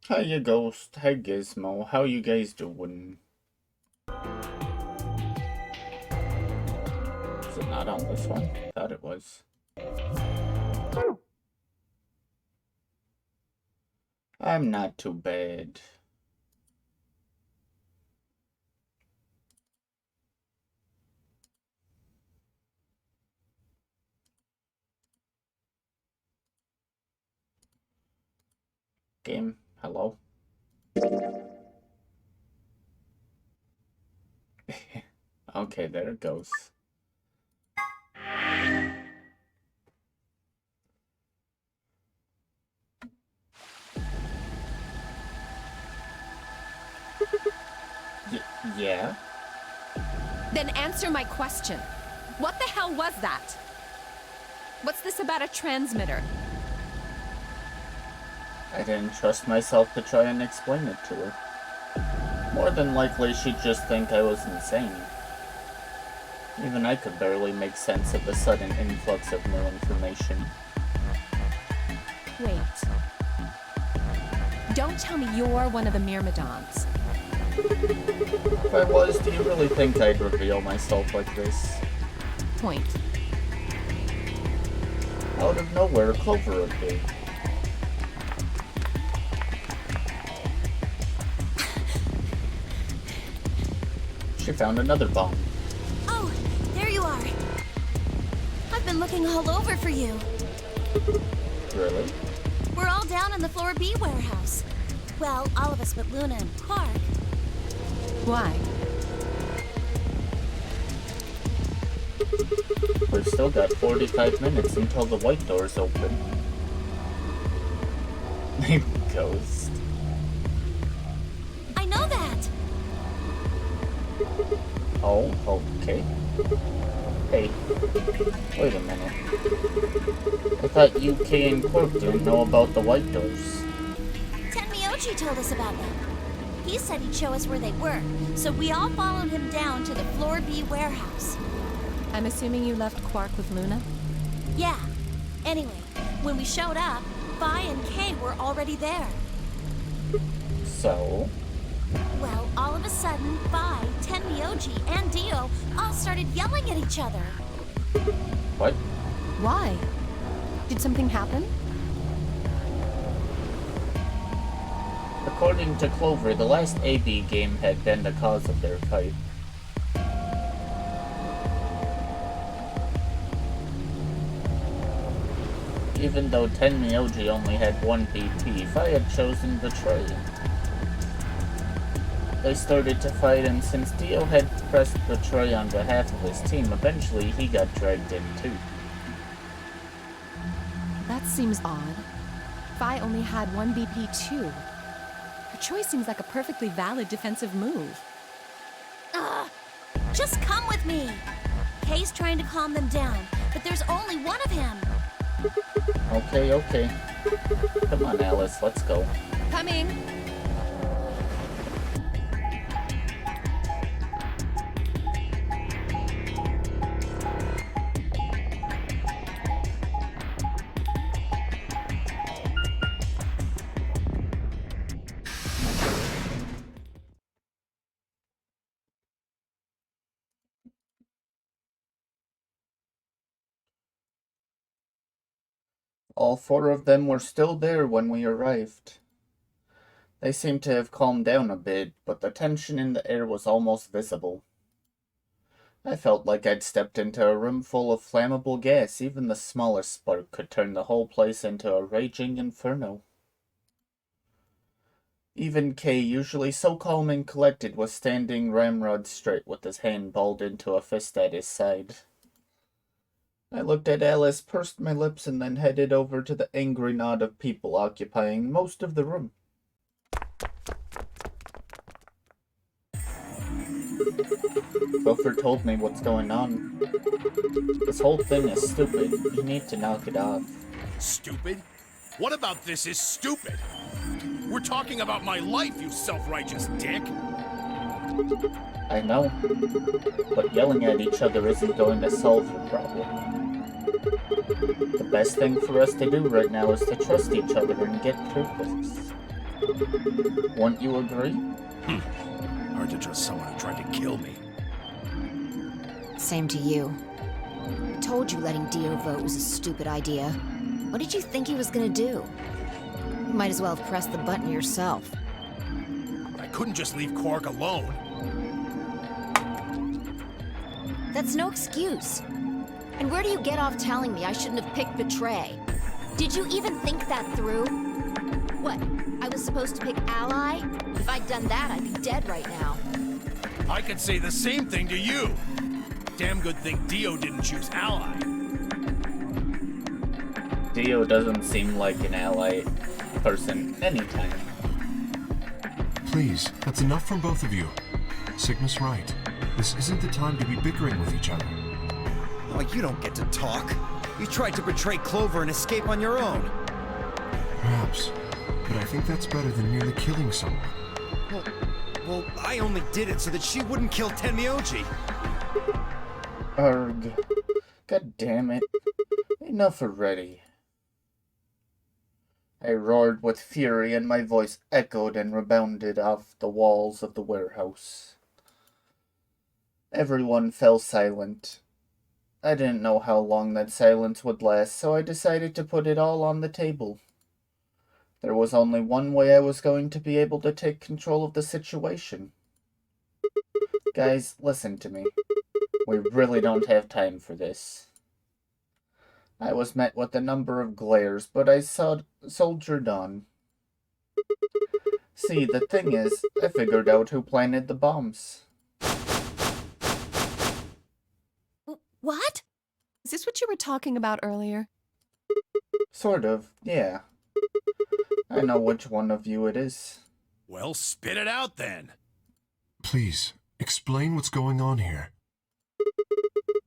Hiya Ghost, hi Gizmo, how you guys doing? Is it not on this one? Thought it was. I'm not too bad. Game, hello? Okay, there it goes. Yeah? Then answer my question. What the hell was that? What's this about a transmitter? I didn't trust myself to try and explain it to her. More than likely, she'd just think I was insane. Even I could barely make sense of the sudden influx of new information. Wait. Don't tell me you're one of the Myrmidons. If I was, do you really think I'd reveal myself like this? Point. Out of nowhere, Clover appeared. She found another bomb. Oh, there you are. I've been looking all over for you. Really? We're all down in the floor B warehouse. Well, all of us but Luna and Quark. Why? We've still got 45 minutes until the white doors open. Ghost. I know that! Oh, okay. Hey, wait a minute. I thought UK and Quark didn't know about the white doors. Tenmyoji told us about them. He said he'd show us where they were, so we all followed him down to the floor B warehouse. I'm assuming you left Quark with Luna? Yeah. Anyway, when we showed up, Vi and Kay were already there. So? Well, all of a sudden, Vi, Tenmyoji, and Dio all started yelling at each other. What? Why? Did something happen? According to Clover, the last AB game had been the cause of their fight. Even though Tenmyoji only had one BP, Vi had chosen Betray. They started to fight, and since Dio had pressed Betray on behalf of his team, eventually he got dragged in too. That seems odd. Vi only had one BP too. Her choice seems like a perfectly valid defensive move. Ugh! Just come with me! Kay's trying to calm them down, but there's only one of him. Okay. Come on, Alice, let's go. Coming! All four of them were still there when we arrived. They seemed to have calmed down a bit, but the tension in the air was almost visible. I felt like I'd stepped into a room full of flammable gas. Even the smallest spark could turn the whole place into a raging inferno. Even Kay, usually so calm and collected, was standing ramrod straight with his hand balled into a fist at his side. I looked at Alice, pursed my lips, and then headed over to the angry knot of people occupying most of the room. Clover told me what's going on. This whole thing is stupid. You need to knock it off. Stupid? What about this is stupid? We're talking about my life, you self-righteous dick! I know, but yelling at each other isn't going to solve your problem. The best thing for us to do right now is to trust each other and get through this. Wouldn't you agree? Hard to trust someone who tried to kill me. Same to you. I told you letting Dio vote was a stupid idea. What did you think he was gonna do? You might as well have pressed the button yourself. I couldn't just leave Quark alone. That's no excuse. And where do you get off telling me I shouldn't have picked Betray? Did you even think that through? What, I was supposed to pick Ally? If I'd done that, I'd be dead right now. I could say the same thing to you. Damn good thing Dio didn't choose Ally. Dio doesn't seem like an ally person anytime. Please, that's enough from both of you. Sigma's right. This isn't the time to be bickering with each other. Oh, you don't get to talk. You tried to betray Clover and escape on your own. Perhaps. But I think that's better than merely killing someone. Well, I only did it so that she wouldn't kill Tenmyoji. Arg. God damn it. Enough already. I roared with fury and my voice echoed and rebounded off the walls of the warehouse. Everyone fell silent. I didn't know how long that silence would last, so I decided to put it all on the table. There was only one way I was going to be able to take control of the situation. Guys, listen to me. We really don't have time for this. I was met with a number of glares, but I soldiered on. See, the thing is, I figured out who planted the bombs. What? Is this what you were talking about earlier? Sort of, yeah. I know which one of you it is. Well, spit it out then. Please, explain what's going on here.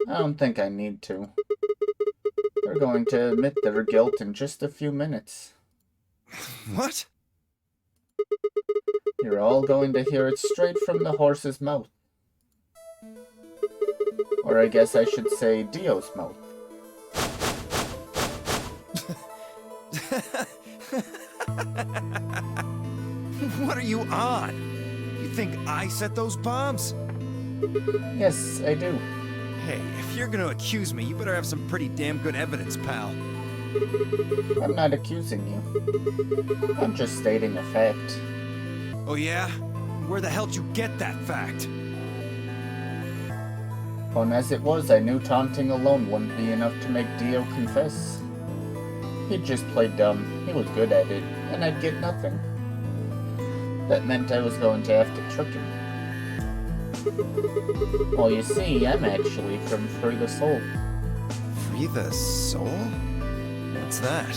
I don't think I need to. They're going to admit their guilt in just a few minutes. What? You're all going to hear it straight from the horse's mouth. Or I guess I should say Dio's mouth. What are you on? You think I set those bombs? Yes, I do. Hey, if you're gonna accuse me, you better have some pretty damn good evidence, pal. I'm not accusing you. I'm just stating a fact. Oh yeah? Where the hell'd you get that fact? Fun as it was, I knew taunting alone wouldn't be enough to make Dio confess. He just played dumb, he was good at it, and I'd get nothing. That meant I was going to have to trick him. Well, you see, I'm actually from Free the Soul. Free the Soul? What's that?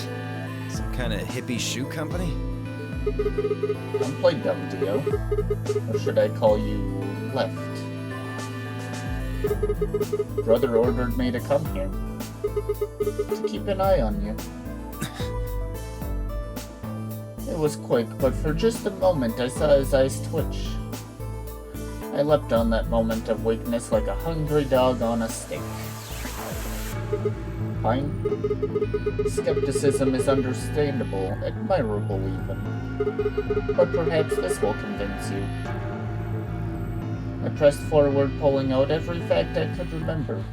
Some kind of hippie shoe company? Don't play dumb, Dio. Or should I call you Left? Brother ordered me to come here. To keep an eye on you. It was quick, but for just a moment I saw his eyes twitch. I leapt on that moment of weakness like a hungry dog on a steak. Fine. Skepticism is understandable, admirable even. But perhaps this will convince you. I pressed forward, pulling out every fact I could remember.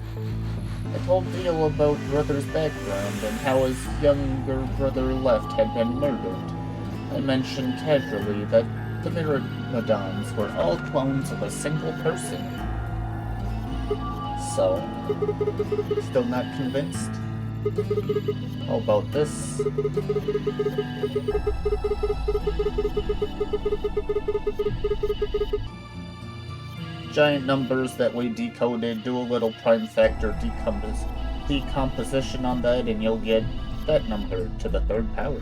I told Dio about Brother's background and how his younger brother Left had been murdered. I mentioned casually that the Myrmidons were all clones of a single person. So, still not convinced? How about this? Giant numbers that we decoded, do a little prime factor decomposition on that, and you'll get that number to the third power.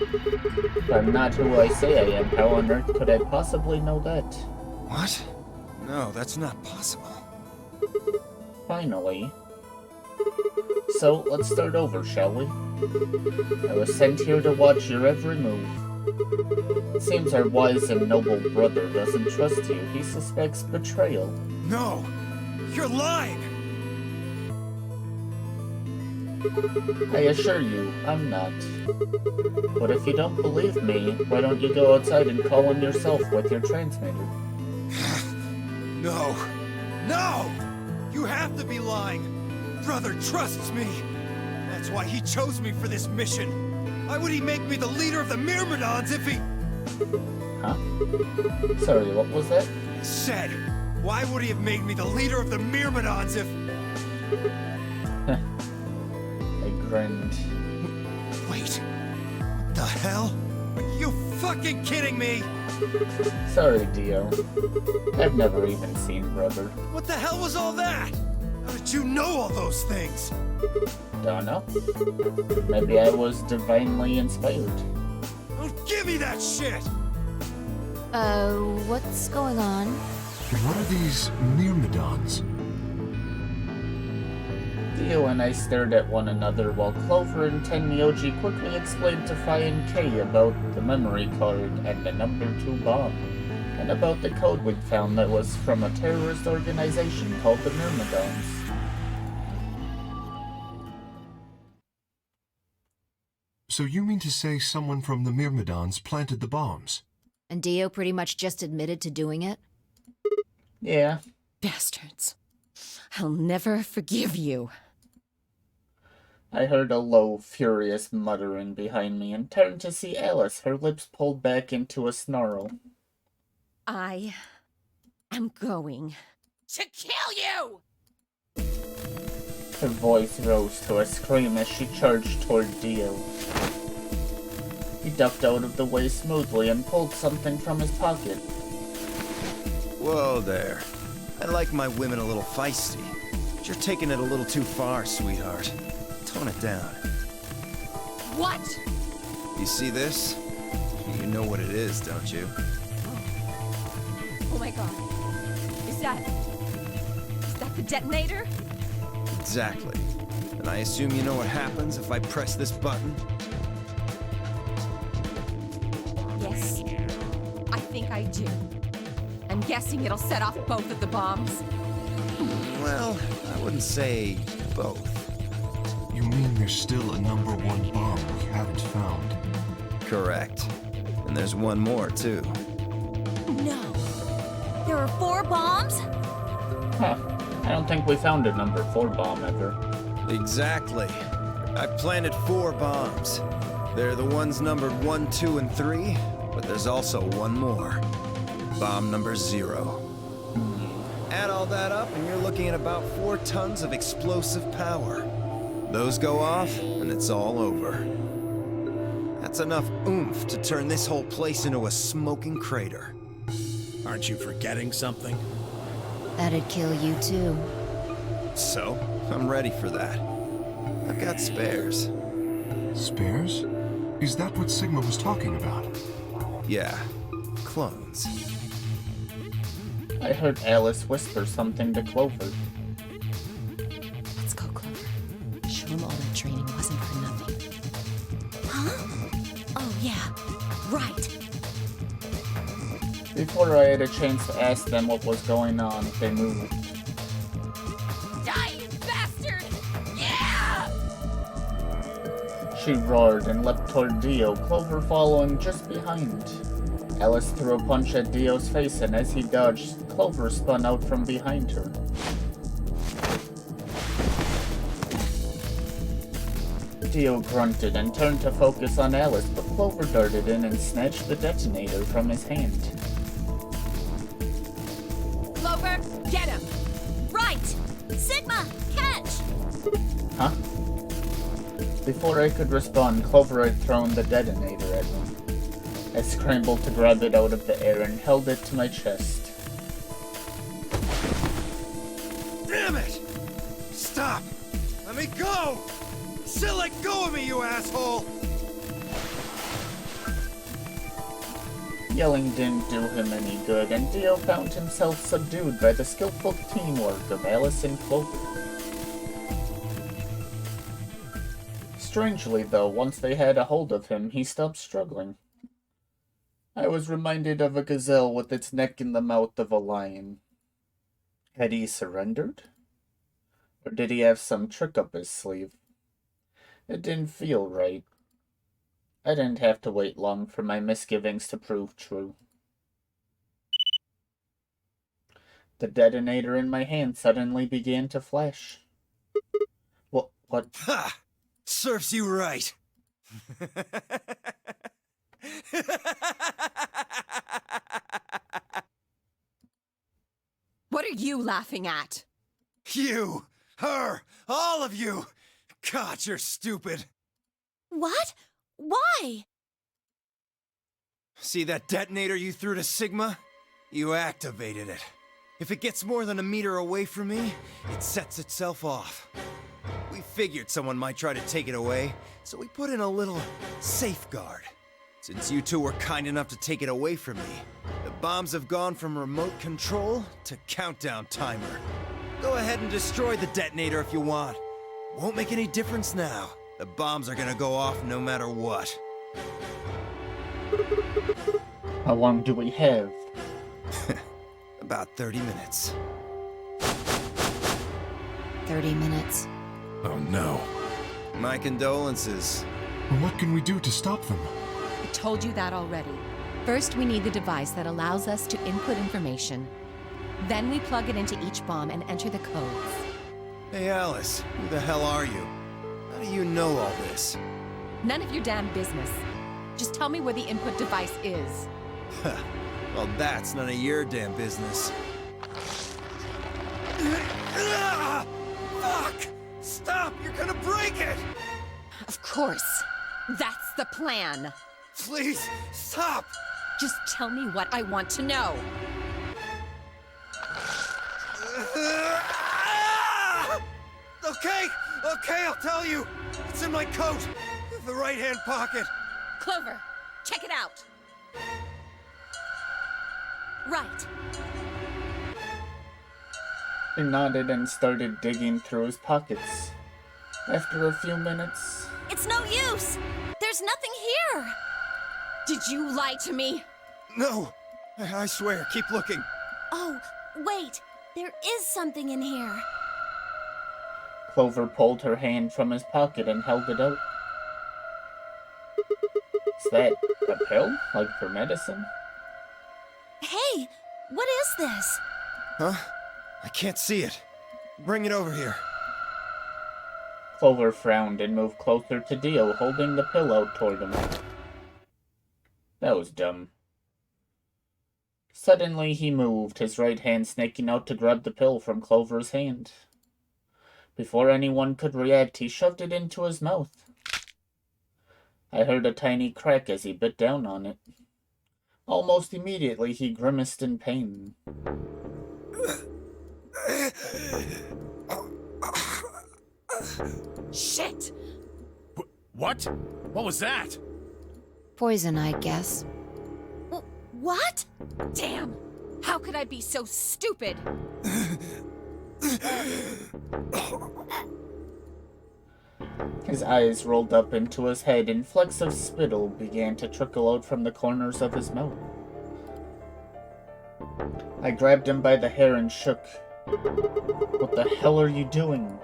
If I'm not who I say I am, how on earth could I possibly know that? What? No, that's not possible. Finally. So, let's start over, shall we? I was sent here to watch your every move. It seems our wise and noble brother doesn't trust you. He suspects betrayal. No! You're lying! I assure you, I'm not. But if you don't believe me, why don't you go outside and call him yourself with your transmitter? No. No! You have to be lying! Brother trusts me! That's why he chose me for this mission! Why would he make me the leader of the Myrmidons if he... Huh? Sorry, what was that? Said, why would he have made me the leader of the Myrmidons if... I grinned. Wait, what the hell? Are you fucking kidding me? Sorry, Dio. I've never even seen Brother. What the hell was all that? How did you know all those things? Don't know. Maybe I was divinely inspired. Don't give me that shit! What's going on? What are these Myrmidons? Dio and I stared at one another while Clover and Tenmyoji quickly explained to Phi and Kay about the memory card and the number 2 bomb, and about the code we'd found that was from a terrorist organization called the Myrmidons. So you mean to say someone from the Myrmidons planted the bombs? And Dio pretty much just admitted to doing it? Yeah. Bastards. I'll never forgive you. I heard a low, furious muttering behind me and turned to see Alice, her lips pulled back into a snarl. I am going to kill you! Her voice rose to a scream as she charged toward Dio. He ducked out of the way smoothly and pulled something from his pocket. Whoa there. I like my women a little feisty. But you're taking it a little too far, sweetheart. Tone it down. What? You see this? You know what it is, don't you? Oh my god. Is that the detonator? Exactly. And I assume you know what happens if I press this button? Yes. I think I do. I'm guessing it'll set off both of the bombs. Well, I wouldn't say both. You mean there's still a number 1 bomb we haven't found? Correct. And there's one more, too. No. There are 4 bombs? Huh. I don't think we found a number 4 bomb ever. Exactly. I planted 4 bombs. They're the ones numbered 1, 2, and 3, but there's also one more. Bomb number 0. Add all that up, and you're looking at about 4 tons of explosive power. Those go off, and it's all over. That's enough oomph to turn this whole place into a smoking crater. Aren't you forgetting something? That'd kill you too. So, I'm ready for that. I've got spares. Spares? Is that what Sigma was talking about? Yeah, clones. I heard Alice whisper something to Clover. Let's go, Clover. Show them all that training wasn't for nothing. Huh? Oh yeah, right. Before I had a chance to ask them what was going on, they moved. Die, you bastard! Yeah! She roared and leapt toward Dio, Clover following just behind. Alice threw a punch at Dio's face, and as he dodged, Clover spun out from behind her. Dio grunted and turned to focus on Alice, but Clover darted in and snatched the detonator from his hand. Clover, get him! Right! Sigma, catch! Huh? Before I could respond, Clover had thrown the detonator at me. I scrambled to grab it out of the air and held it to my chest. Damn it! Stop! Let me go! Still let go of me, you asshole! Yelling didn't do him any good, and Dio found himself subdued by the skillful teamwork of Alice and Clover. Strangely, though, once they had a hold of him, he stopped struggling. I was reminded of a gazelle with its neck in the mouth of a lion. Had he surrendered? Or did he have some trick up his sleeve? It didn't feel right. I didn't have to wait long for my misgivings to prove true. The detonator in my hand suddenly began to flash. What? Ha! Serves you right. What are you laughing at? You, her, all of you. God, you're stupid. What? Why? See that detonator you threw to Sigma? You activated it. If it gets more than a meter away from me, it sets itself off. We figured someone might try to take it away, so we put in a little safeguard. Since you two were kind enough to take it away from me, the bombs have gone from remote control to countdown timer. Go ahead and destroy the detonator if you want. Won't make any difference now. The bombs are gonna go off no matter what. How long do we have? About 30 minutes. 30 minutes. Oh no. My condolences. Well, what can we do to stop them? I told you that already. First, we need the device that allows us to input information. Then we plug it into each bomb and enter the codes. Hey Alice, who the hell are you? How do you know all this? None of your damn business. Just tell me where the input device is. Well, that's none of your damn business. Fuck! Stop! You're gonna break it! Of course. That's the plan. Please, stop! Just tell me what I want to know. Okay, I'll tell you. It's in my coat, the right-hand pocket. Clover, check it out. Right. He nodded and started digging through his pockets. After a few minutes, It's no use! There's nothing here! Did you lie to me? No, I swear, keep looking. Oh, wait. There is something in here. Clover pulled her hand from his pocket and held it out. Is that a pill? Like for medicine? Hey, what is this? Huh? I can't see it. Bring it over here. Clover frowned and moved closer to Dio, holding the pill out toward him. That was dumb. Suddenly he moved, his right hand snaking out to grab the pill from Clover's hand. Before anyone could react, he shoved it into his mouth. I heard a tiny crack as he bit down on it. Almost immediately, he grimaced in pain. Shit! What? What was that? Poison, I guess. What? Damn! How could I be so stupid? His eyes rolled up into his head and flecks of spittle began to trickle out from the corners of his mouth. I grabbed him by the hair and shook. What the hell are you doing?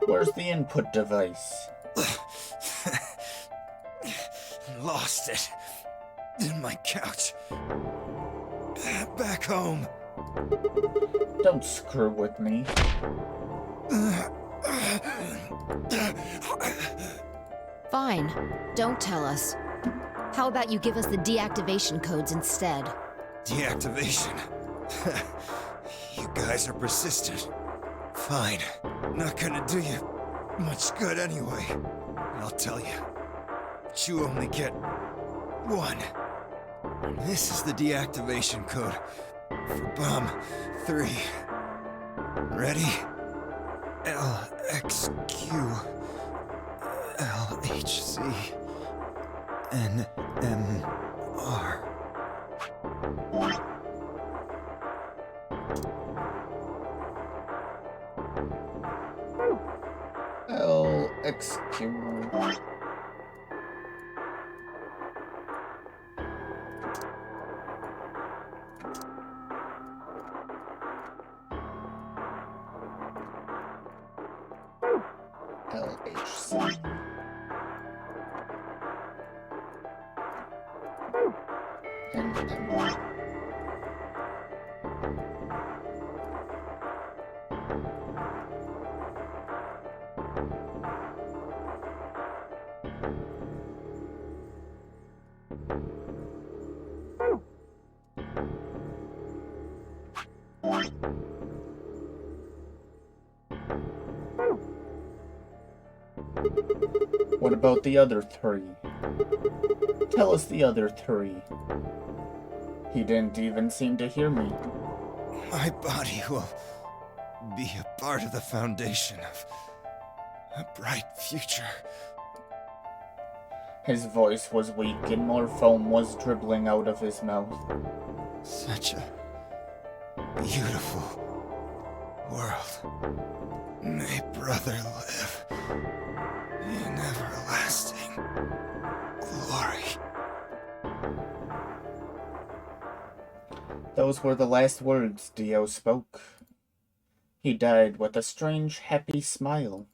Where's the input device? Lost it. In my couch. Back home. Don't screw with me. Fine. Don't tell us. How about you give us the deactivation codes instead? Deactivation. You guys are persistent. Fine. Not gonna do you much good anyway. I'll tell you. But you only get one. This is the deactivation code for Bomb 3. Ready? LXQ LHC NMR. LXQ. LHC. What about the other three? Tell us the other three. He didn't even seem to hear me. My body will be a part of the foundation of a bright future. His voice was weak and more foam was dribbling out of his mouth. Such a beautiful world. May brother live in everlasting glory. Those were the last words Dio spoke. He died with a strange, happy smile.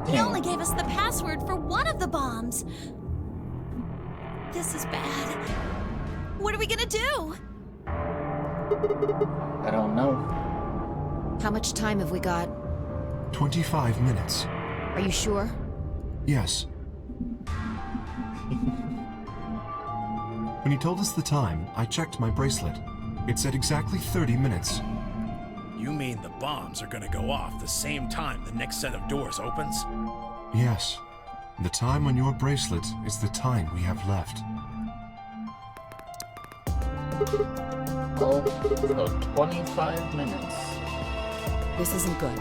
He only gave us the password for one of the bombs. This is bad. What are we gonna do? I don't know. How much time have we got? 25 minutes. Are you sure? Yes. When he told us the time, I checked my bracelet. It said exactly 30 minutes. You mean the bombs are gonna go off the same time the next set of doors opens? Yes. The time on your bracelet is the time we have left. Oh, so 25 minutes. This isn't good.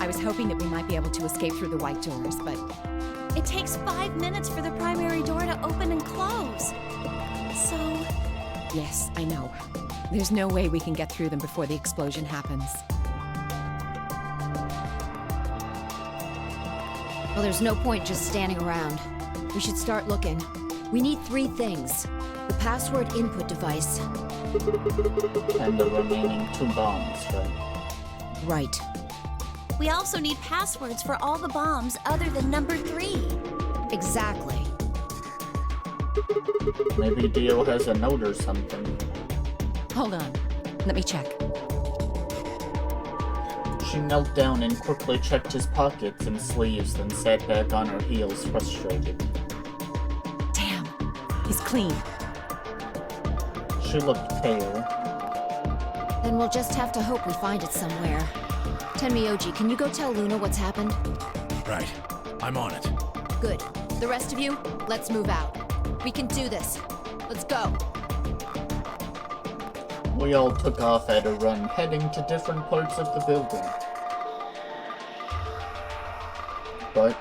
I was hoping that we might be able to escape through the white doors, but It takes 5 minutes for the primary door to open and close. So, yes, I know. There's no way we can get through them before the explosion happens. well, there's no point just standing around. We should start looking. We need 3 things. The password input device. And the remaining 2 bombs, right? Right. We also need passwords for all the bombs other than number 3. Exactly. Maybe Dio has a note or something. Hold on. Let me check. She knelt down and quickly checked his pockets and sleeves, then sat back on her heels, frustrated. Damn. He's clean. She looked pale. Then we'll just have to hope we find it somewhere. Tenmyoji, can you go tell Luna what's happened? Right. I'm on it. Good. The rest of you, let's move out. We can do this. Let's go. We all took off at a run, heading to different parts of the building. But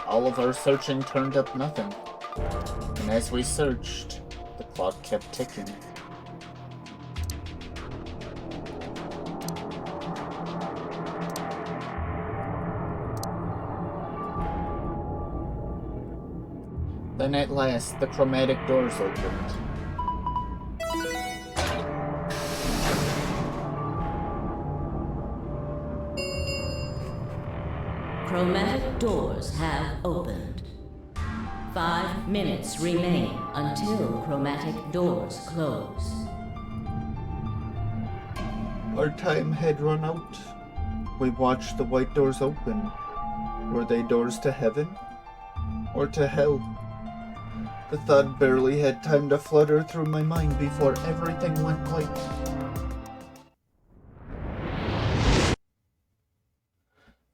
all of our searching turned up nothing. And as we searched, the clock kept ticking. Then at last, the chromatic doors opened. Chromatic doors have opened. 5 minutes remain until chromatic doors close. Our time had run out. We watched the white doors open. Were they doors to heaven? Or to hell? The thought barely had time to flutter through my mind before everything went white.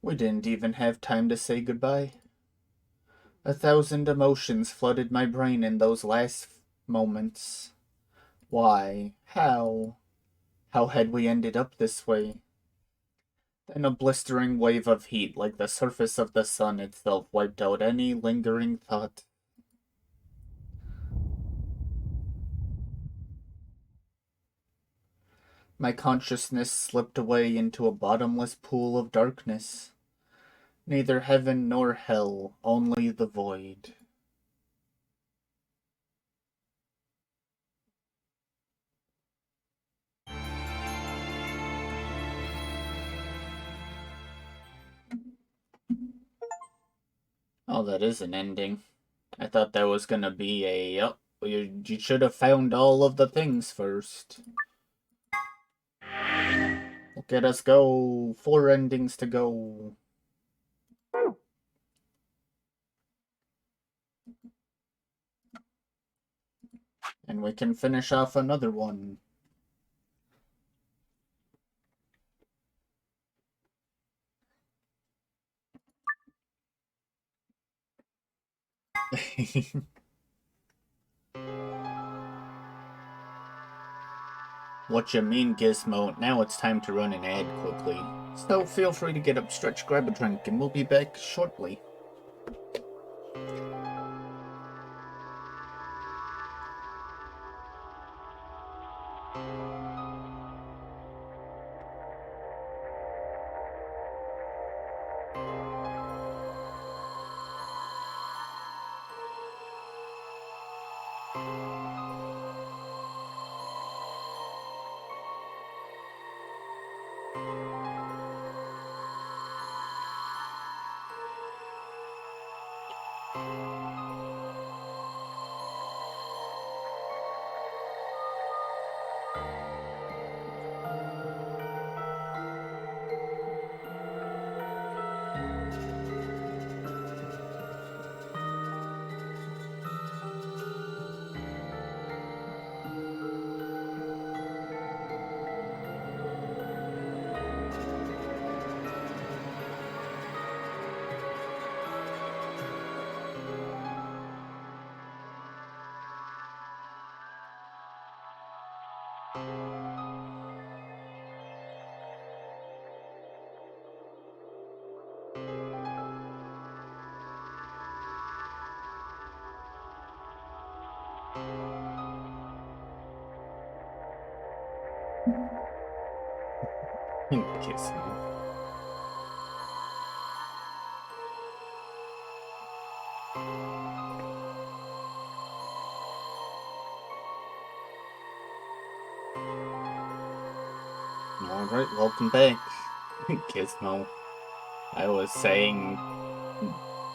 We didn't even have time to say goodbye. 1,000 emotions flooded my brain in those last moments. Why? How? How had we ended up this way? Then a blistering wave of heat like the surface of the sun itself wiped out any lingering thought. My consciousness slipped away into a bottomless pool of darkness. Neither heaven nor hell, only the void. Oh, that is an ending. I thought that was gonna be a, oh, you should have found all of the things first. Look at us go. 4 endings to go. And we can finish off another one. What you mean, Gizmo? Now it's time to run an ad quickly. So feel free to get up, stretch, grab a drink, and we'll be back shortly. Gizmo. Alright, welcome back, Gizmo. I was saying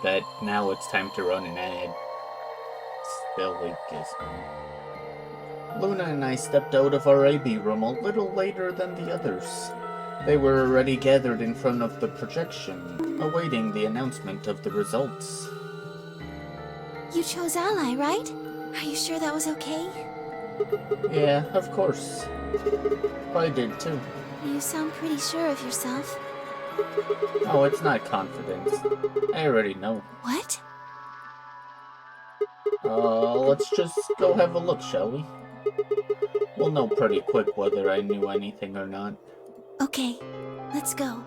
that now it's time to run an ad. Silly Gizmo. Luna and I stepped out of our AB room a little later than the others. They were already gathered in front of the projection, awaiting the announcement of the results. You chose Ally, right? Are you sure that was okay? Yeah, of course. I did too. You sound pretty sure of yourself. Oh, it's not confidence. I already know. What? Let's just go have a look, shall we? We'll know pretty quick whether I knew anything or not. Okay, let's go.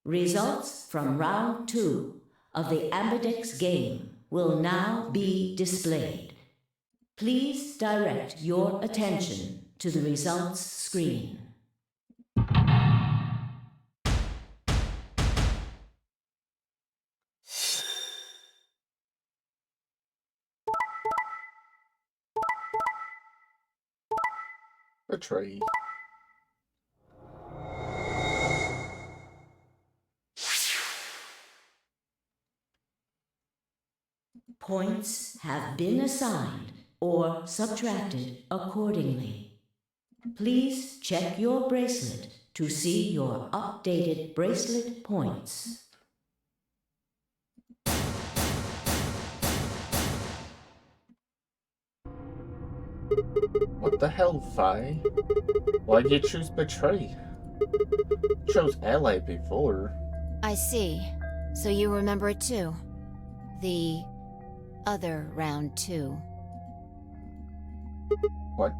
Results from round 2 of the Ambidex game will now be displayed. Please direct your attention to the results screen. Betray. Points have been assigned or subtracted accordingly. Please check your bracelet to see your updated bracelet points. What the hell, Fi? Why'd you choose Betray? Chose Ally before. I see. So you remember it too? The other round 2. What?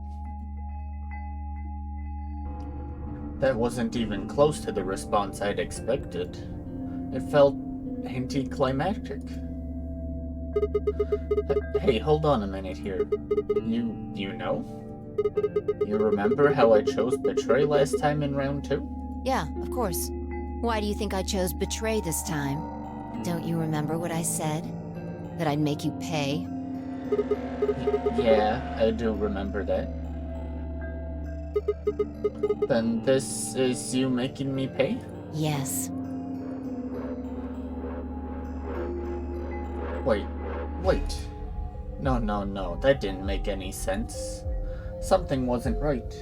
That wasn't even close to the response I'd expected. It felt anticlimactic. Hey, hold on a minute here. You know? You remember how I chose Betray last time in round 2? Yeah, of course. Why do you think I chose Betray this time? Don't you remember what I said? That I'd make you pay? Yeah, I do remember that. Then this is you making me pay? Yes. Wait. No, that didn't make any sense. Something wasn't right.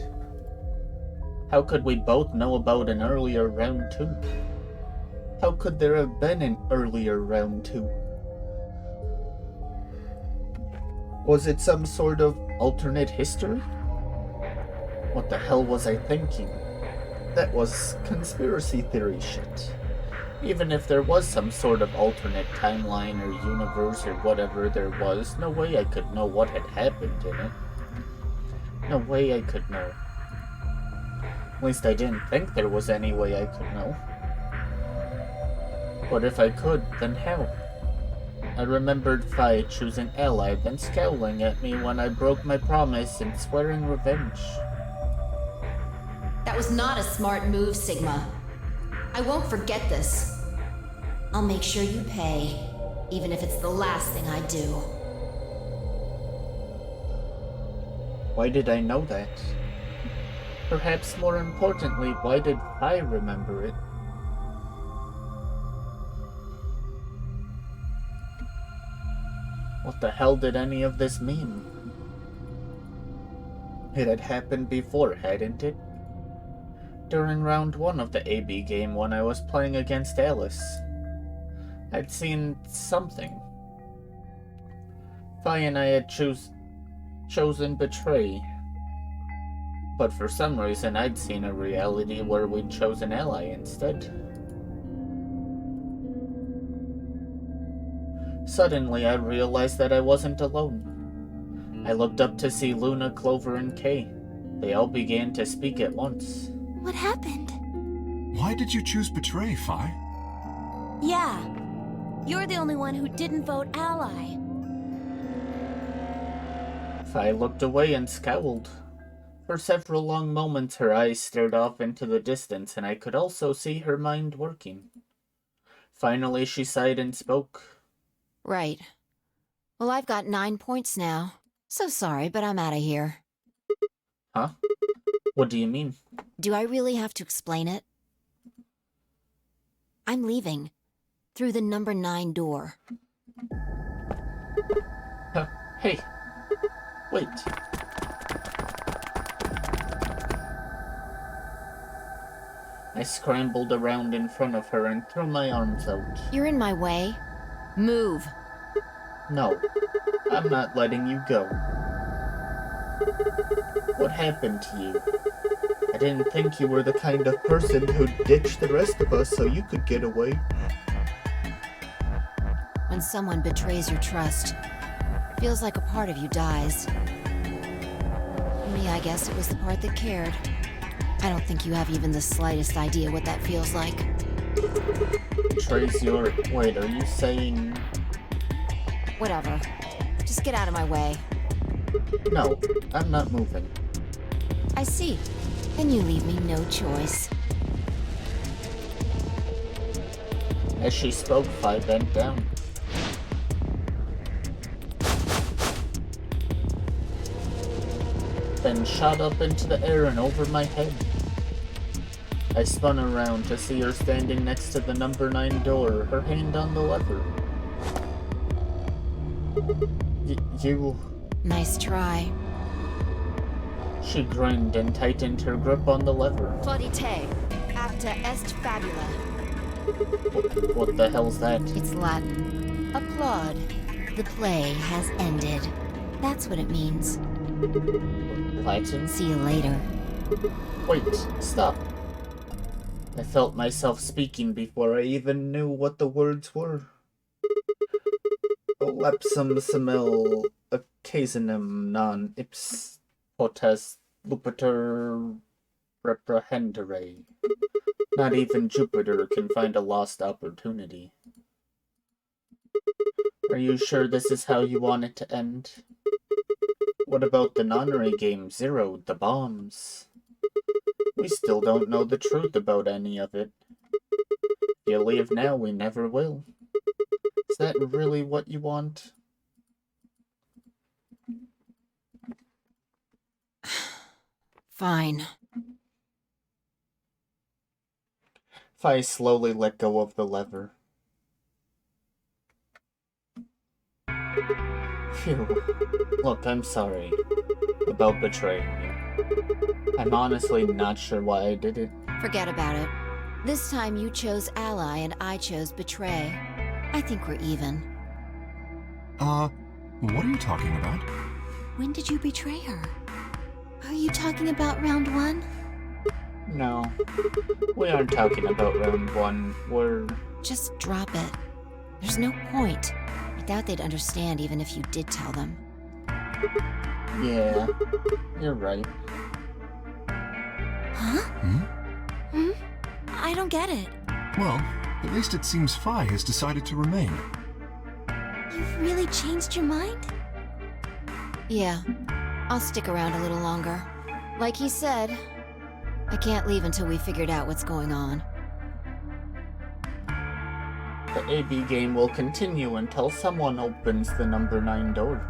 How could we both know about an earlier round 2? How could there have been an earlier round 2? Was it some sort of alternate history? What the hell was I thinking? That was conspiracy theory shit. Even if there was some sort of alternate timeline or universe or whatever there was, no way I could know what had happened in it. No way I could know. At least I didn't think there was any way I could know. But if I could, then how? I remembered Fi choosing Ally, then scowling at me when I broke my promise and swearing revenge. That was not a smart move, Sigma. I won't forget this. I'll make sure you pay, even if it's the last thing I do. Why did I know that? Perhaps more importantly, why did I remember it? What the hell did any of this mean? It had happened before, hadn't it? During round 1 of the AB game when I was playing against Alice. I'd seen something. Fi and I had chosen Betray. But for some reason I'd seen a reality where we'd chosen Ally instead. Suddenly I realized that I wasn't alone. I looked up to see Luna, Clover, and Kay. They all began to speak at once. What happened? Why did you choose Betray, Fi? Yeah. You're the only one who didn't vote Ally. Fi looked away and scowled. For several long moments her eyes stared off into the distance, and I could also see her mind working. Finally she sighed and spoke. Right. Well, I've got 9 points now. So sorry, but I'm out of here. Huh? What do you mean? Do I really have to explain it? I'm leaving. Through the number 9 door. Hey. Wait. I scrambled around in front of her and threw my arms out. You're in my way. Move. No, I'm not letting you go. What happened to you? I didn't think you were the kind of person who'd ditch the rest of us so you could get away. When someone betrays your trust, feels like a part of you dies. Me, I guess it was the part that cared. I don't think you have even the slightest idea what that feels like. Betrays your... Wait, are you saying... Whatever. Just get out of my way. No, I'm not moving. I see. Then you leave me no choice. As she spoke, Fi bent down. Then shot up into the air and over my head. I spun around to see her standing next to the number 9 door, her hand on the lever. You... Nice try. She grinned and tightened her grip on the lever. Plaudite, apta est fabula. What the hell's that? It's Latin. Applaud. The play has ended. That's what it means. Latin? See you later. Wait, stop. I felt myself speaking before I even knew what the words were. Lepsum semel occasionum non ips potes lupater reprehendere. Not even Jupiter can find a lost opportunity. Are you sure this is how you want it to end? What about the nonary game Zero, the bombs? We still don't know the truth about any of it. If you leave now, we never will. Is that really what you want? Fine. Fi slowly let go of the lever. Phew. Look, I'm sorry about betraying you. I'm honestly not sure why I did it. Forget about it. This time you chose ally and I chose betray. I think we're even. What are you talking about? When did you betray her? Are you talking about round 1? No, we aren't talking about round 1. We're... Just drop it. There's no point. I doubt they'd understand even if you did tell them. Yeah, you're right. Huh? I don't get it. Well, at least it seems Fi has decided to remain. You've really changed your mind? Yeah, I'll stick around a little longer. Like he said, I can't leave until we figured out what's going on. The AB game will continue until someone opens the number 9 door.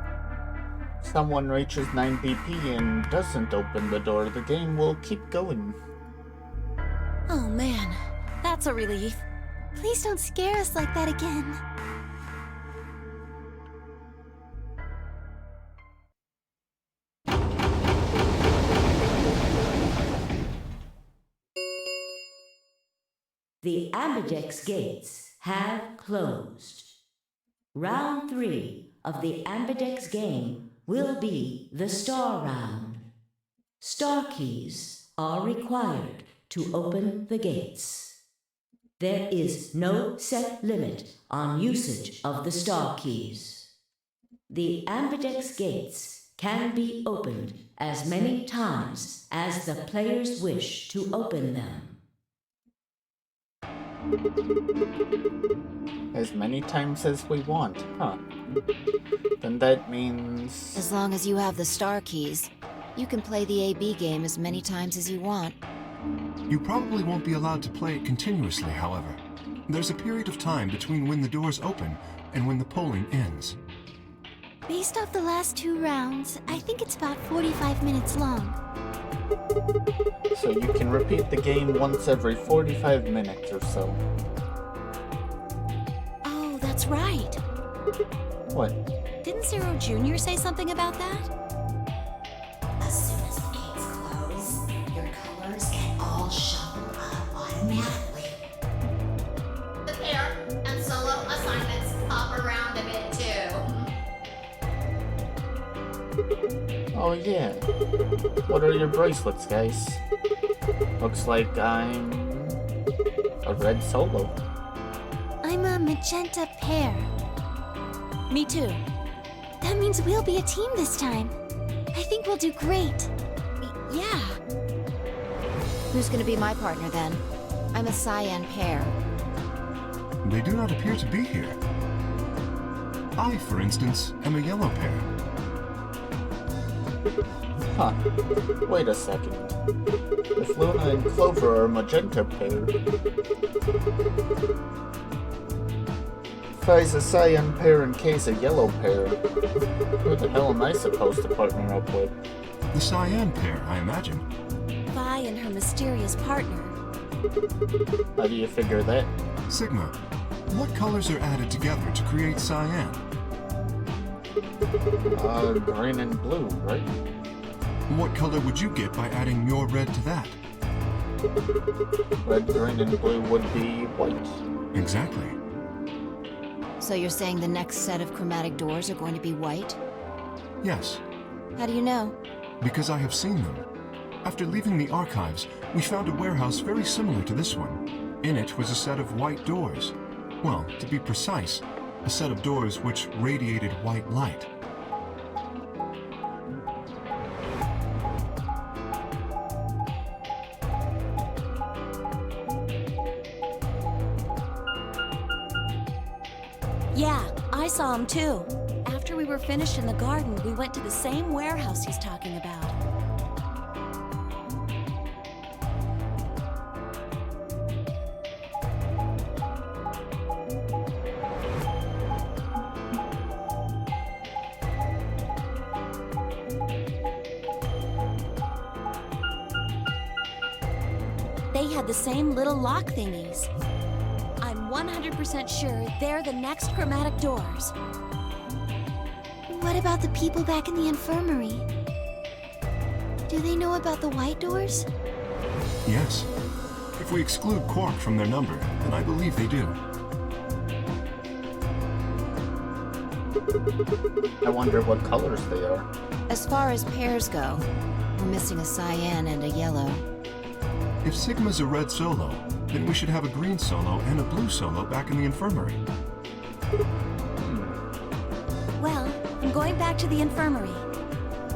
If someone reaches 9 BP and doesn't open the door, the game will keep going. Oh man, that's a relief. Please don't scare us like that again. The Ambidex gates have closed. Round 3 of the Ambidex game will be the Star Round. Star keys are required to open the gates. There is no set limit on usage of the Star keys. The Ambidex gates can be opened as many times as the players wish to open them. As many times as we want, huh? Then that means... As long as you have the star keys, you can play the AB game as many times as you want. You probably won't be allowed to play it continuously, however. There's a period of time between when the doors open and when the polling ends. Based off the last 2 rounds, I think it's about 45 minutes long. So you can repeat the game once every 45 minutes or so. Oh, that's right. What? Didn't Zero Jr. say something about that? As soon as the gates close, your colors can all shuffle up automatically. The pair and solo assignments hop around a bit too. Oh yeah. What are your bracelets, guys? Looks like I'm... a red solo. I'm a magenta pair. Me too. That means we'll be a team this time. I think we'll do great. Yeah. Who's gonna be my partner then? I'm a cyan pair. They do not appear to be here. I, for instance, am a yellow pair. Huh. Wait a second. If Luna and Clover are magenta pair... Fi's a cyan pair and Kay's a yellow pair. Who the hell am I supposed to partner up with? The cyan pair, I imagine. Vi and her mysterious partner. How do you figure that? Sigma, what colors are added together to create cyan? Green and blue, right? What color would you get by adding your red to that? Red, green, and blue would be white. Exactly. So you're saying the next set of chromatic doors are going to be white? Yes, How do you know? because I have seen them. After leaving the archives, we found a warehouse very similar to this one. In it was a set of white doors. Well, to be precise, a set of doors which radiated white light. Yeah, I saw him too. After we were finished in the garden, we went to the same warehouse he's talking about. They had the same little lock thingies. I'm 100% sure they're the next chromatic doors. What about the people back in the infirmary? Do they know about the white doors? Yes. If we exclude Quark from their number, then I believe they do. I wonder what colors they are. As far as pairs go, we're missing a cyan and a yellow. If Sigma's a red solo, then we should have a green solo and a blue solo back in the infirmary. Well, I'm going back to the infirmary.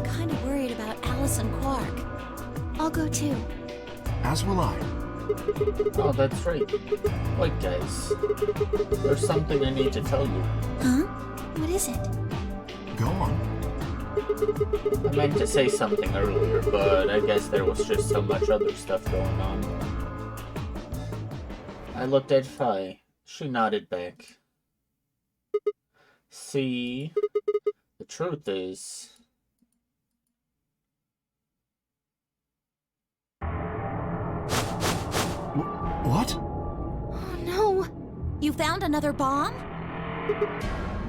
Kinda worried about Alice and Quark. I'll go too. As will I. Oh, that's right. Wait, guys. There's something I need to tell you. Huh? What is it? Go on. I meant to say something earlier, but I guess there was just so much other stuff going on. I looked at Fi. She nodded back. See, the truth is... What? Oh no! You found another bomb?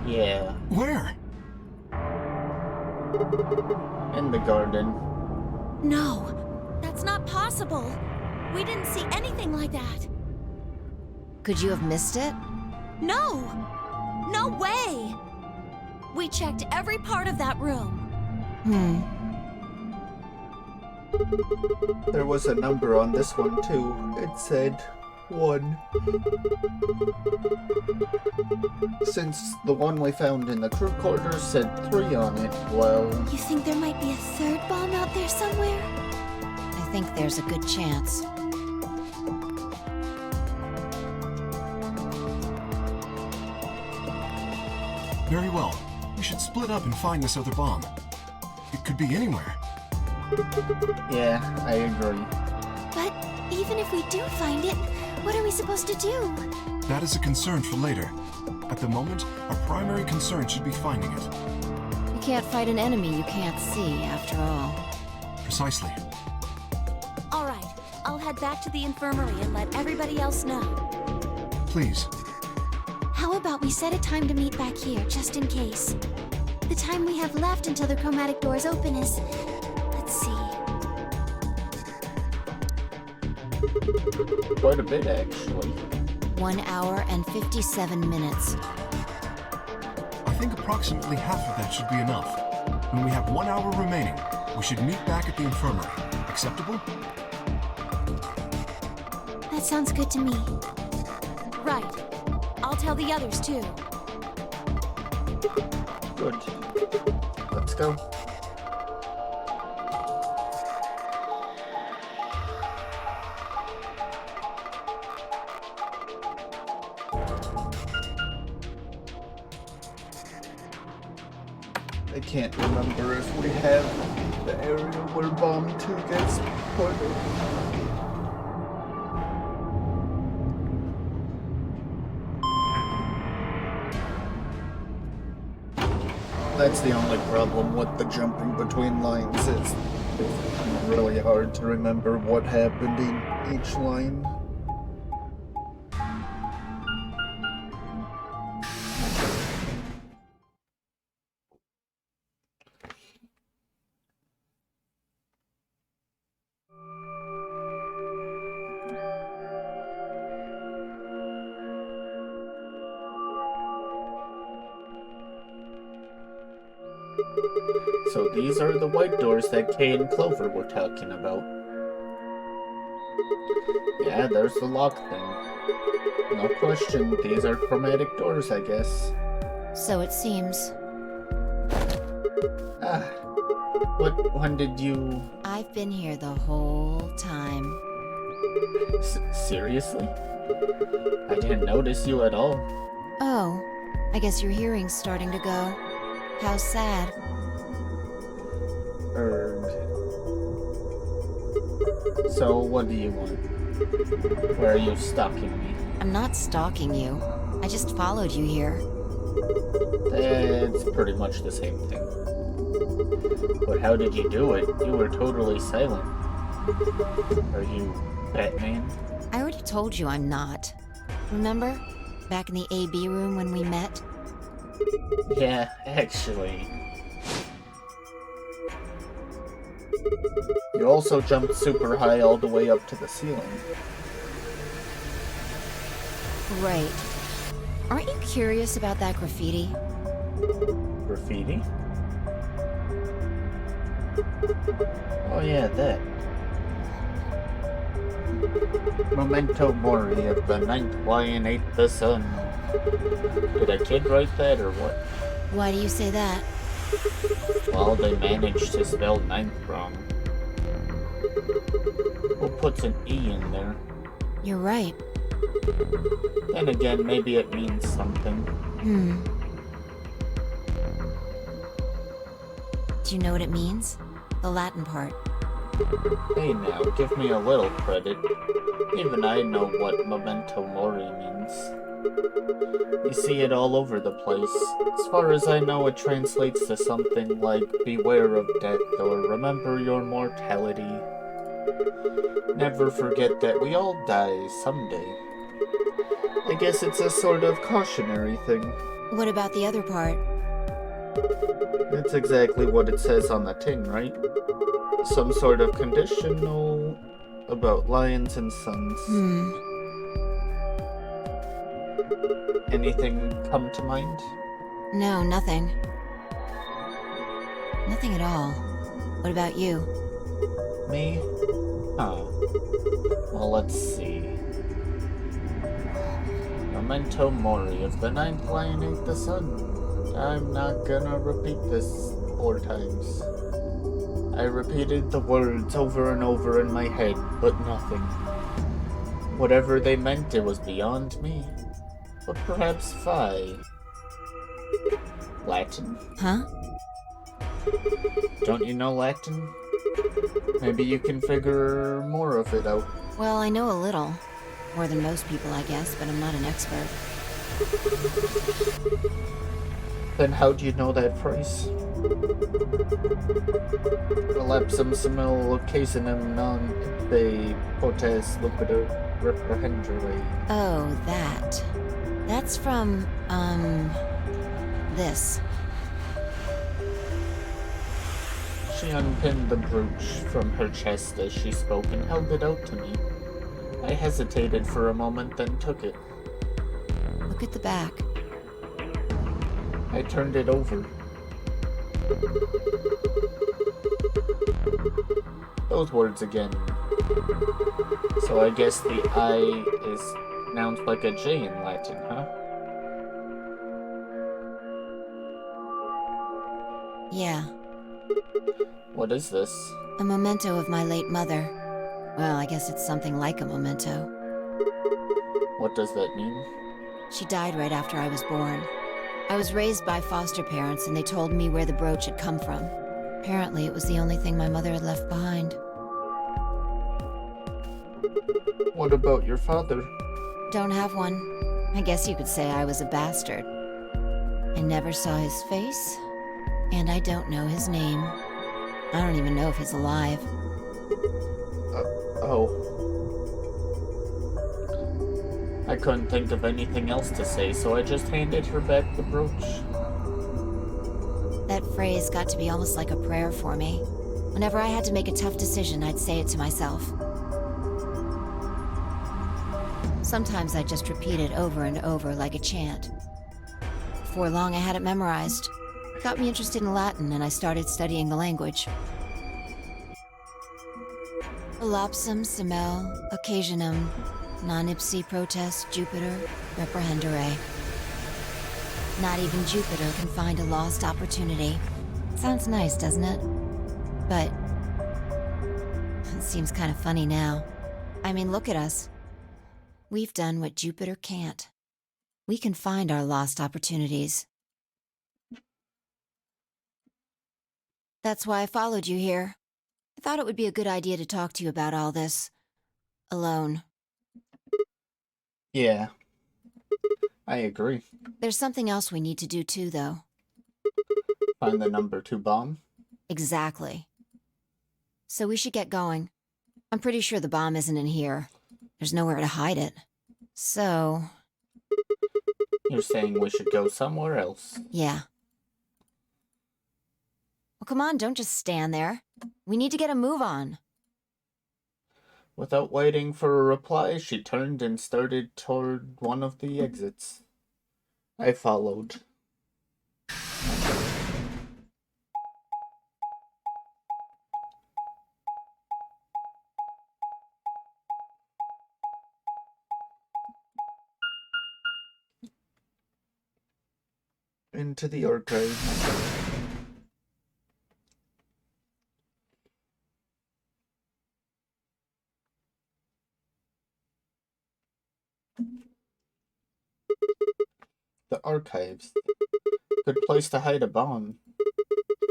Yeah, Where? in the garden. No, that's not possible. We didn't see anything like that. Could you have missed it? No! No way! We checked every part of that room. There was a number on this one too. It said 1. Since the one we found in the crew quarters said 3 on it, well... You think there might be a third bomb out there somewhere? I think there's a good chance. Very well. We should split up and find this other bomb. It could be anywhere. Yeah, I agree. But even if we do find it, what are we supposed to do? That is a concern for later. At the moment, our primary concern should be finding it. You can't fight an enemy you can't see, after all. Precisely. All right, I'll head back to the infirmary and let everybody else know. Please. How about we set a time to meet back here, just in case? The time we have left until the chromatic doors open is... Let's see... Quite a bit, actually. 1 hour and 57 minutes. I think approximately half of that should be enough. When we have 1 hour remaining, we should meet back at the infirmary. Acceptable? That sounds good to me. Right. I'll tell the others too. Good. Let's go. I can't remember if we have the area where Bomb 2 gets put. That's the only problem with the jumping between lines is it's really hard to remember what happened in each line. So these are the white doors that Kay and Clover were talking about. Yeah, there's the lock thing. No question, these are chromatic doors, I guess. So it seems. When did you... I've been here the whole time. Seriously? I didn't notice you at all. Oh, I guess your hearing's starting to go. How sad. So what do you want? Where are you stalking me? I'm not stalking you. I just followed you here. It's pretty much the same thing. But how did you do it? You were totally silent. Are you Batman. I already told you I'm not. Remember? Back in the AB room when we met? Yeah, actually. You also jumped super high all the way up to the ceiling. Right. Aren't you curious about that graffiti? Graffiti? Oh yeah, that. Memento Mori of the ninth lion ate the sun. Did a kid write that or what? Why do you say that? Well, they managed to spell ninth wrong. Who puts an E in there? You're right. Then again, maybe it means something. Do you know what it means? The Latin part. Hey now, give me a little credit. Even I know what Memento Mori means. You see it all over the place. As far as I know, it translates to something like beware of death or remember your mortality. Never forget that we all die someday. I guess it's a sort of cautionary thing. What about the other part? That's exactly what it says on the tin, right? Some sort of conditional about lions and suns. Anything come to mind? No, nothing. Nothing at all. What about you? Me? Huh. Well, let's see. Memento Mori of the ninth lion ate the sun. I'm not gonna repeat this 4 times. I repeated the words over and over in my head, but nothing. Whatever they meant, it was beyond me. But perhaps Phi. Latin? Huh? Don't you know Latin? Maybe you can figure more of it out. Well, I know a little. More than most people, I guess, but I'm not an expert. Then how do you know that phrase? Relapsum simil occasionum non ipse potes lucido reprehendere. Oh, that. That's from, this. She unpinned the brooch from her chest as she spoke and held it out to me. I hesitated for a moment, then took it. Look at the back. I turned it over. Those words again. So I guess the I is pronounced like a J in Latin, huh? Yeah. What is this? A memento of my late mother. Well, I guess it's something like a memento. What does that mean? She died right after I was born. I was raised by foster parents, and they told me where the brooch had come from. Apparently, it was the only thing my mother had left behind. What about your father? Don't have one. I guess you could say I was a bastard. I never saw his face, and I don't know his name. I don't even know if he's alive. Oh. I couldn't think of anything else to say, so I just handed her back the brooch. That phrase got to be almost like a prayer for me. Whenever I had to make a tough decision, I'd say it to myself. Sometimes I'd just repeat it over and over like a chant. Before long, I had it memorized. It got me interested in Latin, and I started studying the language. Elapsum semel occasionum non ipsi protest Jupiter reprehendere. Not even Jupiter can find a lost opportunity. Sounds nice, doesn't it? But it seems kind of funny now. I mean, look at us. We've done what Jupiter can't. We can find our lost opportunities. That's why I followed you here. I thought it would be a good idea to talk to you about all this. Alone. Yeah. I agree. There's something else we need to do too, though. Find the number 2 bomb? Exactly. So we should get going. I'm pretty sure the bomb isn't in here. There's nowhere to hide it. So... You're saying we should go somewhere else? yeah. Well, come on, don't just stand there. We need to get a move on. Without waiting for a reply, she turned and started toward one of the exits. I followed. Into the archive. The archives. Good place to hide a bomb.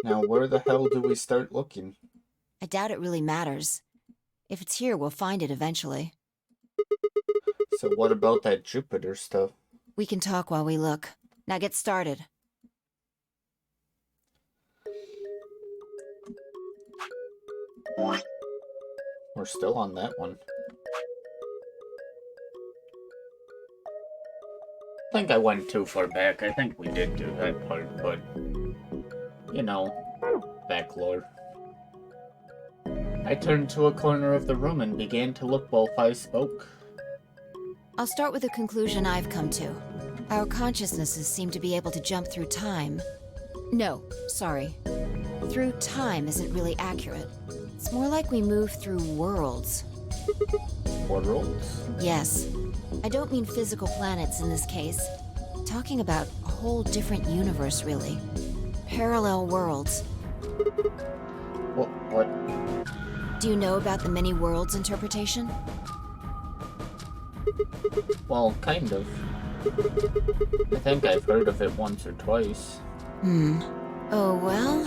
Now where the hell do we start looking? I doubt it really matters. If it's here, we'll find it eventually. So what about that Jupiter stuff? We can talk while we look. Now get started. We're still on that one. I think I went too far back. I think we did do that part, but... you know, back lore. I turned to a corner of the room and began to look while I spoke. I'll start with a conclusion I've come to. Our consciousnesses seem to be able to jump through time. No, sorry. Through time isn't really accurate. It's more like we move through worlds. Worlds? Yes. I don't mean physical planets in this case. Talking about a whole different universe, really. Parallel worlds. What? Do you know about the many worlds interpretation? Well, kind of. I think I've heard of it once or twice. Oh, well,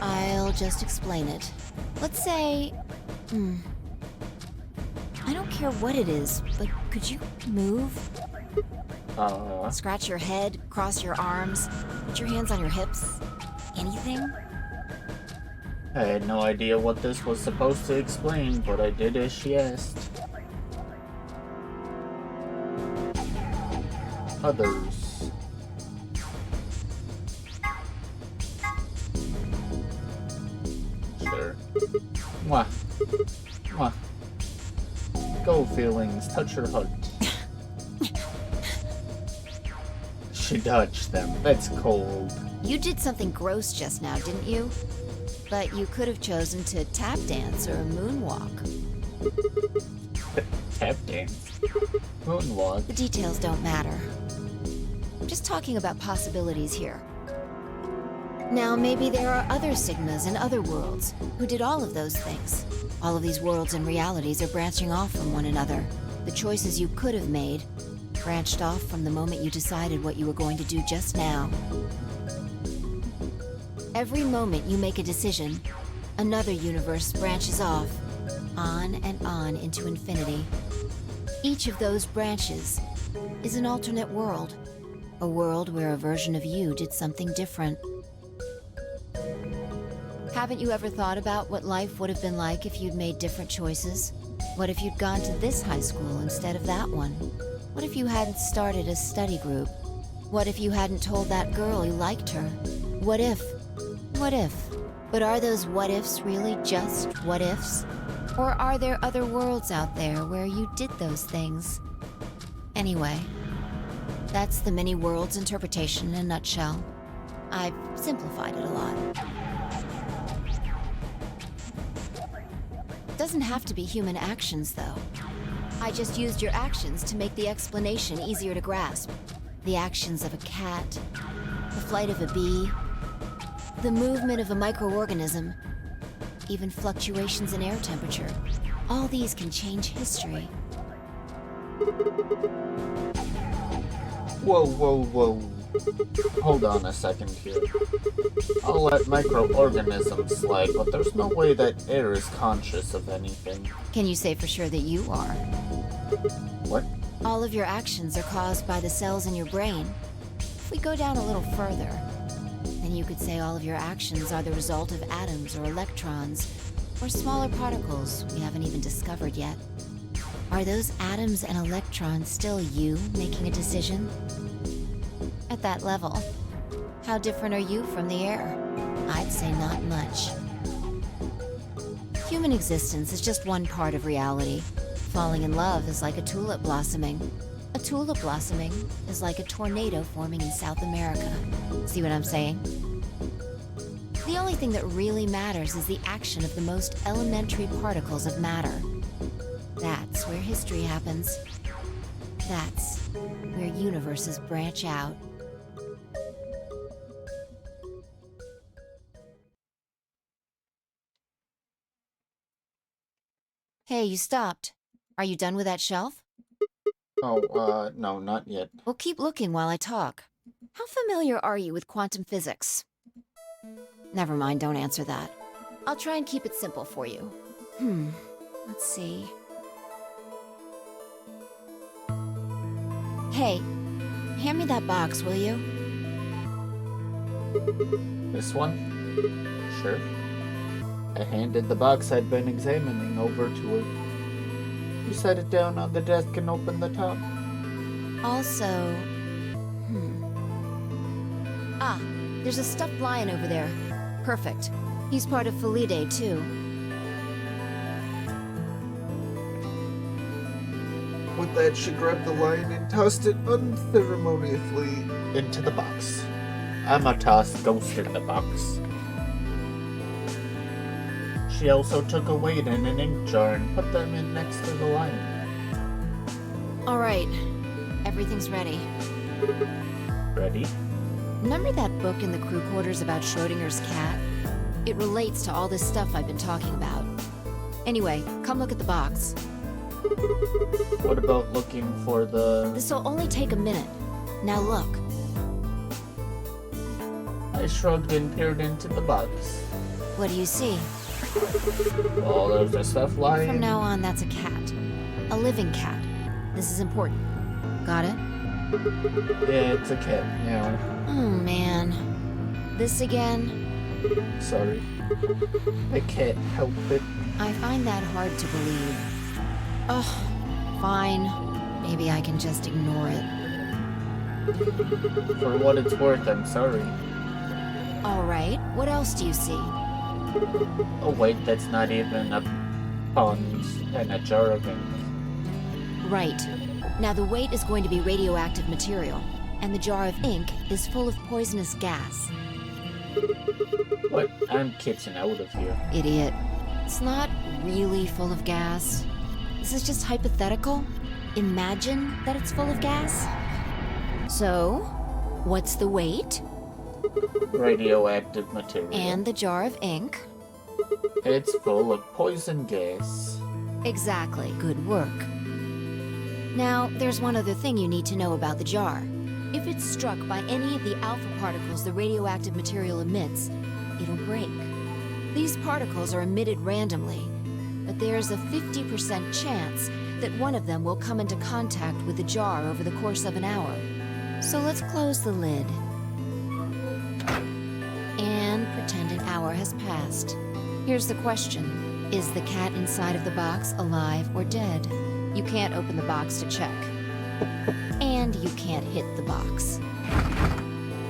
I'll just explain it. Let's say, I don't care what it is, but could you move? Scratch your head, cross your arms, put your hands on your hips? Anything? I had no idea what this was supposed to explain, but I did as she asked. Others. Sure. Mwah. Mwah. Go, feelings. Touch her heart. She dodged them. That's cold. You did something gross just now, didn't you? But you could have chosen to tap dance or moonwalk. Tap dance? Moonwalk? The details don't matter. I'm just talking about possibilities here. Now, maybe there are other Sigmas in other worlds who did all of those things. All of these worlds and realities are branching off from one another. The choices you could have made branched off from the moment you decided what you were going to do just now. Every moment you make a decision, another universe branches off, on and on into infinity. Each of those branches is an alternate world, a world where a version of you did something different. Haven't you ever thought about what life would have been like if you'd made different choices? What if you'd gone to this high school instead of that one? What if you hadn't started a study group? What if you hadn't told that girl you liked her? What if? What if? But are those what ifs really just what ifs? Or are there other worlds out there where you did those things? Anyway, that's the many worlds interpretation in a nutshell. I've simplified it a lot. Doesn't have to be human actions, though. I just used your actions to make the explanation easier to grasp. The actions of a cat, the flight of a bee, the movement of a microorganism, even fluctuations in air temperature. All these can change history. Whoa, whoa, whoa. Hold on a second here. I'll let microorganisms slide, but there's no way that air is conscious of anything. Can you say for sure that you are? What? All of your actions are caused by the cells in your brain. If we go down a little further, then you could say all of your actions are the result of atoms or electrons, Or smaller particles we haven't even discovered yet. Are those atoms and electrons still you making a decision? At that level, how different are you from the air? I'd say not much. Human existence is just one part of reality. Falling in love is like a tulip blossoming. A tulip blossoming is like a tornado forming in South America. See what I'm saying? The only thing that really matters is the action of the most elementary particles of matter. That's where history happens. That's where universes branch out. Hey, you stopped. Are you done with that shelf? Oh, no, not yet. Well, keep looking while I talk. How familiar are you with quantum physics? Never mind, don't answer that. I'll try and keep it simple for you. Let's see. Hey, hand me that box, will you? This one? Sure. I handed the box I'd been examining over to her. She set it down on the desk and opened the top. Also... Ah, there's a stuffed lion over there. Perfect. He's part of Felidae, too. With that, she grabbed the lion and tossed it unceremoniously into the box. I'ma toss Ghost in the box. She also took a weight and an ink jar and put them in next to the lion. All right, everything's ready. Ready? Remember that book in the crew quarters about Schrodinger's cat? It relates to all this stuff I've been talking about. Anyway, come look at the box. What about looking for the... This'll only take a minute. Now look. I shrugged and peered into the box. What do you see? Oh, there's a stuffed lion. From now on, that's a cat. A living cat. This is important. Got it? Yeah, it's a cat. Yeah. Oh, man. This again? Sorry. I can't help it. I find that hard to believe. Ugh, fine. Maybe I can just ignore it. For what it's worth, I'm sorry. Alright, what else do you see? Oh wait, that's not even a pond and a jar of ink. Right. Now the weight is going to be radioactive material, and the jar of ink is full of poisonous gas. What? I'm kitchen out of here. Idiot. It's not really full of gas. This is just hypothetical. Imagine that it's full of gas. So, what's the weight? Radioactive material. And the jar of ink? It's full of poison gas. Exactly. Good work. Now, there's one other thing you need to know about the jar. If it's struck by any of the alpha particles the radioactive material emits, it'll break. These particles are emitted randomly, but there's a 50% chance that one of them will come into contact with the jar over the course of an hour. So let's close the lid. And pretend an hour has passed. Here's the question. Is the cat inside of the box alive or dead? You can't open the box to check. And you can't hit the box.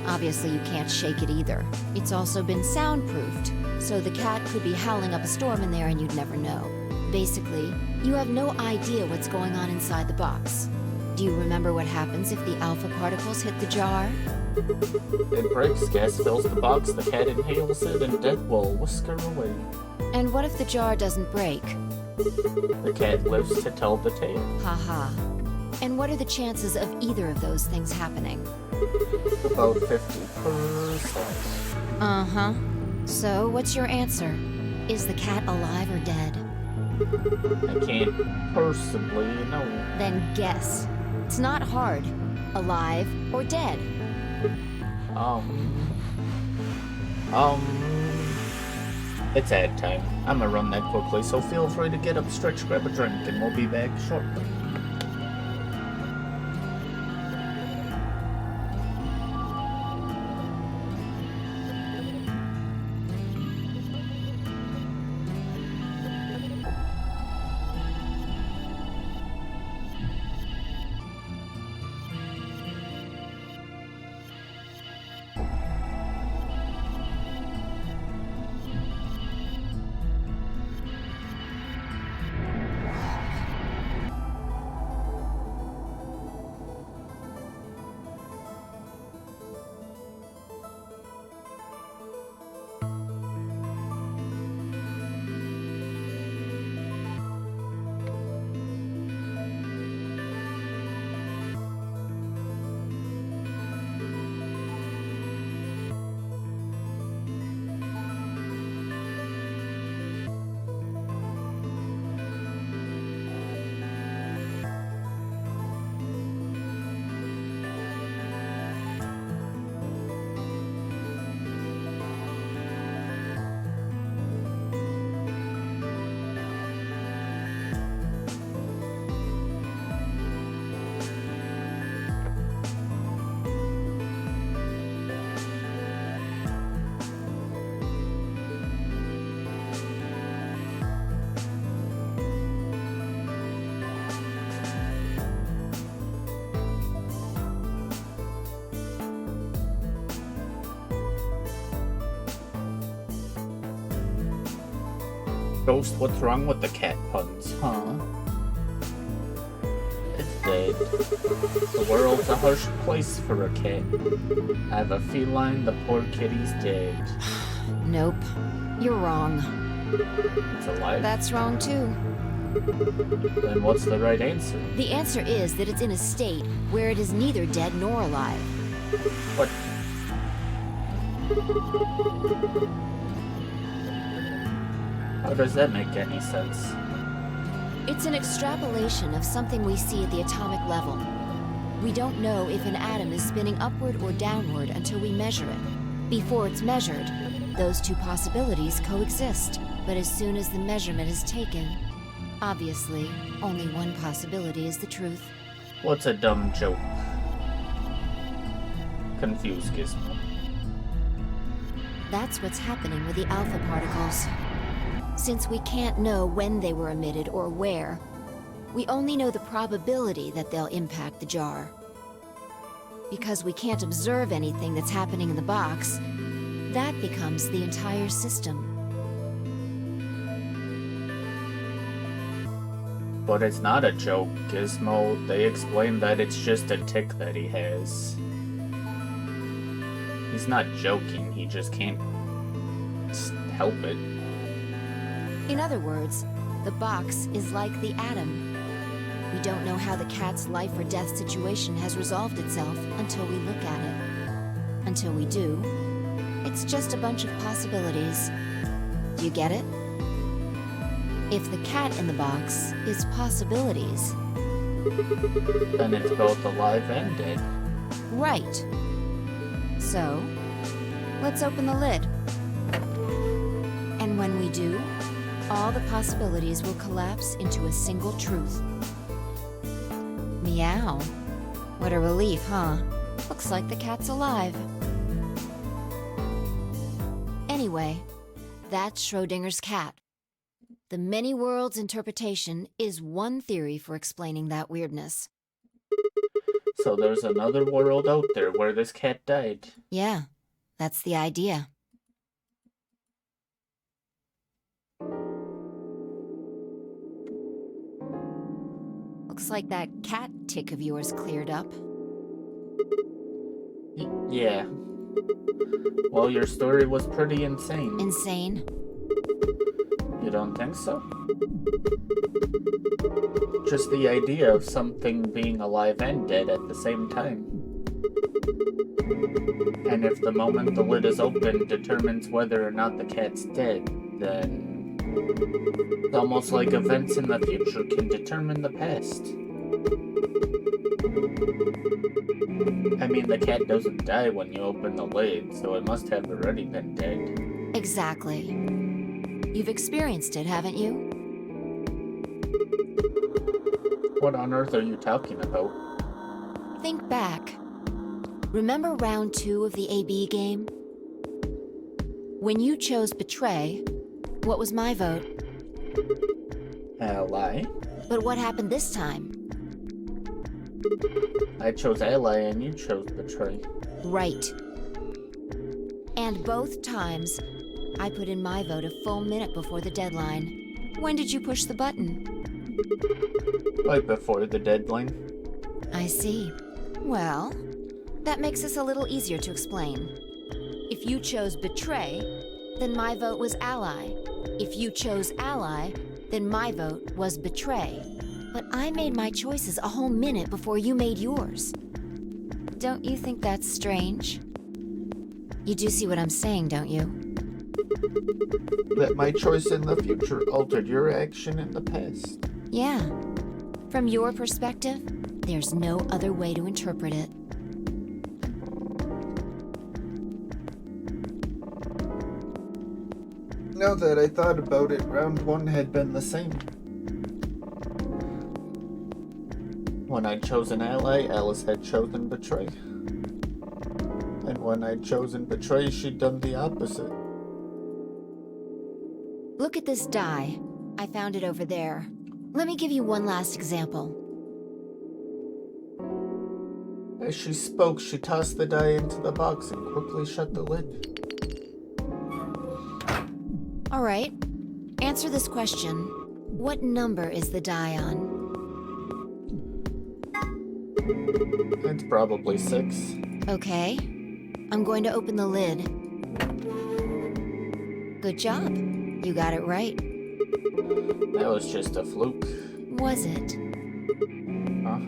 Obviously, you can't shake it either. It's also been soundproofed, so the cat could be howling up a storm in there and you'd never know. Basically, you have no idea what's going on inside the box. Do you remember what happens if the alpha particles hit the jar? It breaks, gas fills the box, the cat inhales it, and death will whisk her away. And what if the jar doesn't break? The cat lives to tell the tale. Haha. And what are the chances of either of those things happening? About 50%. Uh-huh. So, what's your answer? Is the cat alive or dead? I can't personally know. Then guess. It's not hard. Alive or dead? It's ad time. I'ma run that quickly, so feel free to get up, stretch, grab a drink, and we'll be back shortly. Ghost, what's wrong with the cat puns, huh? It's dead. The world's a harsh place for a cat. I have a feline, the poor kitty's dead. Nope. You're wrong. It's alive? That's wrong too. Then what's the right answer? The answer is that it's in a state where it is neither dead nor alive. What? How does that make any sense? It's an extrapolation of something we see at the atomic level. We don't know if an atom is spinning upward or downward until we measure it. Before it's measured, those two possibilities coexist. But as soon as the measurement is taken, obviously, only one possibility is the truth. What's a dumb joke? Confused Gizmo. That's what's happening with the alpha particles. Since we can't know when they were emitted or where, we only know the probability that they'll impact the jar. Because we can't observe anything that's happening in the box, that becomes the entire system. But it's not a joke, Gizmo. They explain that it's just a tick that he has. He's not joking, he just can't help it. In other words, the box is like the atom. We don't know how the cat's life or death situation has resolved itself until we look at it. Until we do, it's just a bunch of possibilities. Do you get it? If the cat in the box is possibilities, Then it's both alive and dead. right. So, let's open the lid. And when we do, all the possibilities will collapse into a single truth. Meow. What a relief, huh? Looks like the cat's alive. Anyway, that's Schrodinger's cat. The many worlds interpretation is one theory for explaining that weirdness. So there's another world out there where this cat died. Yeah, that's the idea. Looks like that cat tick of yours cleared up. Yeah. Well, your story was pretty insane. Insane? You don't think so? Just the idea of something being alive and dead at the same time. And if the moment the lid is open determines whether or not the cat's dead, then it's almost like events in the future can determine the past. I mean, the cat doesn't die when you open the lid, so it must have already been dead. Exactly. You've experienced it, haven't you? What on earth are you talking about? Think back. Remember round 2 of the AB game? When you chose Betray, what was my vote? Ally? But what happened this time? I chose Ally and you chose Betray. Right. And both times, I put in my vote a full minute before the deadline. When did you push the button? Right before the deadline. I see. Well, that makes this a little easier to explain. If you chose Betray, then my vote was Ally. If you chose Ally, then my vote was Betray. But I made my choices a whole minute before you made yours. Don't you think that's strange? You do see what I'm saying, don't you? That my choice in the future altered your action in the past. Yeah. From your perspective, there's no other way to interpret it. Now that I thought about it, round 1 had been the same. When I'd chosen Ally, Alice had chosen Betray. And when I'd chosen Betray, she'd done the opposite. Look at this die. I found it over there. Let me give you one last example. As she spoke, she tossed the die into the box and quickly shut the lid. All right. Answer this question. What number is the die on? It's probably 6. Okay. I'm going to open the lid. Good job. You got it right. That was just a fluke. Was it? Huh?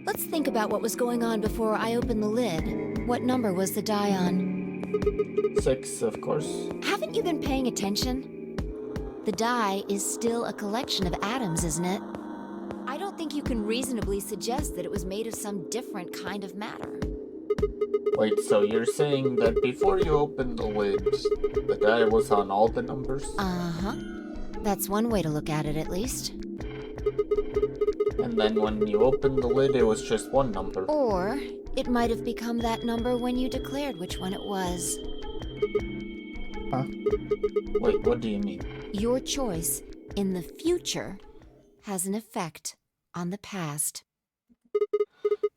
Let's think about what was going on before I opened the lid. What number was the die on? 6, of course. Haven't you been paying attention? The die is still a collection of atoms, isn't it? I don't think you can reasonably suggest that it was made of some different kind of matter. Wait, so you're saying that before you opened the lid, the die was on all the numbers? Uh-huh. That's one way to look at it, at least. And then when you opened the lid, it was just one number. Or it might have become that number when you declared which one it was. Huh? Wait, what do you mean? Your choice in the future has an effect on the past.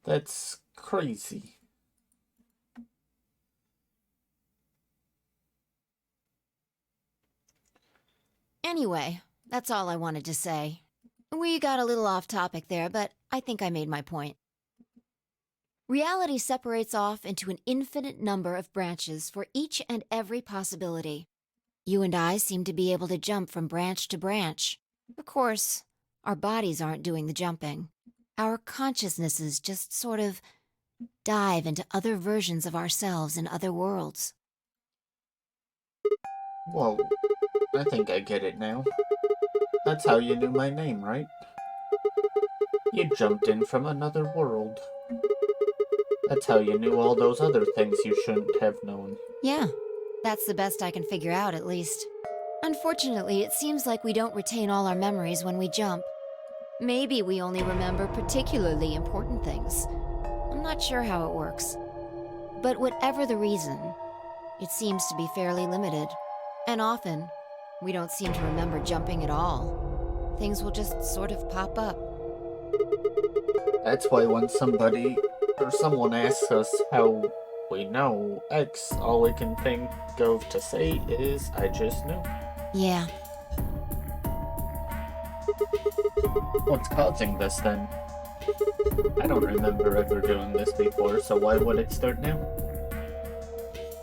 That's crazy. Anyway, that's all I wanted to say. We got a little off topic there, but I think I made my point. Reality separates off into an infinite number of branches for each and every possibility. You and I seem to be able to jump from branch to branch. Of course, our bodies aren't doing the jumping. Our consciousnesses just sort of dive into other versions of ourselves in other worlds. Well, I think I get it now. That's how you knew my name, right? You jumped in from another world. That's how you knew all those other things you shouldn't have known. Yeah, that's the best I can figure out, at least. Unfortunately, it seems like we don't retain all our memories when we jump. Maybe we only remember particularly important things. I'm not sure how it works. But whatever the reason, it seems to be fairly limited. And often, we don't seem to remember jumping at all. Things will just sort of pop up. That's why when somebody or someone asks us how we know X, all we can think of to say is, I just knew. Yeah. What's causing this then? I don't remember ever doing this before, so why would it start now?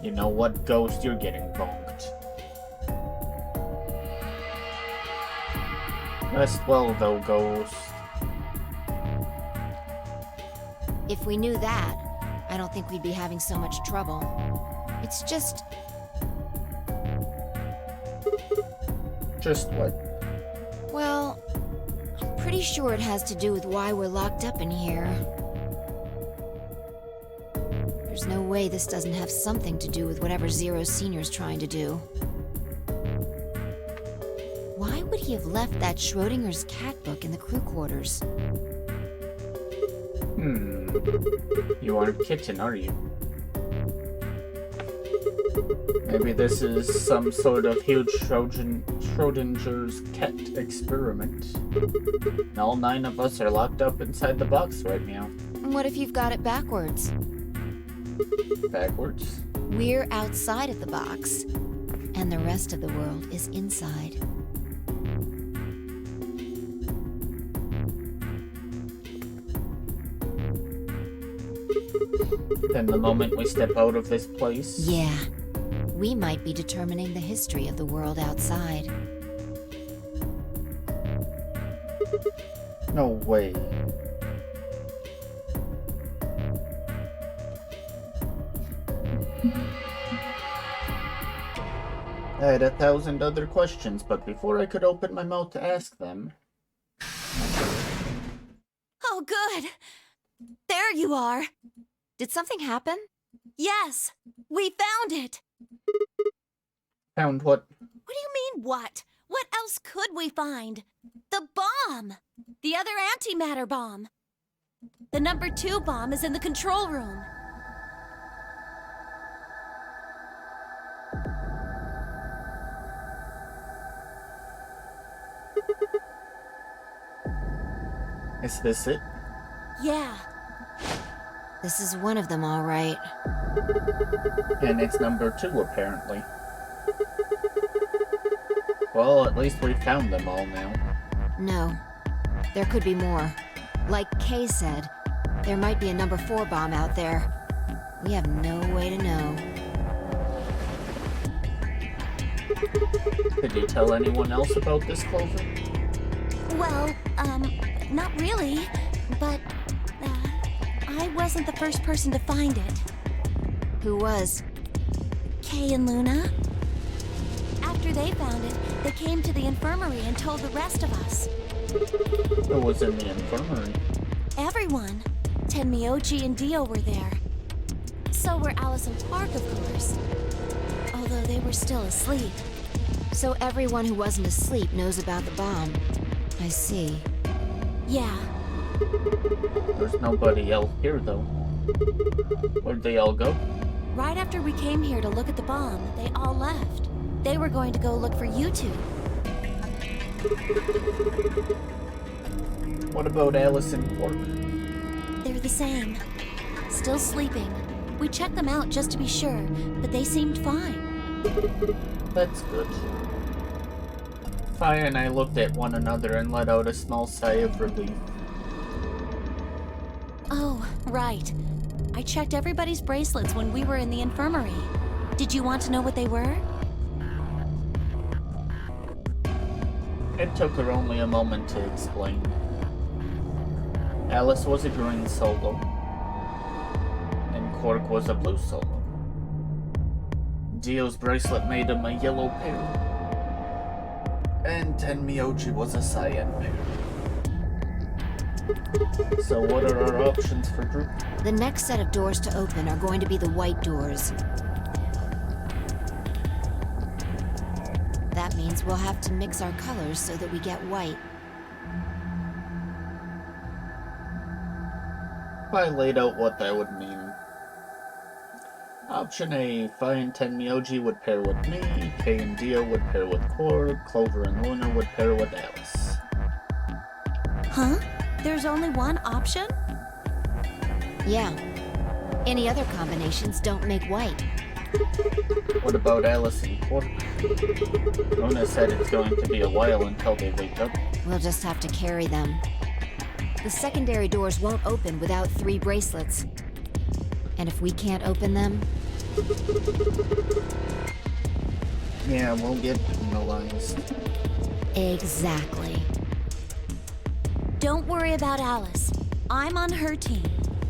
You know what, Ghost? You're getting bonked. Rest well though, Ghost. If we knew that, I don't think we'd be having so much trouble. It's just... Just what? Well, I'm pretty sure it has to do with why we're locked up in here. There's no way this doesn't have something to do with whatever Zero Senior's trying to do. Why would he have left that Schrodinger's cat book in the crew quarters? You aren't kitten, are you? Maybe this is some sort of huge Schrodinger's cat experiment. And all 9 of us are locked up inside the box right now. What if you've got it backwards? Backwards? We're outside of the box, and the rest of the world is inside. Then the moment we step out of this place... Yeah. We might be determining the history of the world outside. No way. I had 1,000 other questions, but before I could open my mouth to ask them... Oh, good. There you are. Did something happen? Yes, we found it. Found what? What do you mean, what? What else could we find? The bomb! The other antimatter bomb. The number 2 bomb is in the control room. Is this it? Yeah. This is one of them, all right. And it's number 2, apparently. Well, at least we found them all now. No. There could be more. Like Kay said, there might be a number 4 bomb out there. We have no way to know. Did you tell anyone else about this, Clover? Well, not really. But, I wasn't the first person to find it. Who was? Kay and Luna. After they found it, they came to the infirmary and told the rest of us. Who was in the infirmary? Everyone. Tenmyoji and Dio were there. So were Alice and Clark, of course. Although they were still asleep. So everyone who wasn't asleep knows about the bomb. I see. Yeah. There's nobody else here, though. Where'd they all go? Right after we came here to look at the bomb, they all left. They were going to go look for you two. What about Alice and Quark? They're the same. Still sleeping. We checked them out just to be sure, but they seemed fine. That's good. Fire and I looked at one another and let out a small sigh of relief. Oh, right. I checked everybody's bracelets when we were in the infirmary. Did you want to know what they were? It took her only a moment to explain. Alice was a green solo, and Quark was a blue solo. Dio's bracelet made him a yellow pair, and Tenmyoji was a cyan pair. So what are our options for group? The next set of doors to open are going to be the white doors. That means we'll have to mix our colors so that we get white. I laid out what that would mean. Option A, Fi and Tenmyoji would pair with me, Kay and Dio would pair with Quark, Clover and Luna would pair with Alice. Huh? There's only one option? Yeah. Any other combinations don't make white. What about Alice and Quark? Luna said it's going to be a while until they wake up. We'll just have to carry them. The secondary doors won't open without 3 bracelets. And if we can't open them... Yeah, we'll get penalized. Exactly. Don't worry about Alice. I'm on her team.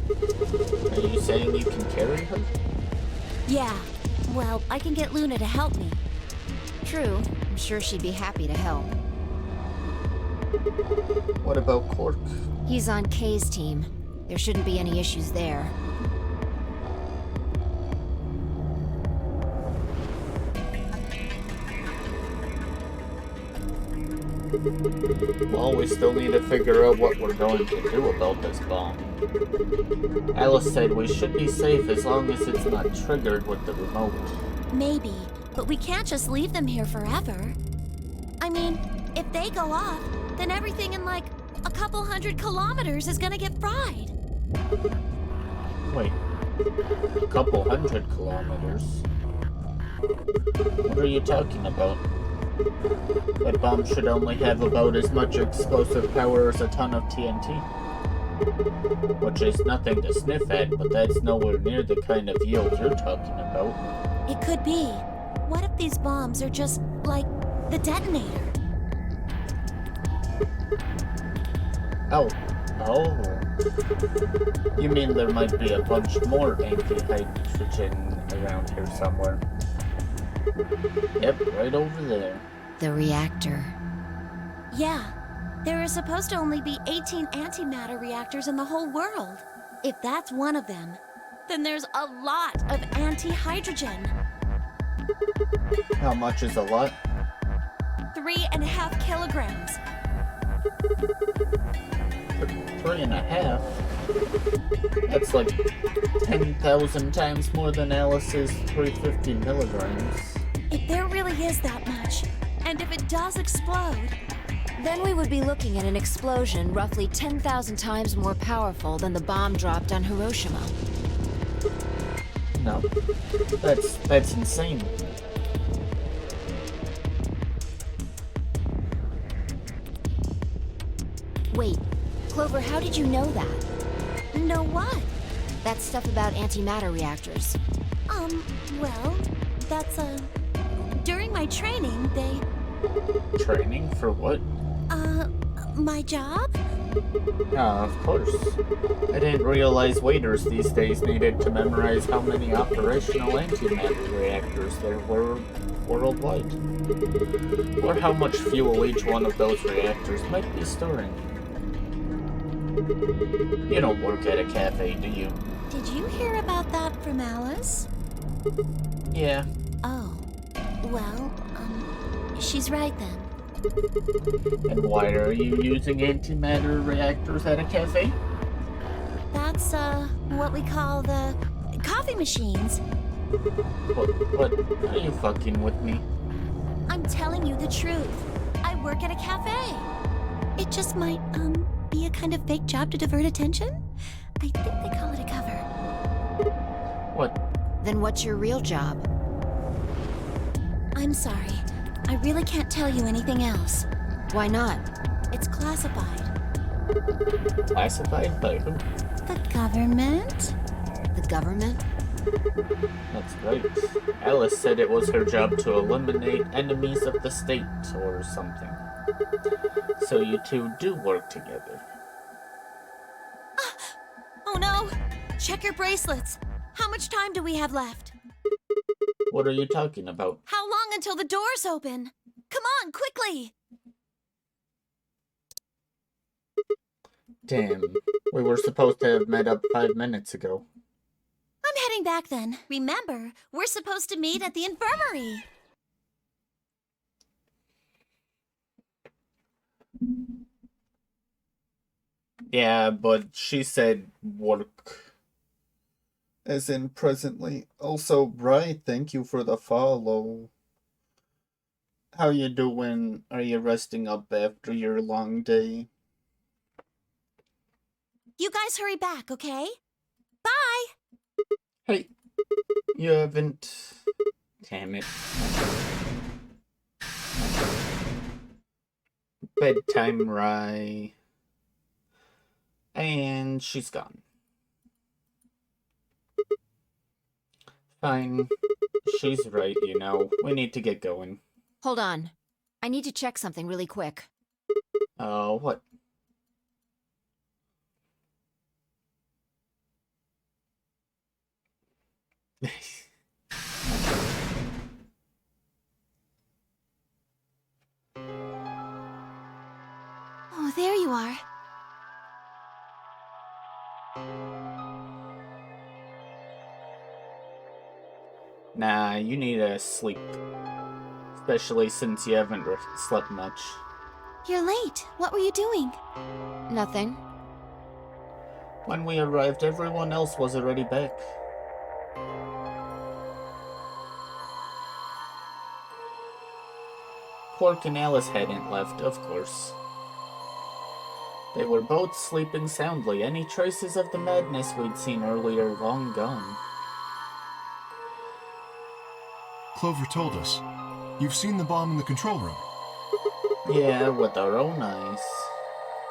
Are you saying you can carry her? Yeah. Well, I can get Luna to help me. True. I'm sure she'd be happy to help. What about Quark? He's on Kay's team. There shouldn't be any issues there. Well, we still need to figure out what we're going to do about this bomb. Alice said we should be safe as long as it's not triggered with the remote. Maybe, but we can't just leave them here forever. I mean, if they go off, then everything in like a couple 100 kilometers is gonna get fried. Wait, a couple 100 kilometers? What are you talking about? That bomb should only have about as much explosive power as a ton of TNT. Which is nothing to sniff at, but that's nowhere near the kind of yield you're talking about. It could be. What if these bombs are just like the detonator? Oh. You mean there might be a bunch more anti-hydrogen around here somewhere? Yep, right over there. The reactor. Yeah. There are supposed to only be 18 antimatter reactors in the whole world. If that's one of them, then there's a lot of anti-hydrogen. How much is a lot? 3.5 kilograms. 3.5? That's like 10,000 times more than Alice's 350 milligrams. If there really is that much, and if it does explode... Then we would be looking at an explosion roughly 10,000 times more powerful than the bomb dropped on Hiroshima. No. That's insane. Wait, Clover, how did you know that? Know what? That stuff about antimatter reactors. Well, that's, during my training, they, Training for what? my job? Ah, of course. I didn't realize waiters these days needed to memorize how many operational antimatter reactors there were worldwide. Or how much fuel each one of those reactors might be storing. You don't work at a cafe, do you? Did you hear about that from Alice? Yeah. Oh. Well, she's right then. And why are you using antimatter reactors at a cafe? That's, what we call the coffee machines. What? Are you fucking with me? I'm telling you the truth. I work at a cafe. It just might, be a kind of fake job to divert attention. I think they call it a cover. What? Then what's your real job? I'm sorry. I really can't tell you anything else. Why not? It's classified. Classified by who? The government? The government? That's right. Alice said it was her job to eliminate enemies of the state or something. So you two do work together. Oh no! Check your bracelets. How much time do we have left? What are you talking about? How long until the doors open? Come on, quickly! Damn. We were supposed to have met up 5 minutes ago. I'm heading back then. Remember, we're supposed to meet at the infirmary. Yeah, but she said work. As in presently. Also, right, thank you for the follow. How you doing? Are you resting up after your long day? You guys hurry back, okay? Bye! Hey, you haven't... Damn it. Bedtime, Rye. And she's gone. Fine. She's right, you know. We need to get going. Hold on. I need to check something really quick. What? Oh, there you are. Nah, you need to sleep. Especially since you haven't slept much. You're late. What were you doing? Nothing. When we arrived, everyone else was already back. Quark and Alice hadn't left, of course. They were both sleeping soundly, any traces of the madness we'd seen earlier long gone. Clover told us. You've seen the bomb in the control room. Yeah, with our own eyes.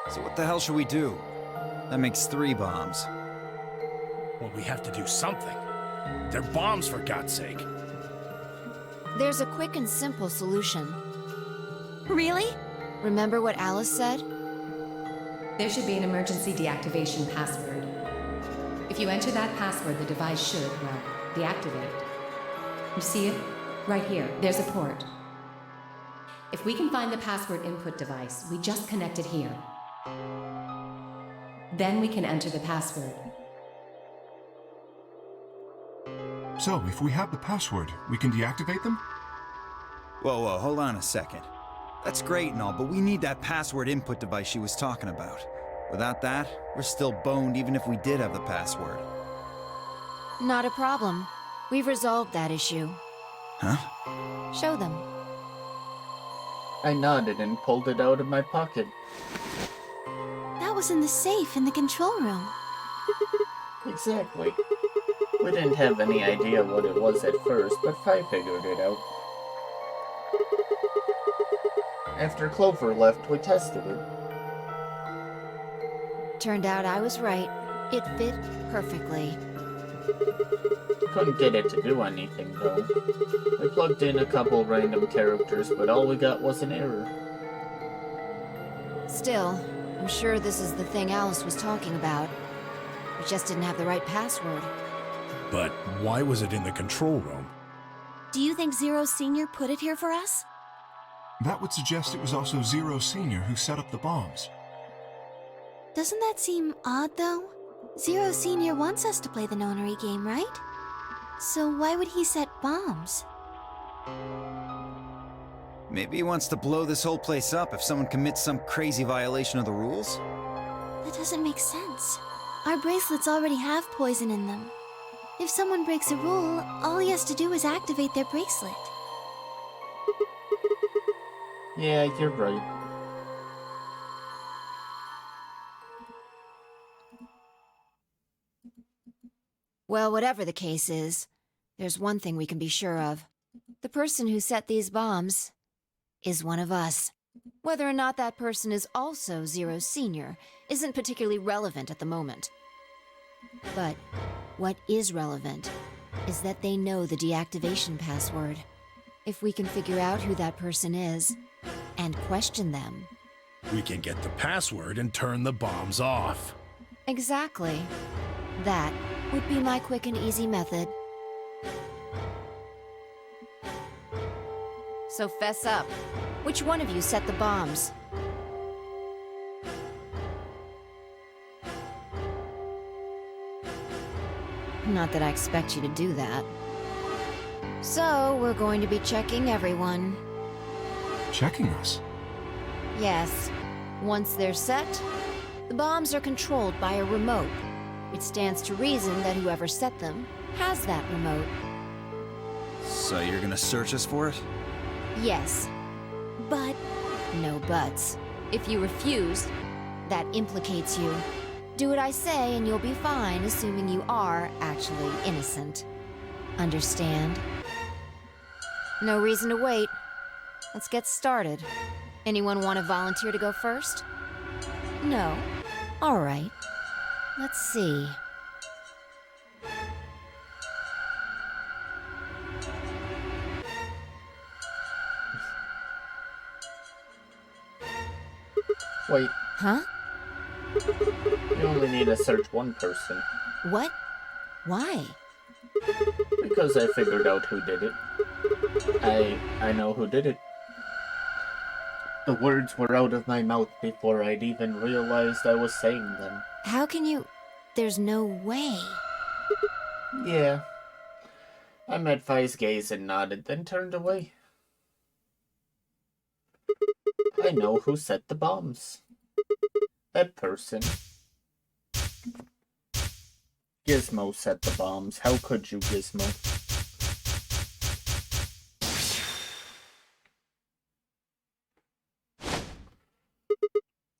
So what the hell should we do? That makes 3 bombs. Well, we have to do something. They're bombs, for God's sake. There's a quick and simple solution. Really? Remember what Alice said? There should be an emergency deactivation password. If you enter that password, the device should, well, deactivate. You see it? Right here. There's a port. If we can find the password input device, we just connect it here. Then we can enter the password. So, if we have the password, we can deactivate them? Whoa, hold on a second. That's great and all, but we need that password input device she was talking about. Without that, we're still boned even if we did have the password. Not a problem. We've resolved that issue. Huh? Show them. I nodded and pulled it out of my pocket. That was in the safe in the control room. Exactly. We didn't have any idea what it was at first, but Fi figured it out. After Clover left, we tested it. Turned out I was right. It fit perfectly. Couldn't get it to do anything, though. We plugged in a couple random characters, but all we got was an error. Still, I'm sure this is the thing Alice was talking about. We just didn't have the right password. But why was it in the control room? Do you think Zero Senior put it here for us? That would suggest it was also Zero Senior who set up the bombs. Doesn't that seem odd, though? Zero Senior wants us to play the nonary game, right? So why would he set bombs? Maybe he wants to blow this whole place up if someone commits some crazy violation of the rules? That doesn't make sense. Our bracelets already have poison in them. If someone breaks a rule, all he has to do is activate their bracelet. Yeah, you're right. Well, whatever the case is, there's one thing we can be sure of. The person who set these bombs is one of us. Whether or not that person is also Zero Senior isn't particularly relevant at the moment. But what is relevant is that they know the deactivation password. If we can figure out who that person is and question them. We can get the password and turn the bombs off. Exactly. That would be my quick and easy method. So fess up. Which one of you set the bombs? Not that I expect you to do that. So, we're going to be checking everyone. Checking us? Yes. Once they're set, the bombs are controlled by a remote. It stands to reason that whoever set them has that remote. So you're gonna search us for it? Yes. But no buts. If you refuse, that implicates you. Do what I say and you'll be fine, assuming you are actually innocent. Understand? No reason to wait. Let's get started. Anyone want to volunteer to go first? No? All right. Let's see. Wait, Huh? you only need to search one person. What? Why? Because I figured out who did it. I know who did it. The words were out of my mouth before I'd even realized I was saying them. How can you... There's no way. Yeah. I met Vi's gaze and nodded, then turned away. I know who set the bombs. That person. Gizmo set the bombs. How could you, Gizmo?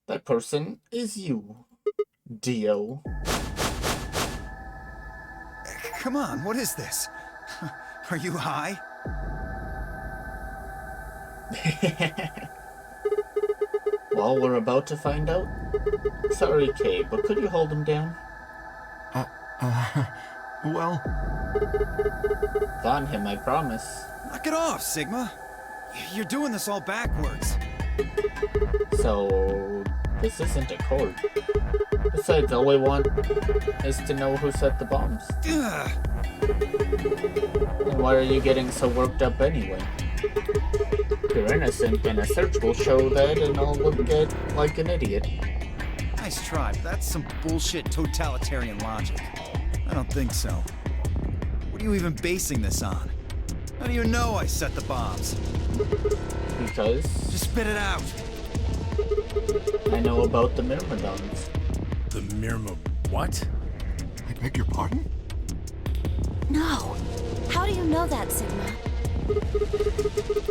That person is you, Dio. Come on, what is this? Are you high? Well, we're about to find out. Sorry, Kay, but could you hold him down? Well... On him, I promise. Knock it off, Sigma. You're doing this all backwards. So, this isn't a court. Besides, all we want is to know who set the bombs. Ugh. And why are you getting so worked up anyway? You're innocent, and a search will show that, and I'll look at like an idiot. Nice try, but that's some bullshit totalitarian logic. I don't think so. What are you even basing this on? How do you know I set the bombs? Because Just spit it out. I know about the Myrmidons. The Myrma... what? I beg your pardon? No. How do you know that, Sigma?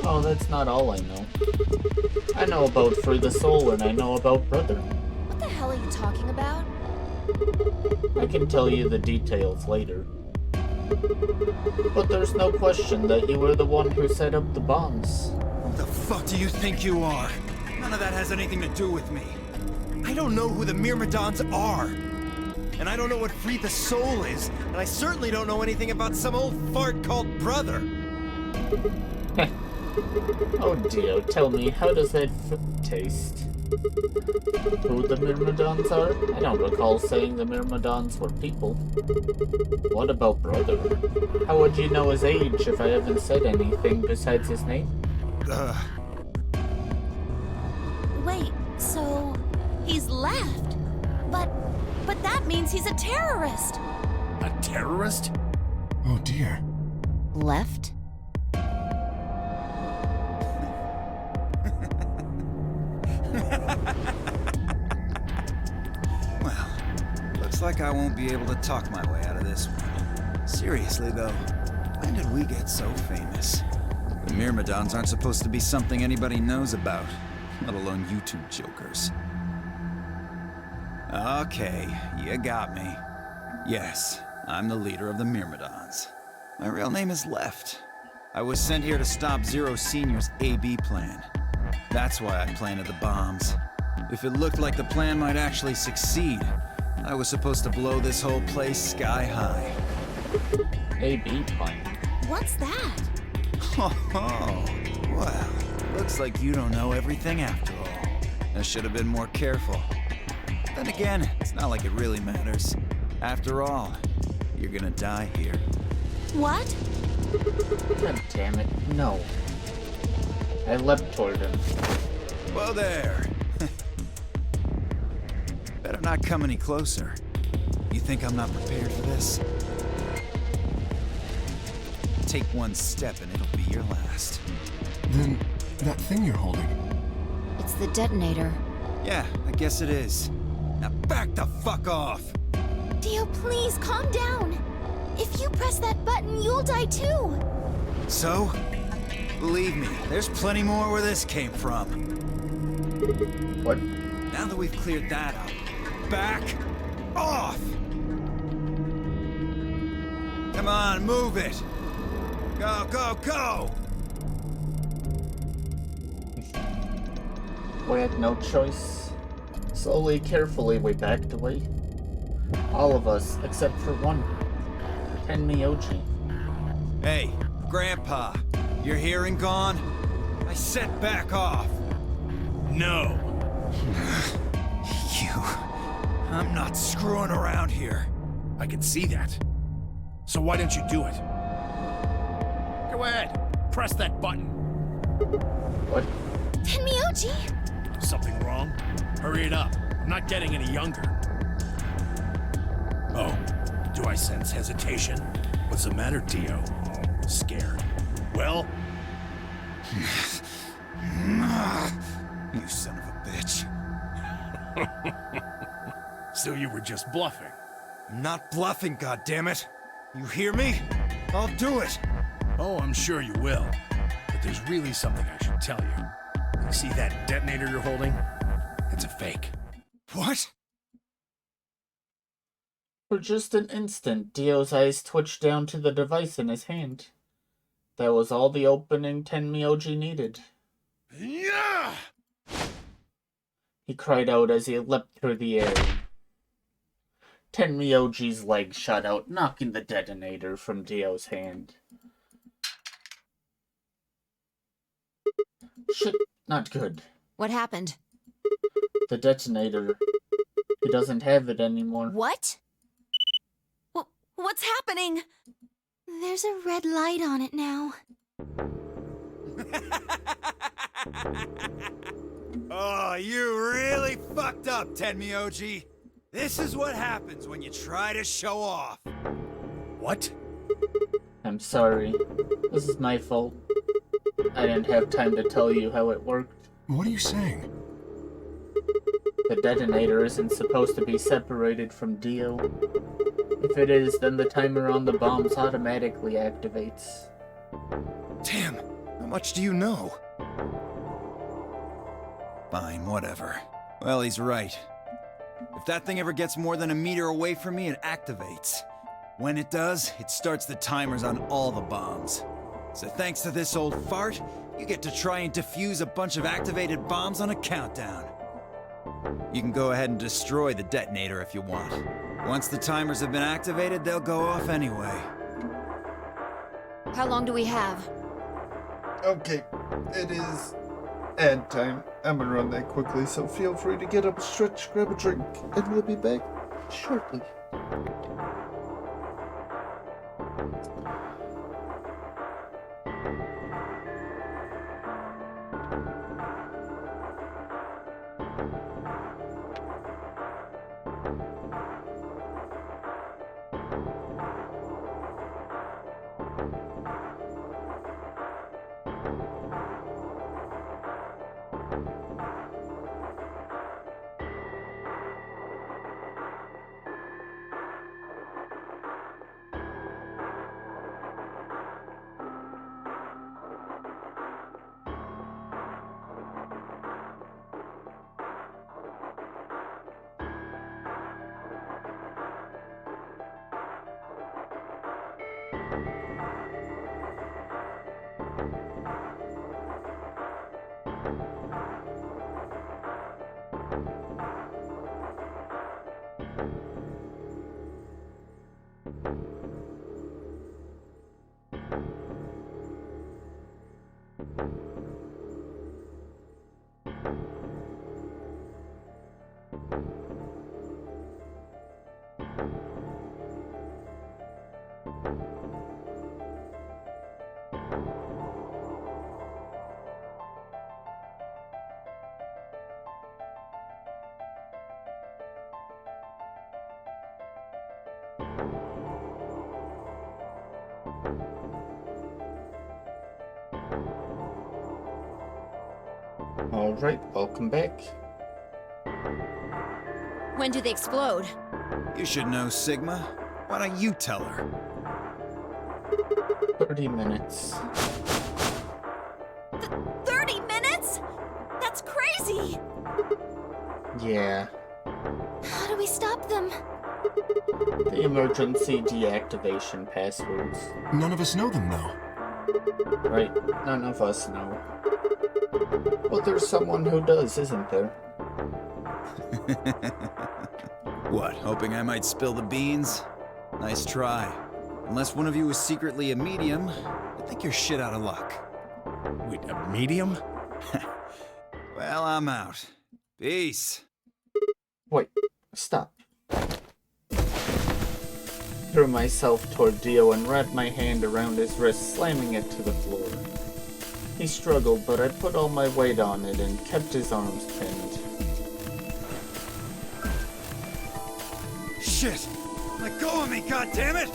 Oh, that's not all I know. I know about Free the Soul, and I know about Brother. What the hell are you talking about? I can tell you the details later. But there's no question that you were the one who set up the bombs. Who the fuck do you think you are? None of that has anything to do with me. I don't know who the Myrmidons are. And I don't know what Free the Soul is. And I certainly don't know anything about some old fart called Brother. Oh Dio, tell me, how does that taste? Who the Myrmidons are? I don't recall saying the Myrmidons were people. What about Brother? How would you know his age if I haven't said anything besides his name? Wait, so he's left? But that means he's a terrorist. A terrorist? Oh dear. Left? Well, looks like I won't be able to talk my way out of this one. Seriously though, when did we get so famous? The Myrmidons aren't supposed to be something anybody knows about, let alone YouTube jokers. Okay, you got me. Yes, I'm the leader of the Myrmidons. My real name is Left. I was sent here to stop Zero Senior's AB plan. That's why I planted the bombs. If it looked like the plan might actually succeed, I was supposed to blow this whole place sky high. AB plan. What's that? Oh, well, looks like you don't know everything after all. I should have been more careful. Then again, it's not like it really matters. After all, you're gonna die here. What? God damn it, no. I leapt toward him. Whoa there! Better not come any closer. You think I'm not prepared for this? Take one step and it'll be your last. Then, that thing you're holding. It's the detonator. Yeah, I guess it is. Now back the fuck off! Dio, please calm down. If you press that button, you'll die too. So? Believe me, there's plenty more where this came from. What? Now that we've cleared that up, back off! Come on, move it! Go, go, go! We had no choice. Slowly, carefully, we backed away. All of us, except for one. Tenmyoji. Hey, Grandpa, your hearing gone? I said back off! No. You... I'm not screwing around here. I can see that. So why don't you do it? Go ahead. Press that button. What? Tenmyoji! Something wrong? Hurry it up. I'm not getting any younger. Oh, do I sense hesitation? What's the matter, Dio? Scared. Well? You son of a bitch. So you were just bluffing? I'm not bluffing, goddammit. You hear me? I'll do it. Oh, I'm sure you will. But there's really something I should tell you. You see that detonator you're holding? It's a fake. What? For just an instant, Dio's eyes twitched down to the device in his hand. That was all the opening Tenmyoji needed. Yeah! He cried out as he leapt through the air. Tenmyoji's leg shot out, knocking the detonator from Dio's hand. Shit, not good. What happened? The detonator. He doesn't have it anymore. What? What's happening? There's a red light on it now. Oh, you really fucked up, Tenmyoji. This is what happens when you try to show off. What? I'm sorry. This is my fault. I didn't have time to tell you how it worked. What are you saying? The detonator isn't supposed to be separated from Dio. If it is, then the timer on the bombs automatically activates. Damn, how much do you know? Fine, whatever. Well, he's right. If that thing ever gets more than a meter away from me, it activates. When it does, it starts the timers on all the bombs. So thanks to this old fart, you get to try and defuse a bunch of activated bombs on a countdown. You can go ahead and destroy the detonator if you want. Once the timers have been activated, they'll go off anyway. How long do we have? Okay, it is ad time. I'm gonna run that quickly, so feel free to get up, stretch, grab a drink, and we'll be back shortly. Alright, welcome back. When do they explode? You should know, Sigma. Why don't you tell her? 30 minutes. 30 minutes? That's crazy! Yeah. How do we stop them? The emergency deactivation passwords. None of us know them, though. Right, none of us know. But there's someone who does, isn't there? What, hoping I might spill the beans? Nice try. Unless one of you is secretly a medium, I think you're shit out of luck. Wait, a medium? Well, I'm out. Peace. Wait, stop. Threw myself toward Dio and wrapped my hand around his wrist, slamming it to the floor. He struggled, but I put all my weight on it and kept his arms pinned. Shit! Let go of me, goddammit!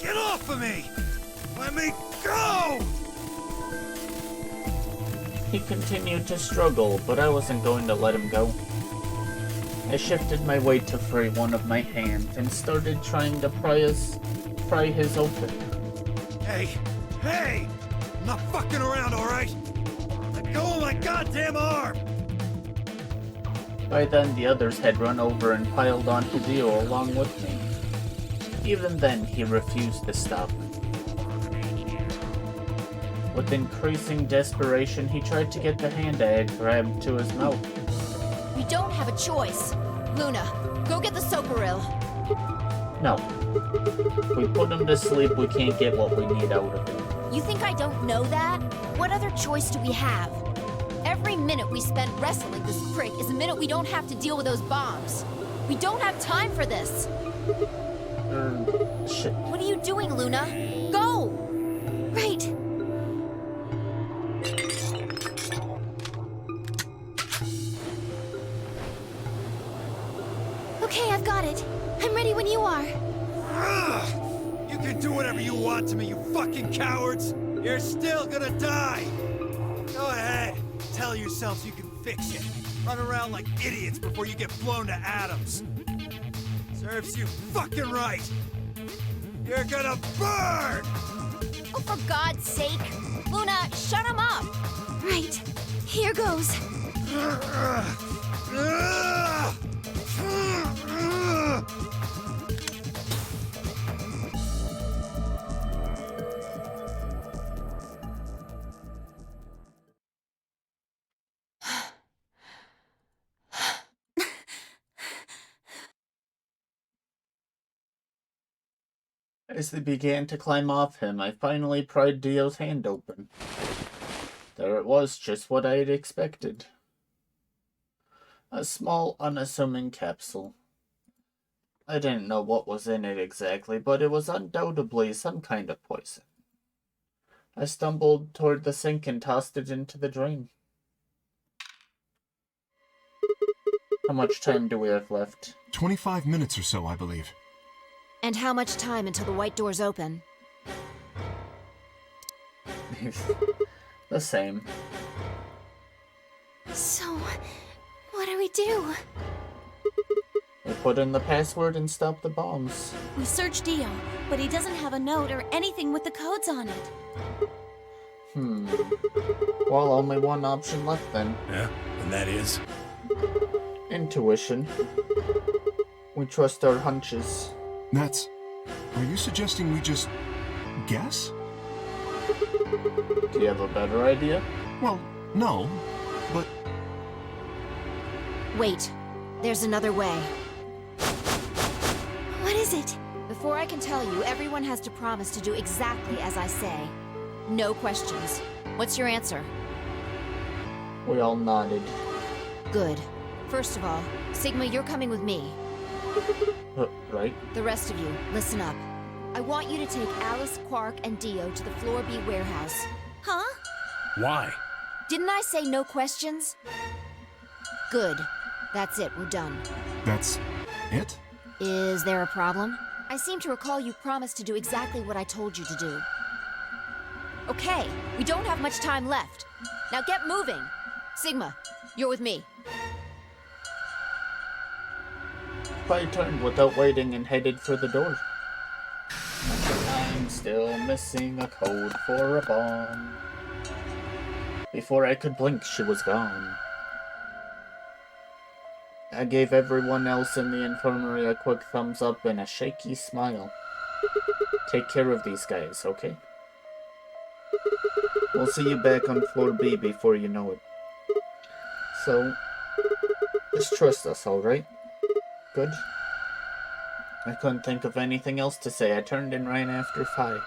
Get off of me! Let me go! He continued to struggle, but I wasn't going to let him go. I shifted my weight to free one of my hands and started trying to pry his open. Hey! Hey! I'm not fucking around, alright? Let go of my goddamn arm! By then, the others had run over and piled onto Dio along with me. Even then, he refused to stop. With increasing desperation, he tried to get the hand I had grabbed to his mouth. We don't have a choice. Luna, go get the Socoril. No. If we put him to sleep, we can't get what we need out of him. You think I don't know that? What other choice do we have? Every minute we spend wrestling this prick is a minute we don't have to deal with those bombs. We don't have time for this. Shit. What are you doing, Luna? Go! Right. Okay, I've got it. I'm ready when you are. You can do whatever you want to me, you fucking cowards! You're still gonna die! Go ahead, tell yourselves you can fix it. Run around like idiots before you get blown to atoms. Serves you fucking right! You're gonna burn! Oh, for God's sake! Luna, shut him up! Right. Here goes. As they began to climb off him, I finally pried Dio's hand open. There it was, just what I had expected. A small, unassuming capsule. I didn't know what was in it exactly, but it was undoubtedly some kind of poison. I stumbled toward the sink and tossed it into the drain. How much time do we have left? 25 minutes or so, I believe. And how much time until the white doors open? The same. So, what do we do? We put in the password and stop the bombs. We search Dio, but he doesn't have a note or anything with the codes on it. Well, only one option left then. Yeah, and that is? Intuition. We trust our hunches. That's... Are you suggesting we just... guess? Do you have a better idea? Well, no, but... Wait, there's another way. What is it? Before I can tell you, everyone has to promise to do exactly as I say. No questions. What's your answer? We all nodded. Good. First of all, Sigma, you're coming with me. Right? The rest of you, listen up. I want you to take Alice, Quark, and Dio to the Floor B warehouse. Huh? Why? Didn't I say no questions? Good. That's it, we're done. That's... it? Is there a problem? I seem to recall you promised to do exactly what I told you to do. Okay, we don't have much time left. Now get moving. Sigma, you're with me. I turned without waiting and headed for the door. I'm still missing a code for a bomb. Before I could blink, she was gone. I gave everyone else in the infirmary a quick thumbs up and a shaky smile. Take care of these guys, okay? We'll see you back on floor B before you know it. So, just trust us, alright? Good? I couldn't think of anything else to say. I turned and ran after Phi.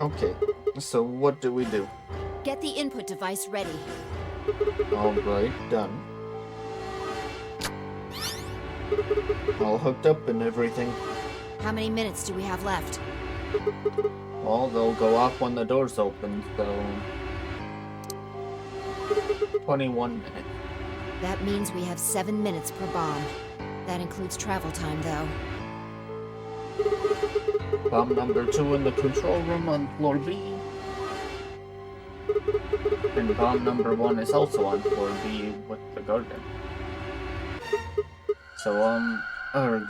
Okay, so what do we do? Get the input device ready. Alright, done. All hooked up and everything. How many minutes do we have left? Well, they'll go off when the doors open, so... 21 minutes. That means we have 7 minutes per bomb. That includes travel time, though. Bomb number 2 in the control room on floor B. And bomb number 1 is also on floor B with the garden. So, Erg.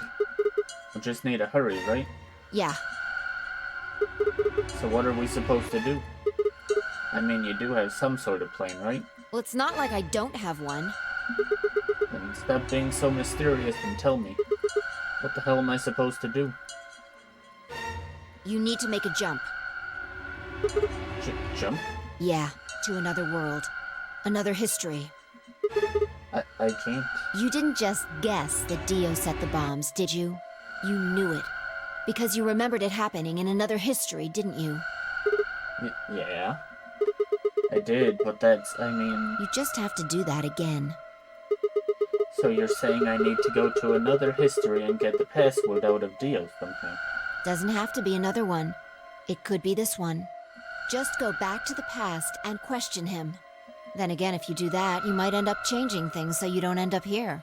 We just need to hurry, right? Yeah. So what are we supposed to do? I mean, you do have some sort of plan, right? Well, it's not like I don't have one. Then stop being so mysterious and tell me. What the hell am I supposed to do? You need to make a jump. Jump? Yeah, to another world. Another history. I can't. You didn't just guess that Dio set the bombs, did you? You knew it. Because you remembered it happening in another history, didn't you? Yeah. I did, but that's, I mean... You just have to do that again. So you're saying I need to go to another history and get the password out of Dio somehow? Doesn't have to be another one. It could be this one. Just go back to the past and question him. Then again, if you do that, you might end up changing things so you don't end up here.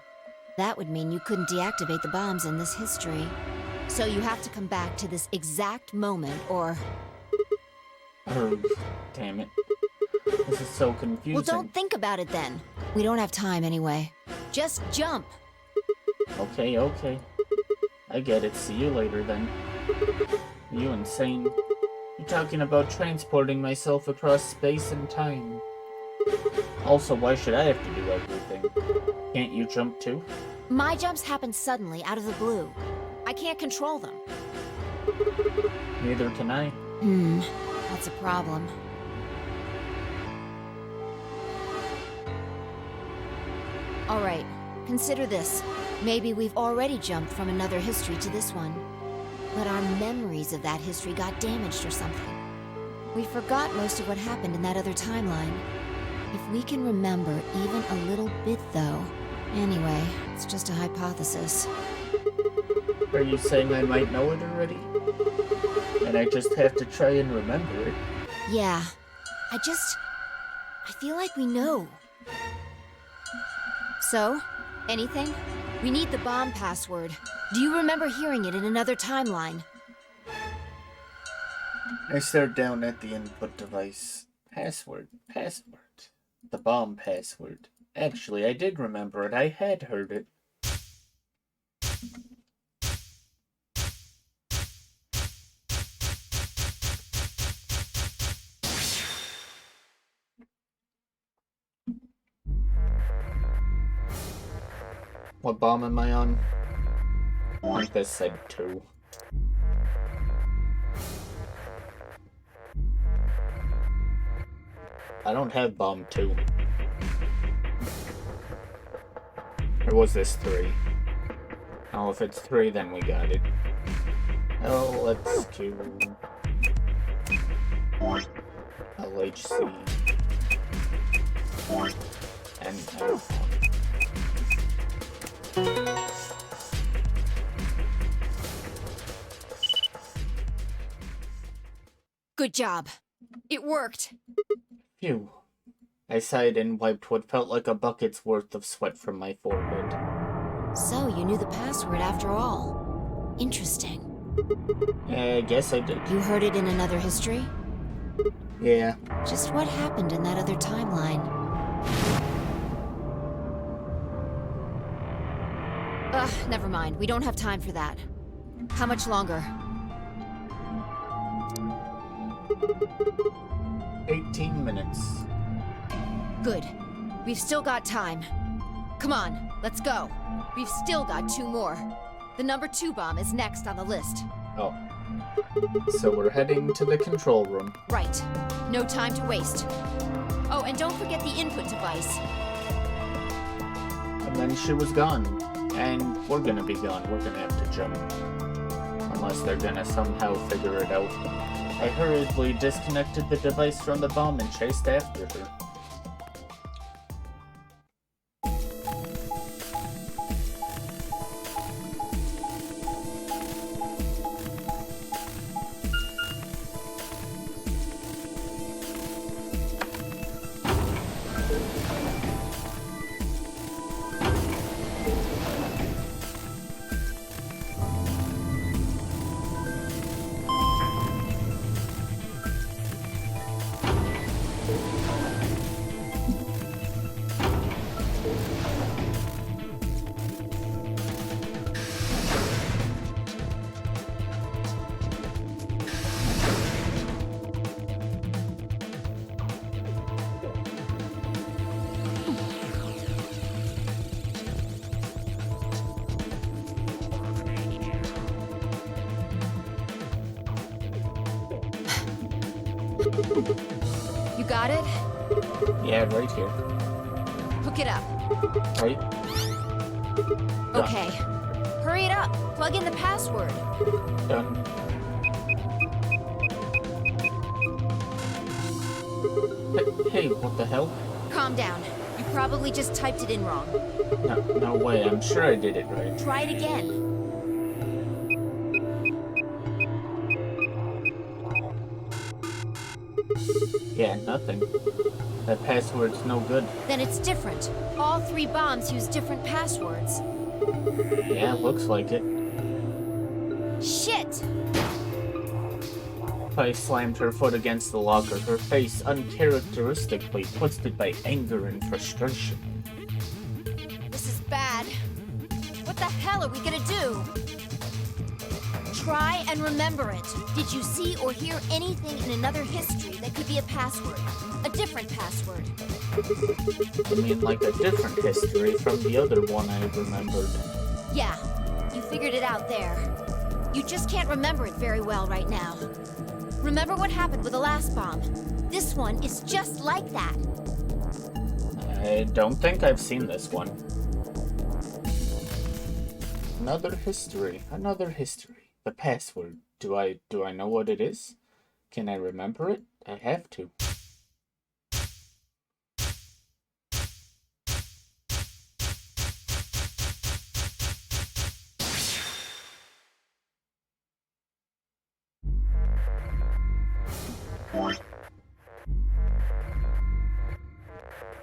That would mean you couldn't deactivate the bombs in this history. So you have to come back to this exact moment, or... Oh, damn it. This is so confusing. Well, don't think about it then. We don't have time anyway. Just jump. Okay. I get it. See you later, then. Are you insane? You're talking about transporting myself across space and time. Also, why should I have to do everything? Can't you jump too? My jumps happen suddenly, out of the blue. I can't control them. Neither can I. That's a problem. Alright, consider this. Maybe we've already jumped from another history to this one. But our memories of that history got damaged or something. We forgot most of what happened in that other timeline. If we can remember even a little bit, though... Anyway, it's just a hypothesis. Are you saying I might know it already? And I just have to try and remember it? Yeah. I feel like we know. So, anything? We need the bomb password. Do you remember hearing it in another timeline? I stared down at the input device. Password. The bomb password. Actually, I did remember it. I had heard it. What bomb am I on? I think this said 2. I don't have bomb 2. Or was this 3? Oh, if it's 3, then we got it. Oh, let's Q. LHC. And F. Good job. It worked. Phew. I sighed and wiped what felt like a bucket's worth of sweat from my forehead. So, you knew the password after all. Interesting. I guess I did. You heard it in another history? Yeah. Just what happened in that other timeline? Ugh, never mind. We don't have time for that. How much longer? 18 minutes. Good. We've still got time. Come on, let's go. We've still got 2 more. The number 2 bomb is next on the list. Oh. So we're heading to the control room. Right. No time to waste. Oh, and don't forget the input device. And then she was gone. And we're gonna be gone. We're gonna have to jump. Unless they're gonna somehow figure it out. I hurriedly disconnected the device from the bomb and chased after her. You got it? Yeah, right here. Hook it up. Right? Okay. Hurry it up. Plug in the password. Done. Hey, what the hell? Calm down. You probably just typed it in wrong. No way, I'm sure I did it right. Try it again. Yeah, nothing. That password's no good. Then it's different. All 3 bombs use different passwords. Yeah, looks like it. Shit! I slammed her foot against the locker, her face uncharacteristically twisted by anger and frustration. This is bad. What the hell are we gonna do? Try and remember it. Did you see or hear anything in another history that could be a password? A different password? You mean like a different history from the other one I remembered? Yeah, you figured it out there. You just can't remember it very well right now. Remember what happened with the last bomb? This one is just like that. I don't think I've seen this one. Another history. The password. Do I know what it is? Can I remember it? I have to.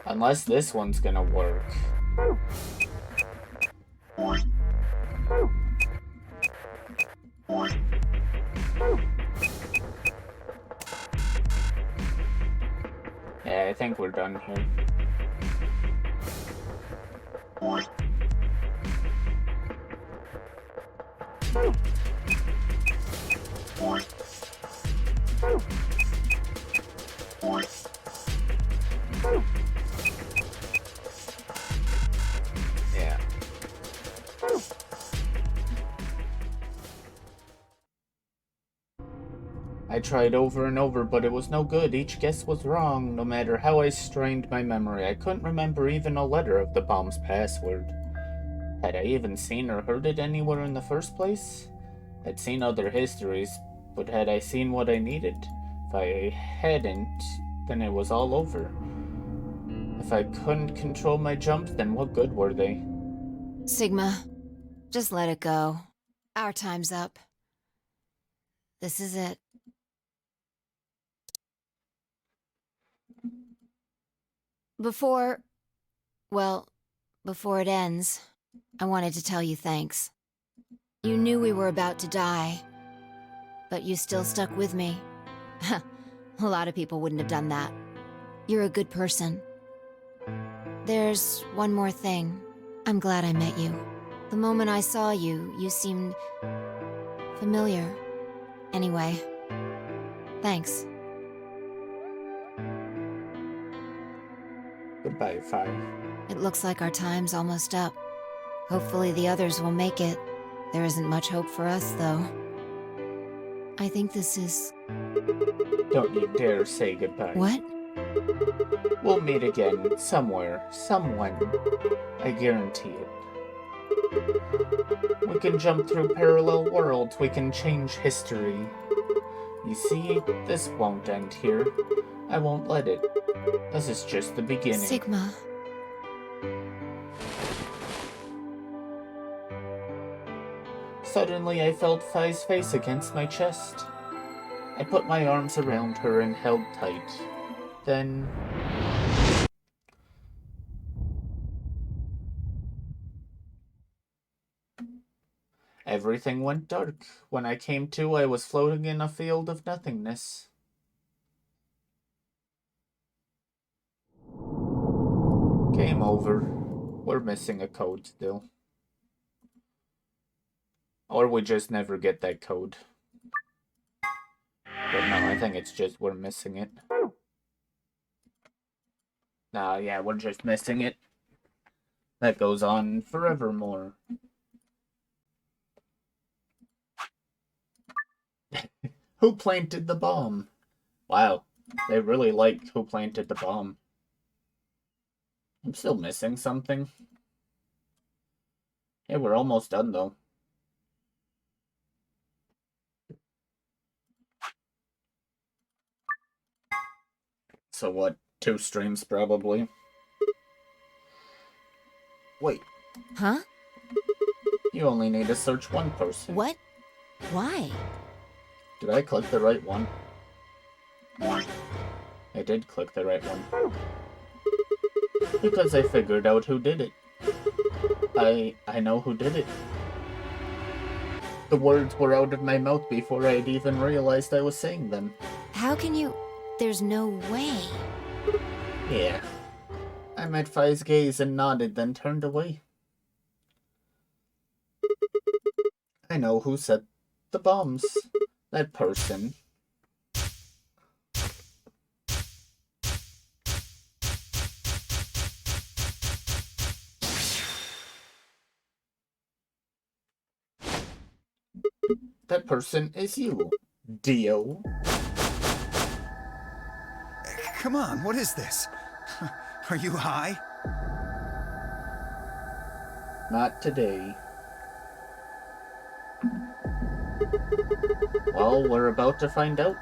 Unless this one's gonna work. Yeah, I think we're done here. Yeah. I tried over and over, but it was no good. Each guess was wrong. No matter how I strained my memory, I couldn't remember even a letter of the bomb's password. Had I even seen or heard it anywhere in the first place? I'd seen other histories, but had I seen what I needed? If I hadn't, then it was all over. If I couldn't control my jumps, then what good were they? Sigma, just let it go. Our time's up. This is it. Before it ends, I wanted to tell you thanks. You knew we were about to die, but you still stuck with me. A lot of people wouldn't have done that. You're a good person. There's one more thing. I'm glad I met you. The moment I saw you, you seemed familiar. Anyway, thanks. Goodbye, Five. It looks like our time's almost up. Hopefully the others will make it. There isn't much hope for us, though. I think this is... Don't you dare say goodbye. What? We'll meet again, somewhere, someone. I guarantee it. We can jump through parallel worlds, we can change history. You see, this won't end here. I won't let it. This is just the beginning. Sigma. Suddenly I felt Fi's face against my chest. I put my arms around her and held tight. Then... everything went dark. When I came to, I was floating in a field of nothingness. Game over. We're missing a code still. Or we just never get that code. But no, I think it's just we're missing it. Nah, yeah, we're just missing it. That goes on forevermore. Who planted the bomb? Wow, they really like who planted the bomb. I'm still missing something. Yeah, we're almost done though. So what, 2 streams probably? Wait. Huh? You only need to search one person. What? Why? Did I click the right one? I did click the right one. Because I figured out who did it. I know who did it. The words were out of my mouth before I'd even realized I was saying them. How can you... There's no way. Yeah. I met Fi's gaze and nodded, then turned away. I know who set the bombs. That person. That person is you, Dio. Come on, what is this? Are you high? Not today. Well, we're about to find out.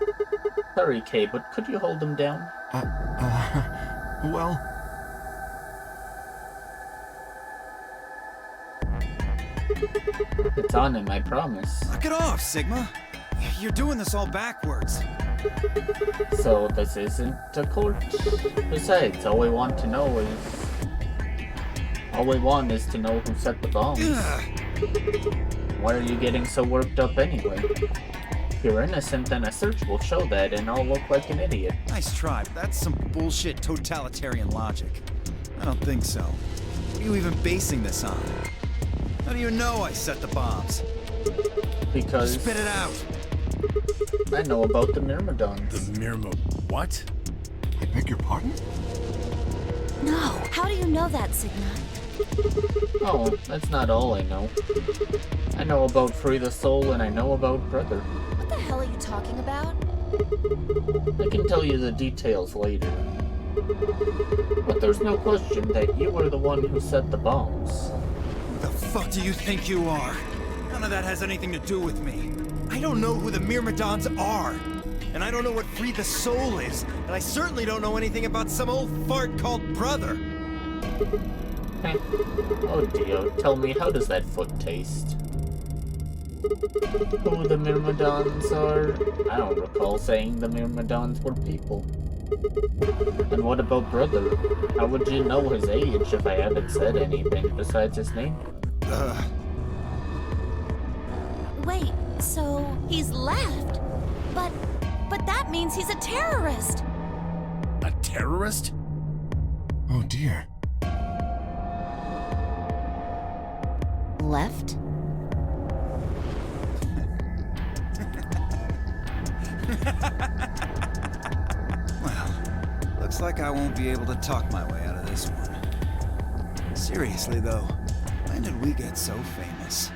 Sorry, Kay, but could you hold him down? Well... It's on him, I promise. Knock it off, Sigma. You're doing this all backwards. So this isn't a court? Besides, all we want is to know who set the bombs. Why are you getting so worked up anyway? If you're innocent, then a search will show that and I'll look like an idiot. Nice try, but that's some bullshit totalitarian logic. I don't think so. What are you even basing this on? How do you know I set the bombs? Because... Spit it out! I know about the Myrmidons. The Myrmo... what? I beg your pardon? No. How do you know that, Sigma? Oh, that's not all I know. I know about Free the Soul and I know about Brother. What the hell are you talking about? I can tell you the details later. But there's no question that you were the one who set the bombs. Who the fuck do you think you are? None of that has anything to do with me. I don't know who the Myrmidons are. And I don't know what Free the Soul is. And I certainly don't know anything about some old fart called Brother. Oh Dio, tell me, how does that foot taste? Who the Myrmidons are? I don't recall saying the Myrmidons were people. And what about Brother? How would you know his age if I haven't said anything besides his name? Wait, so he's left? But that means he's a terrorist! A terrorist? Oh dear. Left? Well, looks like I won't be able to talk my way out of this one. Seriously, though, when did we get so famous?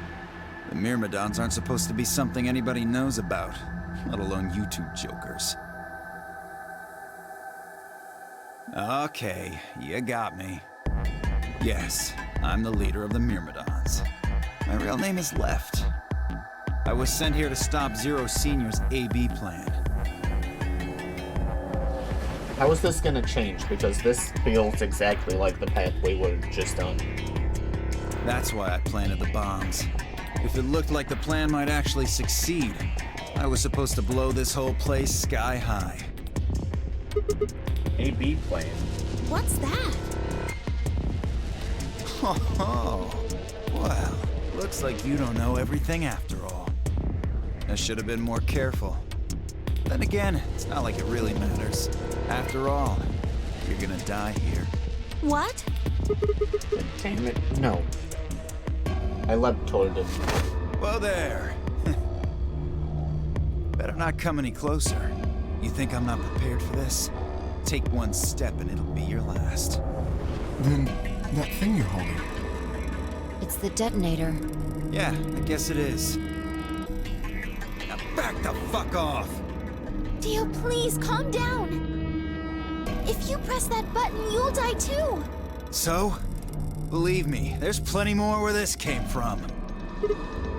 The Myrmidons aren't supposed to be something anybody knows about, let alone you two jokers. Okay, you got me. Yes, I'm the leader of the Myrmidons. My real name is Left. I was sent here to stop Zero Senior's AB plan. How is this gonna change? Because this feels exactly like the path we were just on. That's why I planted the bombs. If it looked like the plan might actually succeed, I was supposed to blow this whole place sky high. AB plan. What's that? Oh, well, looks like you don't know everything after all. I should have been more careful. Then again, it's not like it really matters. After all, you're gonna die here. What? Damn it, no. I leapt toward him. Whoa there. Better not come any closer. You think I'm not prepared for this? Take one step and it'll be your last. Then, that thing you're holding. It's the detonator. Yeah, I guess it is. Now back the fuck off! Dio, please, calm down! If you press that button, you'll die too! So? Believe me, there's plenty more where this came from.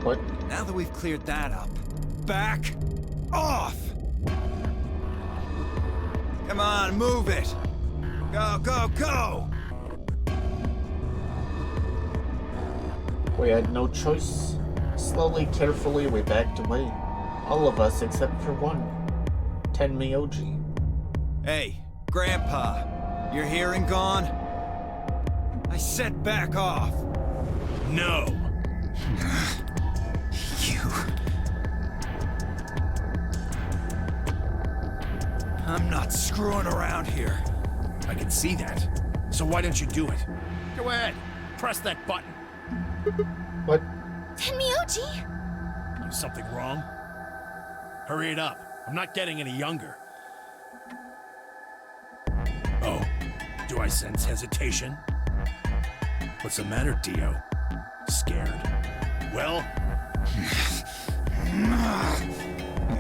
What? Now that we've cleared that up, back off! Come on, move it! Go, go, go! We had no choice. Slowly, carefully, we backed away. All of us except for one. Tenmyoji. Hey, Grandpa, you're here and gone? I said back off! No! You... I'm not screwing around here. I can see that. So why don't you do it? Go ahead. Press that button. What? Tenmyoji! Is something wrong? Hurry it up. I'm not getting any younger. Oh, do I sense hesitation? What's the matter, Dio? Scared? Well? You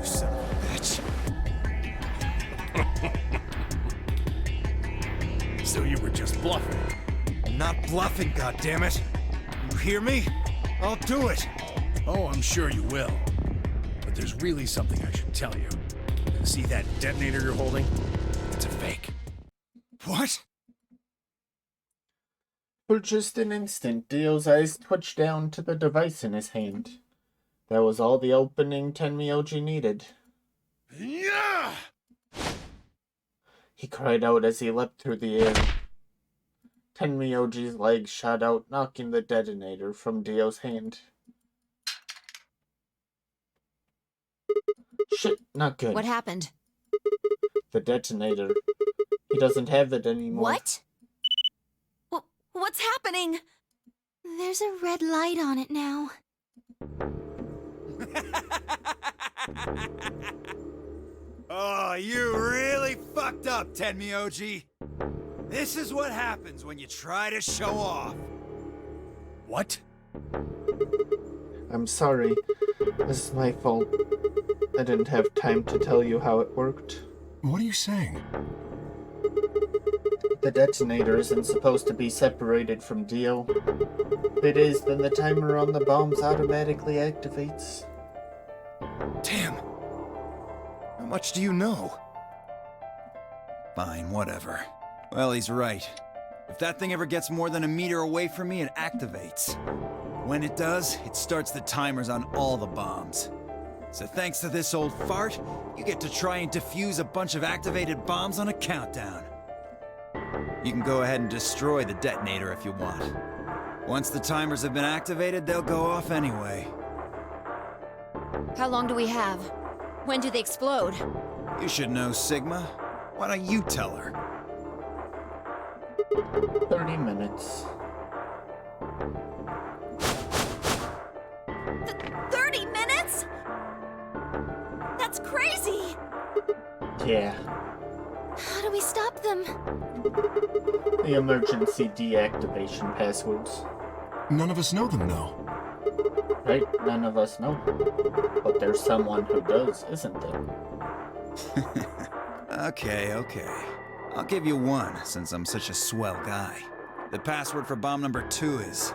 son of a bitch. So you were just bluffing? I'm not bluffing, goddammit. You hear me? I'll do it. Oh, I'm sure you will. But there's really something I should tell you. See that detonator you're holding? It's a fake. What? For just an instant, Dio's eyes twitched down to the device in his hand. That was all the opening Tenmyoji needed. Yeah! He cried out as he leapt through the air. Tenmyoji's legs shot out, knocking the detonator from Dio's hand. Shit, not good. What happened? The detonator. He doesn't have it anymore. What? What's happening? There's a red light on it now. Oh, you really fucked up, Tenmyoji. This is what happens when you try to show off. What? I'm sorry. This is my fault. I didn't have time to tell you how it worked. What are you saying? The detonator isn't supposed to be separated from Dio. If it is, then the timer on the bombs automatically activates. Damn. How much do you know? Fine, whatever. Well, he's right. If that thing ever gets more than a meter away from me, it activates. When it does, it starts the timers on all the bombs. So thanks to this old fart, you get to try and defuse a bunch of activated bombs on a countdown. You can go ahead and destroy the detonator if you want. Once the timers have been activated, they'll go off anyway. How long do we have? When do they explode? You should know, Sigma. Why don't you tell her? 30 minutes. 30 minutes? That's crazy! Yeah. How do we stop them? The emergency deactivation passwords. None of us know them, though. Right? None of us know. But there's someone who does, isn't there? Okay. I'll give you one, since I'm such a swell guy. The password for bomb number 2 is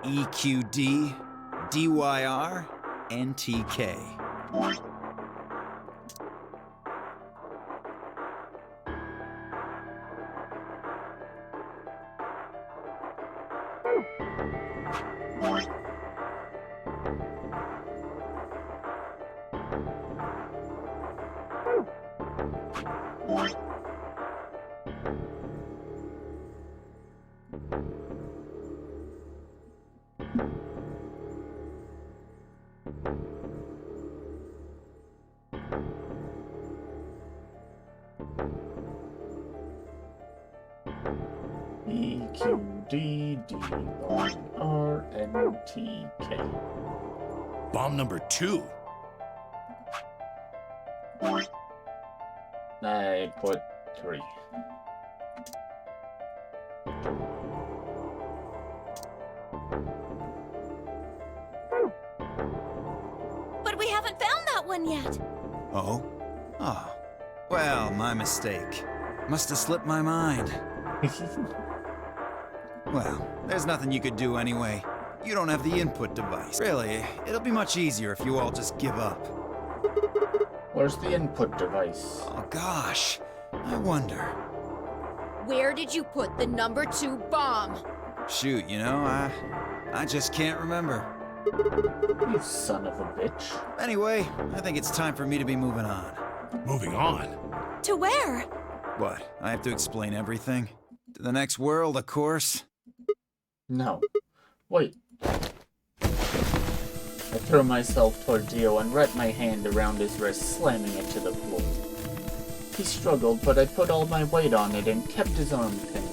EQD DYR NTK. EQDDRNTK. Bomb number 2? I put 3. But we haven't found that one yet. Oh? Oh. Well, my mistake. Must have slipped my mind. Well, there's nothing you could do anyway. You don't have the input device. Really, it'll be much easier if you all just give up. Where's the input device? Oh gosh, I wonder. Where did you put the number 2 bomb? Shoot, you know, I just can't remember. You son of a bitch. Anyway, I think it's time for me to be moving on. Moving on? To where? What, I have to explain everything? To the next world, of course. No. Wait. I threw myself toward Dio and wrapped my hand around his wrist, slamming it to the floor. He struggled, but I put all my weight on it and kept his arm pinned.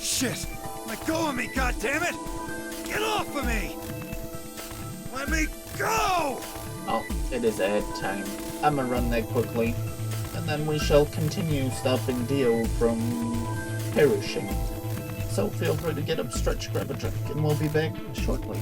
Shit! Let go of me, goddammit! Get off of me! Let me go! Oh, it is ad time. I'ma run that quickly, and then we shall continue stopping Dio from perishing. So feel free to get up, stretch, grab a drink, and we'll be back shortly.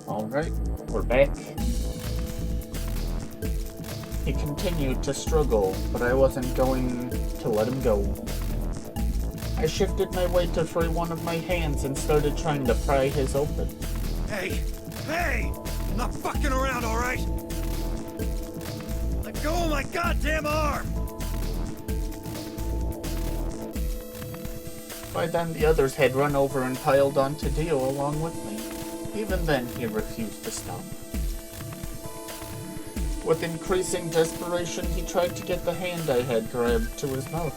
Alright, we're back. He continued to struggle, but I wasn't going to let him go. I shifted my weight to free one of my hands and started trying to pry his open. Hey! Hey! I'm not fucking around, alright? Let go of my goddamn arm! By then, the others had run over and piled onto Dio along with me. Even then, he refused to stop. With increasing desperation, he tried to get the hand I had grabbed to his mouth.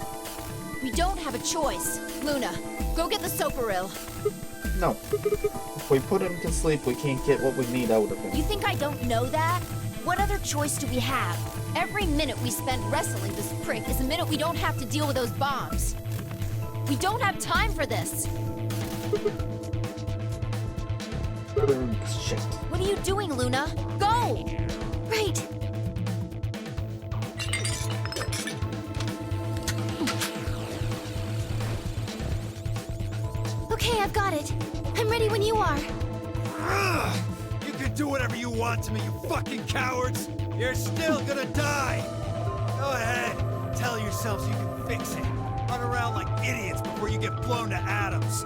We don't have a choice. Luna, go get the Soparil. No. If we put him to sleep, we can't get what we need out of him. You think I don't know that? What other choice do we have? Every minute we spend wrestling this prick is a minute we don't have to deal with those bombs. We don't have time for this. Shit. What are you doing, Luna? Go! Right. Okay, I've got it. I'm ready when you are. You can do whatever you want to me, you fucking cowards! You're still gonna die! Go ahead, tell yourselves you can fix it. Run around like idiots before you get blown to atoms.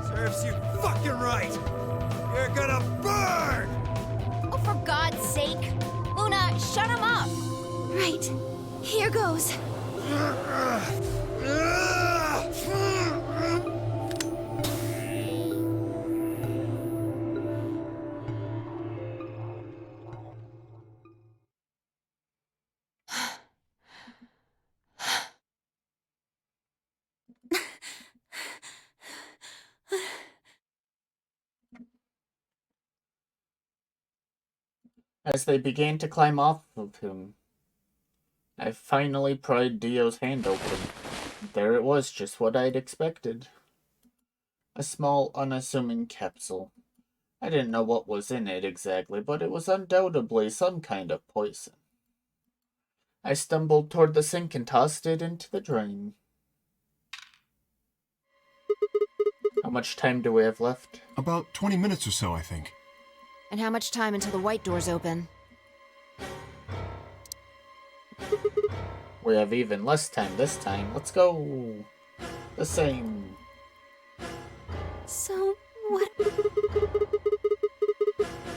Serves you fucking right! You're gonna burn! Oh, for God's sake. Luna, shut him up. Right. Here goes. As they began to climb off of him, I finally pried Dio's hand open. There it was, just what I'd expected. A small, unassuming capsule. I didn't know what was in it exactly, but it was undoubtedly some kind of poison. I stumbled toward the sink and tossed it into the drain. How much time do we have left? About 20 minutes or so, I think. And how much time until the white doors open? We have even less time this time. Let's go. The same. So, what?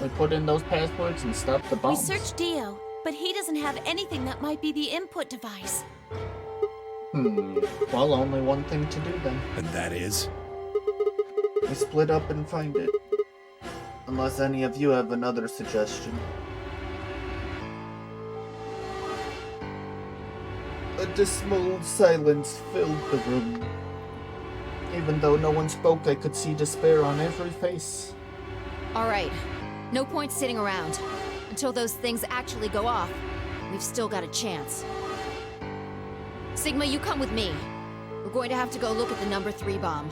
We put in those passwords and stop the We bombs. searched Dio, but he doesn't have anything that might be the input device. Well, only one thing to do then. And that is? We split up and find it. Unless any of you have another suggestion. A dismal silence filled the room. Even though no one spoke, I could see despair on every face. Alright, no point sitting around. Until those things actually go off, we've still got a chance. Sigma, you come with me. We're going to have to go look at the number 3 bomb.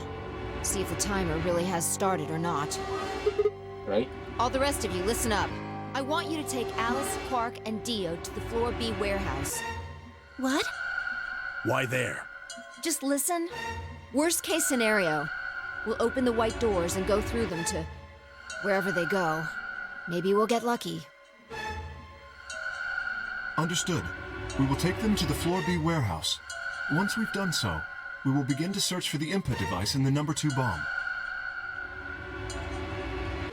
See if the timer really has started or not. Right? All the rest of you, listen up. I want you to take Alice, Quark, and Dio to the Floor B warehouse. What? Why there? Just listen. Worst case scenario, we'll open the white doors and go through them to wherever they go. Maybe we'll get lucky. Understood. We will take them to the Floor B warehouse. Once we've done so, we will begin to search for the input device in the number 2 bomb.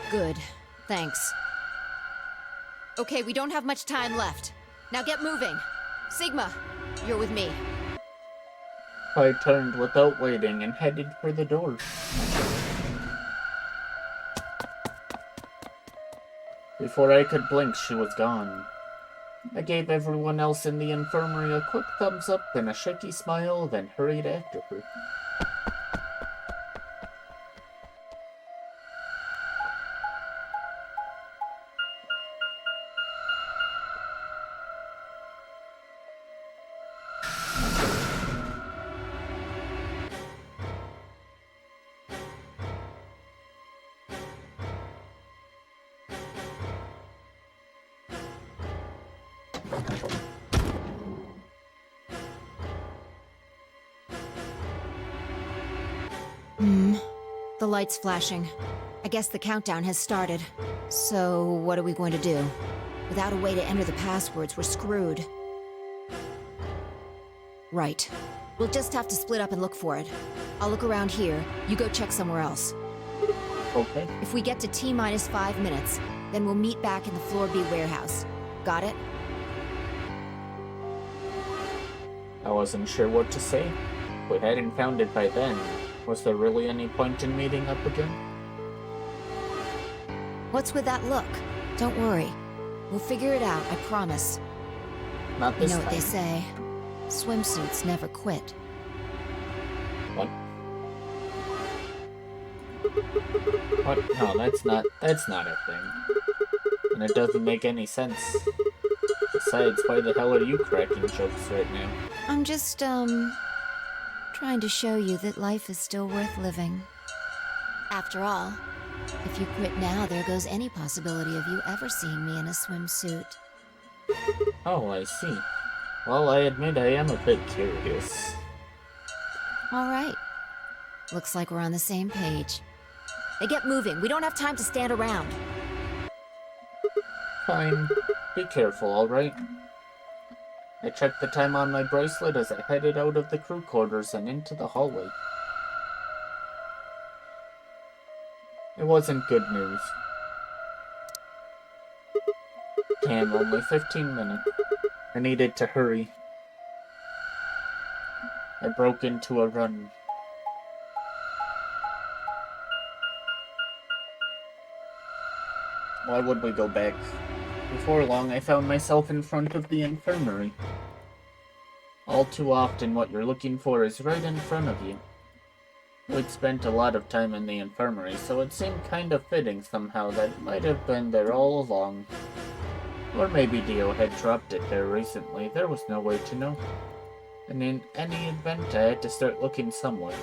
Good. Thanks. Okay, we don't have much time left. Now get moving. Sigma, you're with me. I turned without waiting and headed for the door. Before I could blink, she was gone. I gave everyone else in the infirmary a quick thumbs up and a shaky smile, then hurried after her. The light's flashing. I guess the countdown has started. So, what are we going to do? Without a way to enter the passwords, we're screwed. Right. We'll just have to split up and look for it. I'll look around here. You go check somewhere else. Okay. If we get to T-minus 5 minutes, then we'll meet back in the Floor B warehouse. Got it? I wasn't sure what to say. If we hadn't found it by then, was there really any point in meeting up again? What's with that look? Don't worry. We'll figure it out, I promise. Not You this know time. what they say. Swimsuits never quit. What? What? No, that's not a thing. And it doesn't make any sense. Besides, why the hell are you cracking jokes right now? I'm just, trying to show you that life is still worth living. After all, if you quit now, there goes any possibility of you ever seeing me in a swimsuit. Oh, I see. Well, I admit I am a bit curious. All right. Looks like we're on the same page. Hey, get moving. We don't have time to stand around. Fine. Be careful, alright? I checked the time on my bracelet as I headed out of the crew quarters and into the hallway. It wasn't good news. Damn, only 15 minutes. I needed to hurry. I broke into a run. Why would we go back? Before long, I found myself in front of the infirmary. All too often, what you're looking for is right in front of you. We'd spent a lot of time in the infirmary, so it seemed kind of fitting somehow that it might have been there all along. Or maybe Dio had dropped it there recently. There was no way to know. And in any event, I had to start looking somewhere.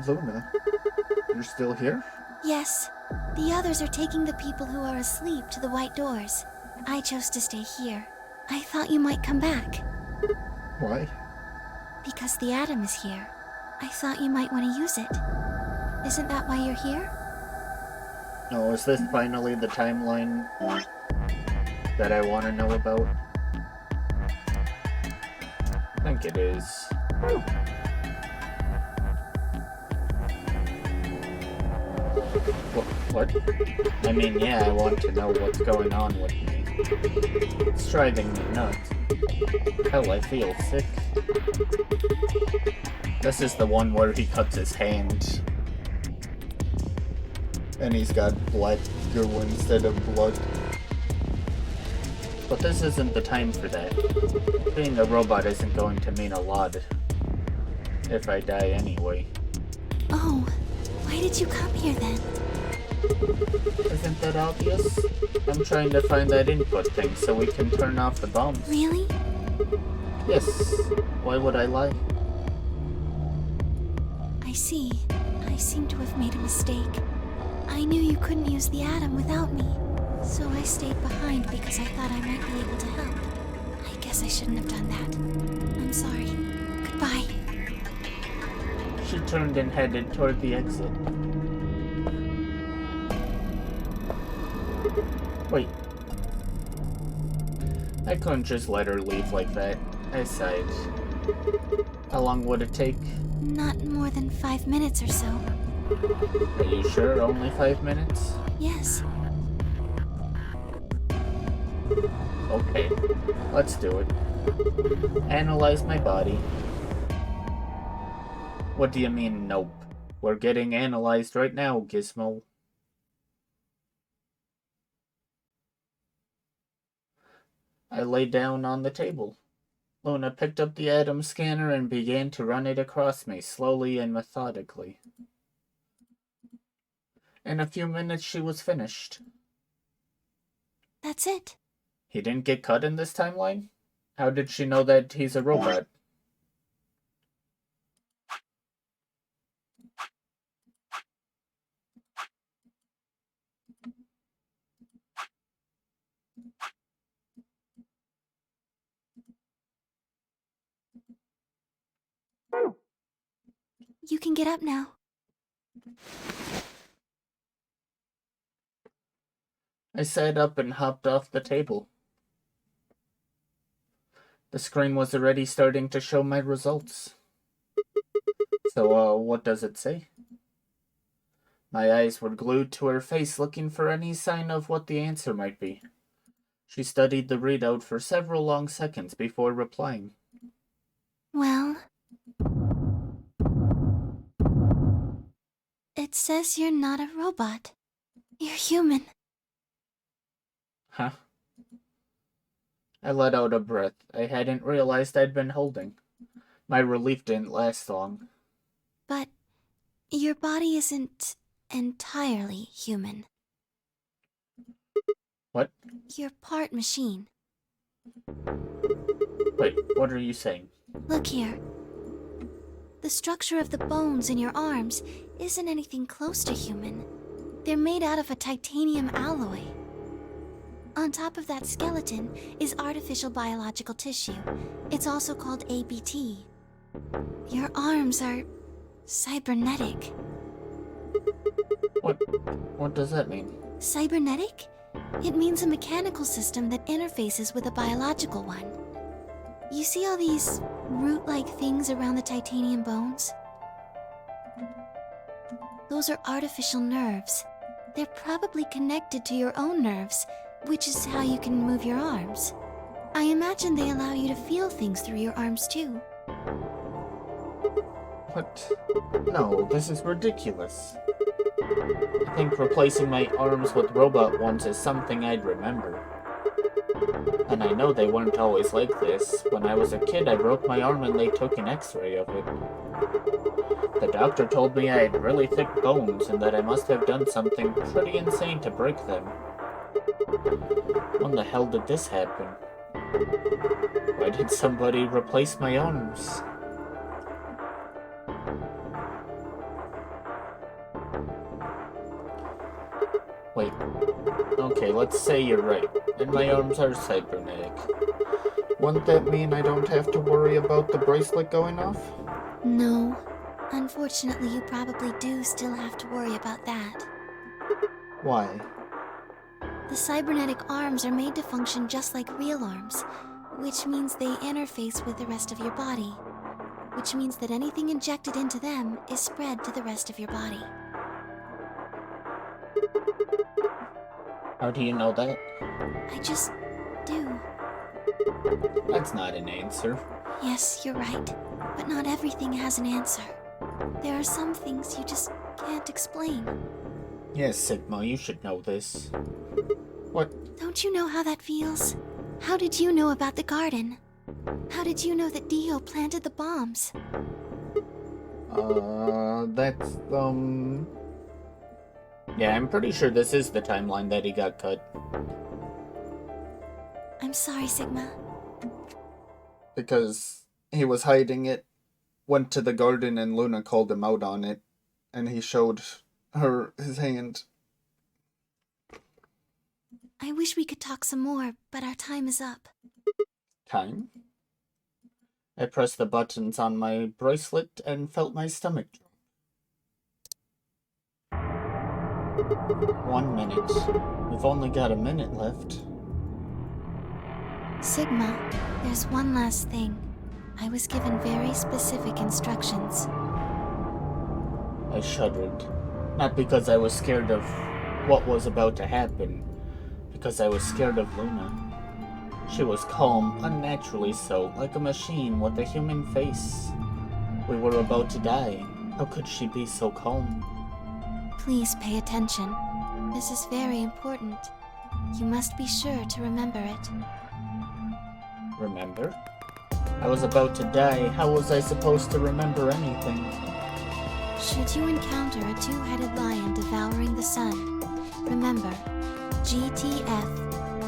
Luna, you're still here? Yes. The others are taking the people who are asleep to the white doors. I chose to stay here. I thought you might come back. Why? Because the atom is here. I thought you might want to use it. Isn't that why you're here? Oh, is this finally the timeline that I want to know about? I think it is. What? I mean, yeah, I want to know what's going on with me. It's driving me nuts. Hell, I feel sick. This is the one where he cuts his hand. And he's got black goo instead of blood. But this isn't the time for that. Being a robot isn't going to mean a lot. If I die anyway. Oh, why did you come here then? Isn't that obvious? I'm trying to find that input thing so we can turn off the bombs. Really? Yes. Why would I lie? I see. I seem to have made a mistake. I knew you couldn't use the atom without me, so I stayed behind because I thought I might be able to help. I guess I shouldn't have done that. I'm sorry. Goodbye. She turned and headed toward the exit. Wait. I couldn't just let her leave like that. I sighed. How long would it take? Not more than 5 minutes or so. Are you sure? Only 5 minutes? Yes. Okay, let's do it. Analyze my body. What do you mean, nope? We're getting analyzed right now, Gizmo. I lay down on the table. Luna picked up the atom scanner and began to run it across me, slowly and methodically. In a few minutes, she was finished. That's it. He didn't get cut in this timeline? How did she know that he's a robot? You can get up now. I sat up and hopped off the table. The screen was already starting to show my results. So, what does it say? My eyes were glued to her face, looking for any sign of what the answer might be. She studied the readout for several long seconds before replying. Well, it says you're not a robot. You're human. Huh? I let out a breath I hadn't realized I'd been holding. My relief didn't last long. But your body isn't entirely human. What? You're part machine. Wait, what are you saying? Look here. The structure of the bones in your arms isn't anything close to human. They're made out of a titanium alloy. On top of that skeleton is artificial biological tissue. It's also called ABT. Your arms are cybernetic. What does that mean? Cybernetic? It means a mechanical system that interfaces with a biological one. You see all these root-like things around the titanium bones? Those are artificial nerves. They're probably connected to your own nerves, which is how you can move your arms. I imagine they allow you to feel things through your arms too. What? No, this is ridiculous. I think replacing my arms with robot ones is something I'd remember. And I know they weren't always like this. When I was a kid, I broke my arm and they took an x-ray of it. The doctor told me I had really thick bones and that I must have done something pretty insane to break them. When the hell did this happen? Why did somebody replace my arms? Wait. Okay, let's say you're right, and my arms are cybernetic. Wouldn't that mean I don't have to worry about the bracelet going off? No. Unfortunately, you probably do still have to worry about that. Why? The cybernetic arms are made to function just like real arms, which means they interface with the rest of your body, which means that anything injected into them is spread to the rest of your body. How do you know that? I just do. That's not an answer. Yes, you're right. But not everything has an answer. There are some things you just can't explain. Yes, Sigma, you should know this. What? Don't you know how that feels? How did you know about the garden? How did you know that Dio planted the bombs? That's, Yeah, I'm pretty sure this is the timeline that he got cut. I'm sorry, Sigma. Because he was hiding it, went to the garden and Luna called him out on it, and he showed her his hand. I wish we could talk some more, but our time is up. Time? I pressed the buttons on my bracelet and felt my stomach drop. 1 minute. We've only got a minute left. Sigma, there's one last thing. I was given very specific instructions. I shuddered. Not because I was scared of what was about to happen, because I was scared of Luna. She was calm, unnaturally so, like a machine with a human face. We were about to die. How could she be so calm? Please pay attention. This is very important. You must be sure to remember it. Remember? I was about to die. How was I supposed to remember anything? Should you encounter a two-headed lion devouring the sun, remember GTF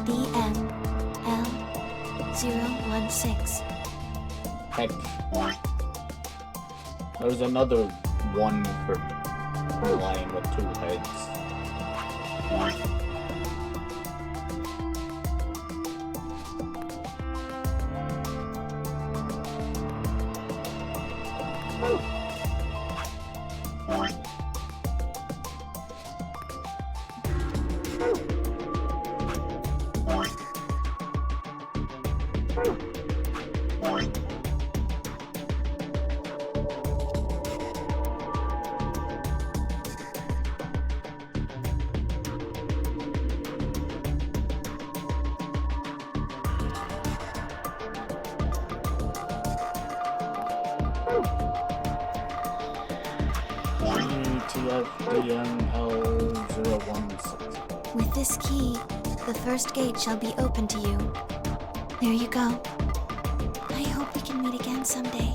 DML016. Heck. There's another one for a lion with 2 heads. GTFDML016. With this key, the first gate shall be open to you. There you go. I hope we can meet again someday.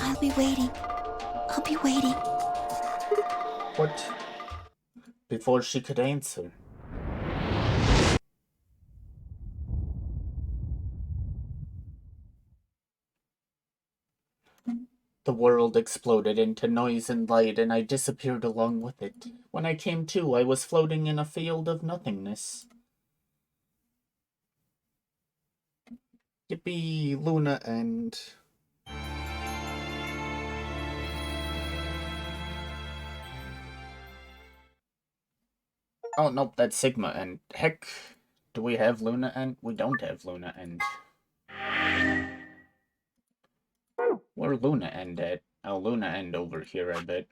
I'll be waiting. I'll be waiting. What? Before she could answer. The world exploded into noise and light, and I disappeared along with it. When I came to, I was floating in a field of nothingness. Yippee, Luna and... Oh, nope, that's Sigma and... Heck, do we have Luna and... We don't have Luna and... Where Luna End at? Oh, Luna End over here, I bet.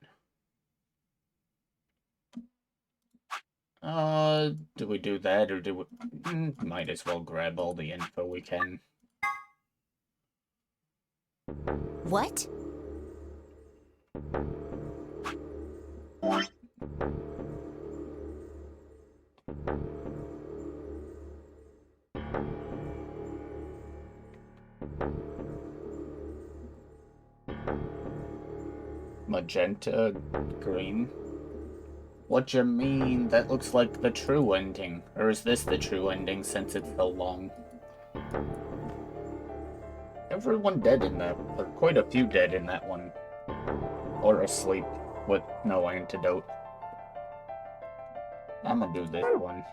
Do we do that, or do we... might as well grab all the info we can. What? Magenta, green. What you mean? That looks like the true ending. Or is this the true ending since it's so long? Everyone dead in that, or quite a few dead in that one. Or asleep with no antidote. I'm gonna do this one.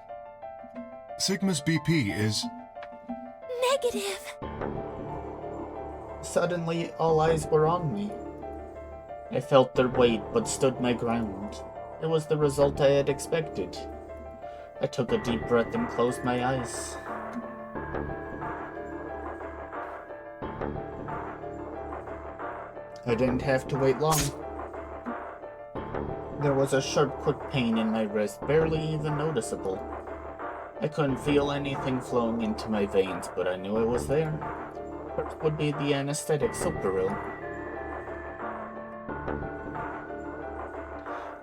Sigma's BP is... Negative! Suddenly, all eyes were on me. I felt their weight, but stood my ground. It was the result I had expected. I took a deep breath and closed my eyes. I didn't have to wait long. There was a sharp, quick pain in my wrist, barely even noticeable. I couldn't feel anything flowing into my veins, but I knew it was there. First would be the anesthetic Soparil.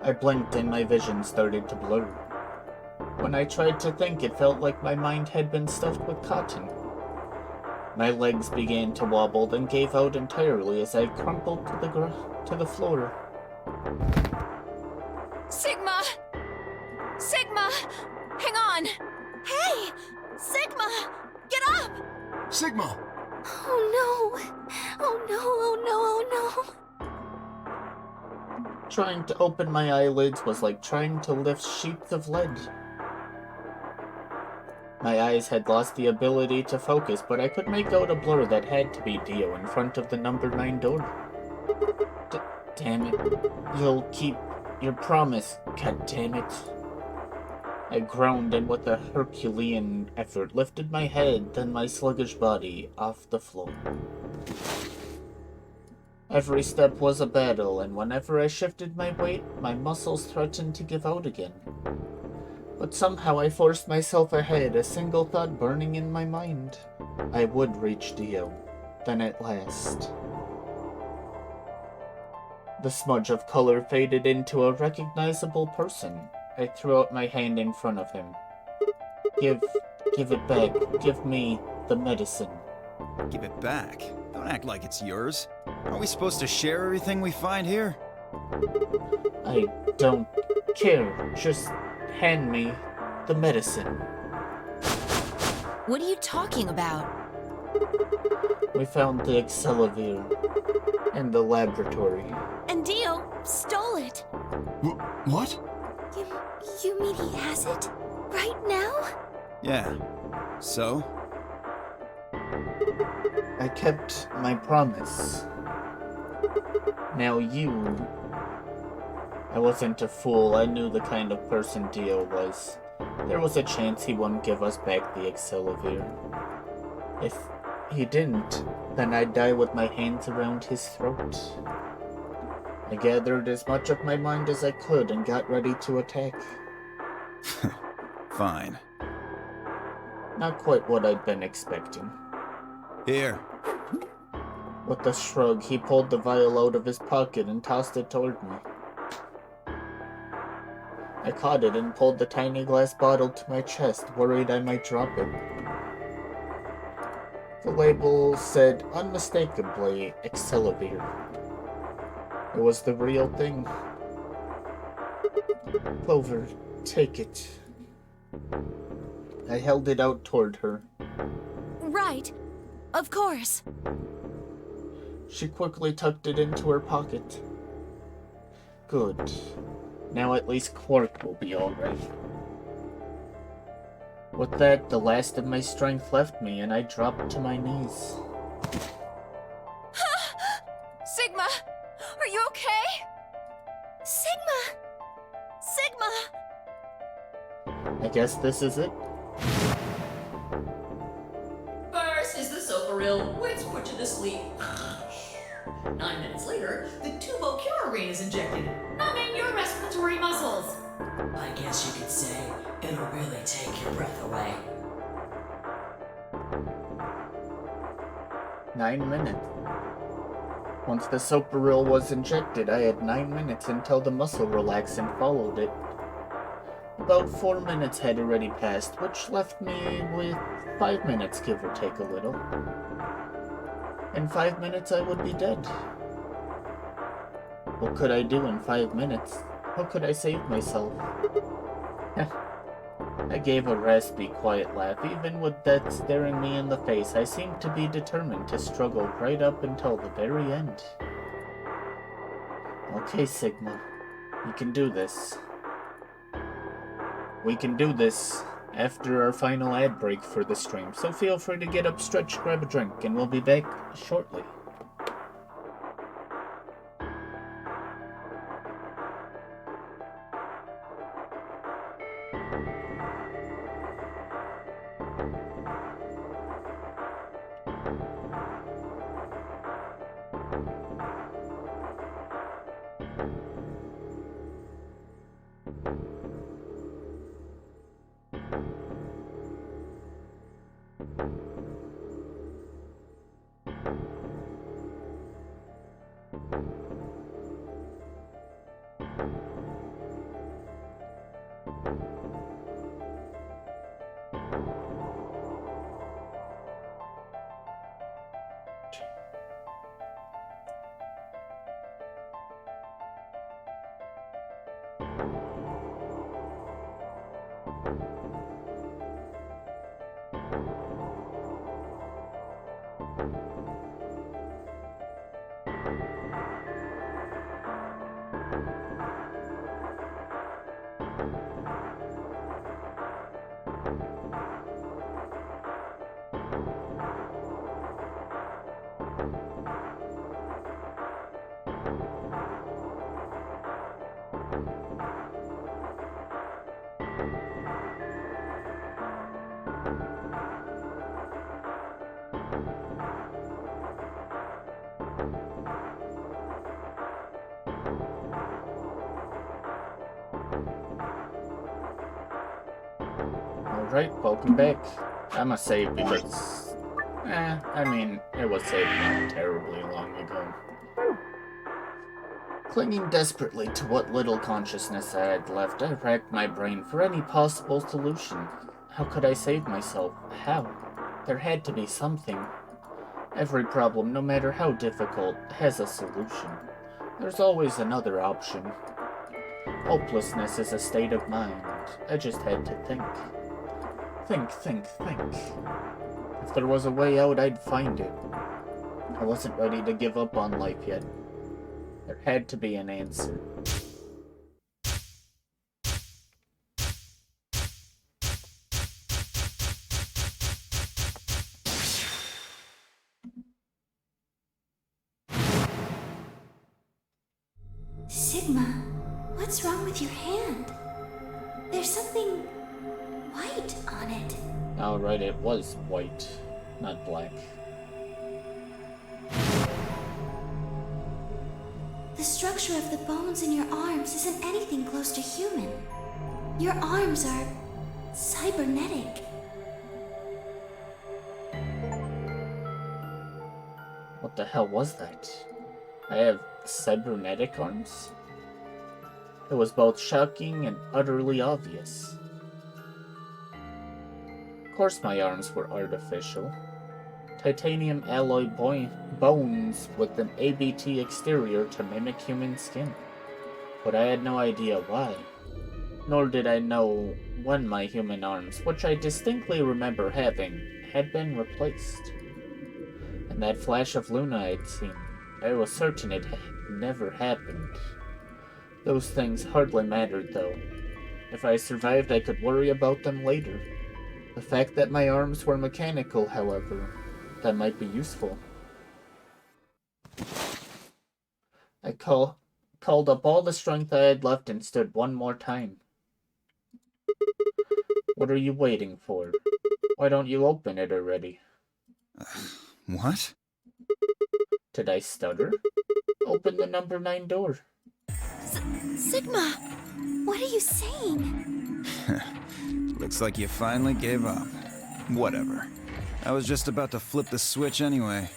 I blinked and my vision started to blur. When I tried to think, it felt like my mind had been stuffed with cotton. My legs began to wobble, then gave out entirely as I crumpled to the floor. Sigma! Sigma! Hang on! Hey! Sigma! Get up! Sigma! Oh no! Oh no, oh no, oh no! Trying to open my eyelids was like trying to lift sheets of lead. My eyes had lost the ability to focus, but I could make out a blur that had to be Dio in front of the number 9 door. Damn it. You'll keep your promise, god damn it. I groaned and with a Herculean effort lifted my head, then my sluggish body, off the floor. Every step was a battle, and whenever I shifted my weight, my muscles threatened to give out again. But somehow I forced myself ahead, a single thought burning in my mind. I would reach Dio, then at last. The smudge of color faded into a recognizable person. I threw out my hand in front of him. Give it back. Give me the medicine. Give it back. Don't act like it's yours. Aren't we supposed to share everything we find here? I don't care. Just hand me the medicine. What are you talking about? We found the Excelavir in the laboratory. And Dio stole it. What? You mean he has it? Right now? Yeah. So? I kept my promise. Now I wasn't a fool. I knew the kind of person Dio was. There was a chance he wouldn't give us back the Excelavir. If he didn't, then I'd die with my hands around his throat. I gathered as much of my mind as I could and got ready to attack. Fine. Not quite what I'd been expecting. Here. With a shrug, he pulled the vial out of his pocket and tossed it toward me. I caught it and pulled the tiny glass bottle to my chest, worried I might drop it. The label said unmistakably Excelavir. It was the real thing. Clover, take it. I held it out toward her. Right. Of course. She quickly tucked it into her pocket. Good. Now at least Quark will be alright. With that, the last of my strength left me, and I dropped to my knees. Sigma! Are you okay? Sigma! Sigma! I guess this is it. First is the Soparil, which put you to sleep. 9 minutes later, the tubocurarine is injected, numbing your respiratory muscles. I guess you could say it'll really take your breath away. 9 minutes. Once the Soparil was injected, I had 9 minutes until the muscle relaxant followed it. About 4 minutes had already passed, which left me with 5 minutes, give or take a little. In 5 minutes, I would be dead. What could I do in 5 minutes? How could I save myself? I gave a raspy, quiet laugh. Even with death staring me in the face, I seemed to be determined to struggle right up until the very end. Okay, Sigma. You can do this. We can do this after our final ad break for the stream, so feel free to get up, stretch, grab a drink, and we'll be back shortly. Alright, welcome back. I'm a save because... I mean, it was saved not terribly long ago. Clinging desperately to what little consciousness I had left, I racked my brain for any possible solution. How could I save myself? How? There had to be something. Every problem, no matter how difficult, has a solution. There's always another option. Hopelessness is a state of mind. I just had to think. Think. If there was a way out, I'd find it. I wasn't ready to give up on life yet. There had to be an answer. Sigma, what's wrong with your hand? There's something white on it. Alright, it was white, not black. The structure of the bones in your arms isn't anything close to human. Your arms are cybernetic. What the hell was that? I have cybernetic arms? It was both shocking and utterly obvious. Of course my arms were artificial. Titanium alloy bones with an ABT exterior to mimic human skin. But I had no idea why. Nor did I know when my human arms, which I distinctly remember having, had been replaced. And that flash of Luna I'd seen, I was certain it had never happened. Those things hardly mattered, though. If I survived, I could worry about them later. The fact that my arms were mechanical, however, that might be useful. I called up all the strength I had left and stood one more time. What are you waiting for? Why don't you open it already? What? Did I stutter? Open the number 9 door. Sigma, what are you saying? Looks like you finally gave up. Whatever. I was just about to flip the switch anyway.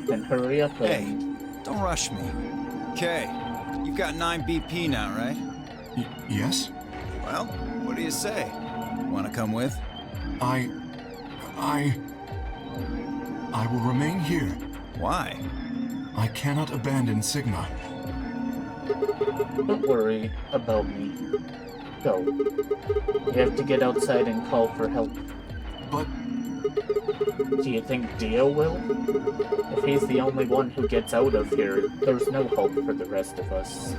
Then hurry up Hey, and... don't rush me. Okay, you've got 9 BP now, right? Yes? Well, what do you say? Wanna come with? I will remain here. Why? I cannot abandon Sigma. Don't worry about me. Go. You have to get outside and call for help. But Do you think Dio will? If he's the only one who gets out of here, there's no hope for the rest of us.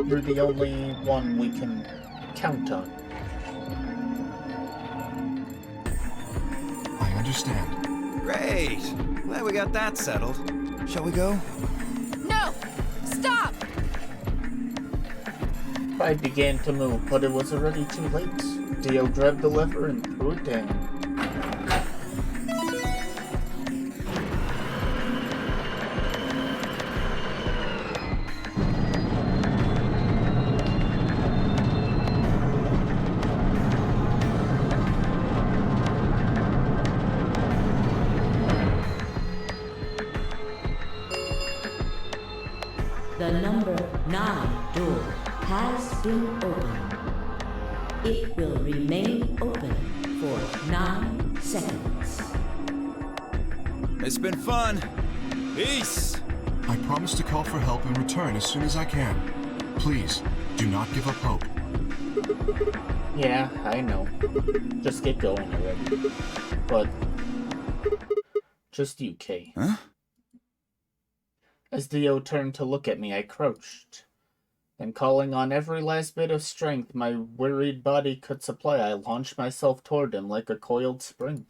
You're the only one we can count on. I understand. Great! Glad we got that settled. Shall we go? No! Stop! I began to move, but it was already too late. Dio grabbed the lever and threw it down. been opened. It will remain open for 9 seconds. It's been fun. Peace. I promise to call for help and return as soon as I can. Please, do not give up hope. Yeah, I know. Just get going already. But just you, Kay. Huh? As Dio turned to look at me, I crouched. Then, calling on every last bit of strength my wearied body could supply, I launched myself toward him like a coiled spring.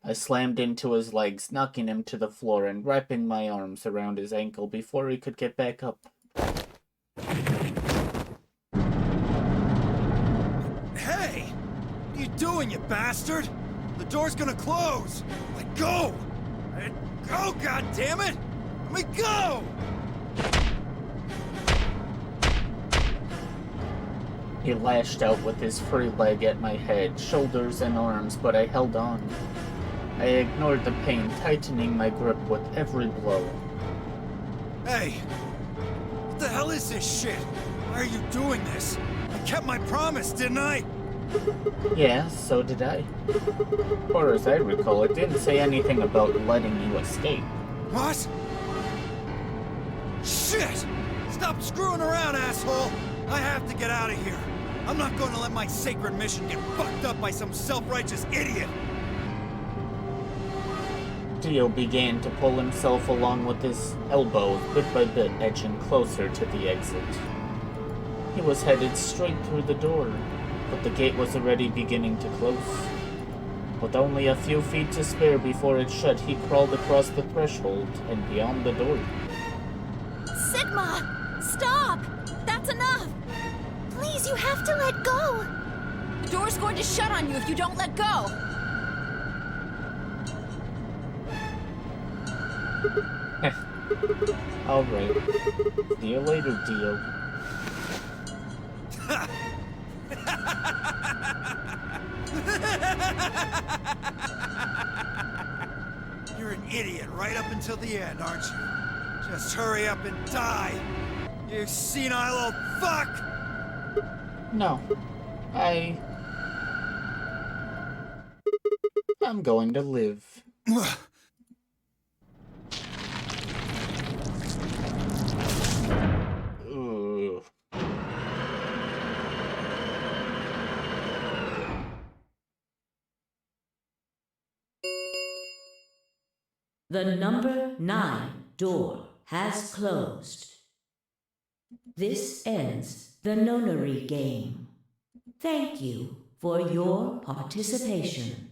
I slammed into his legs, knocking him to the floor and wrapping my arms around his ankle before he could get back up. Hey! What are you doing, you bastard? The door's gonna close! Let go! Let go, goddammit! Let me go! He lashed out with his free leg at my head, shoulders, and arms, but I held on. I ignored the pain, tightening my grip with every blow. Hey! What the hell is this shit? Why are you doing this? I kept my promise, didn't I? Yeah, so did I. Or as I recall, it didn't say anything about letting you escape. What? Shit! Stop screwing around, asshole! I have to get out of here. I'm not going to let my sacred mission get fucked up by some self-righteous idiot. Dio began to pull himself along with his elbows, bit by bit edging closer to the exit. He was headed straight through the door, but the gate was already beginning to close. With only a few feet to spare before it shut, he crawled across the threshold and beyond the door. Sigma! Stop! That's enough! Please, you have to let go! The door's going to shut on you if you don't let go! Alright. See you later, Dio. You're an idiot right up until the end, aren't you? Just hurry up and die! You senile old fuck! No. I'm going to live. Ugh. The number 9 door has closed. This ends the nonary game. Thank you for your participation.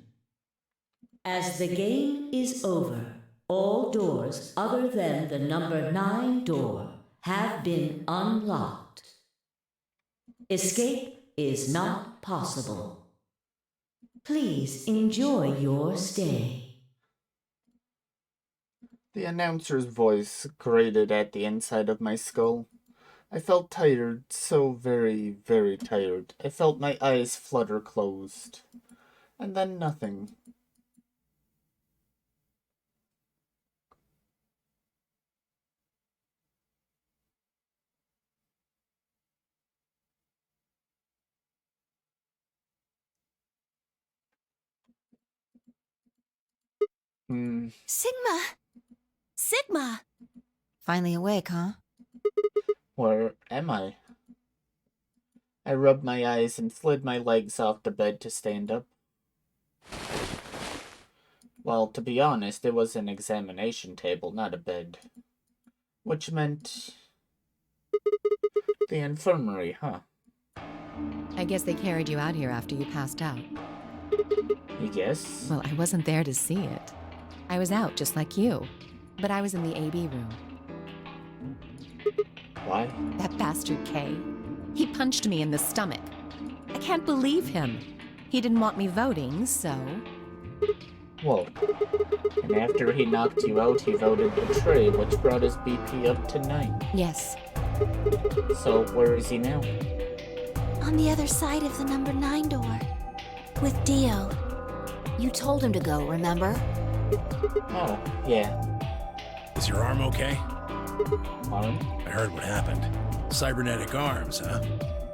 As the game is over, all doors other than the number 9 door have been unlocked. Escape is not possible. Please enjoy your stay. The announcer's voice grated at the inside of my skull. I felt tired, so very, very tired. I felt my eyes flutter closed. And then nothing. Sigma! Sigma! Finally awake, huh? Where am I? I rubbed my eyes and slid my legs off the bed to stand up. Well, to be honest, it was an examination table, not a bed. Which meant... the infirmary, huh? I guess they carried you out here after you passed out. You guess? Well, I wasn't there to see it. I was out just like you, but I was in the AB room. Why? That bastard Kay. He punched me in the stomach. I can't believe him. He didn't want me voting, so... Whoa. And after he knocked you out, he voted betray, which brought his BP up to 9. Yes. So, where is he now? On the other side of the number 9 door. With Dio. You told him to go, remember? Oh, yeah. Is your arm okay? Arm? I heard what happened. Cybernetic arms, huh?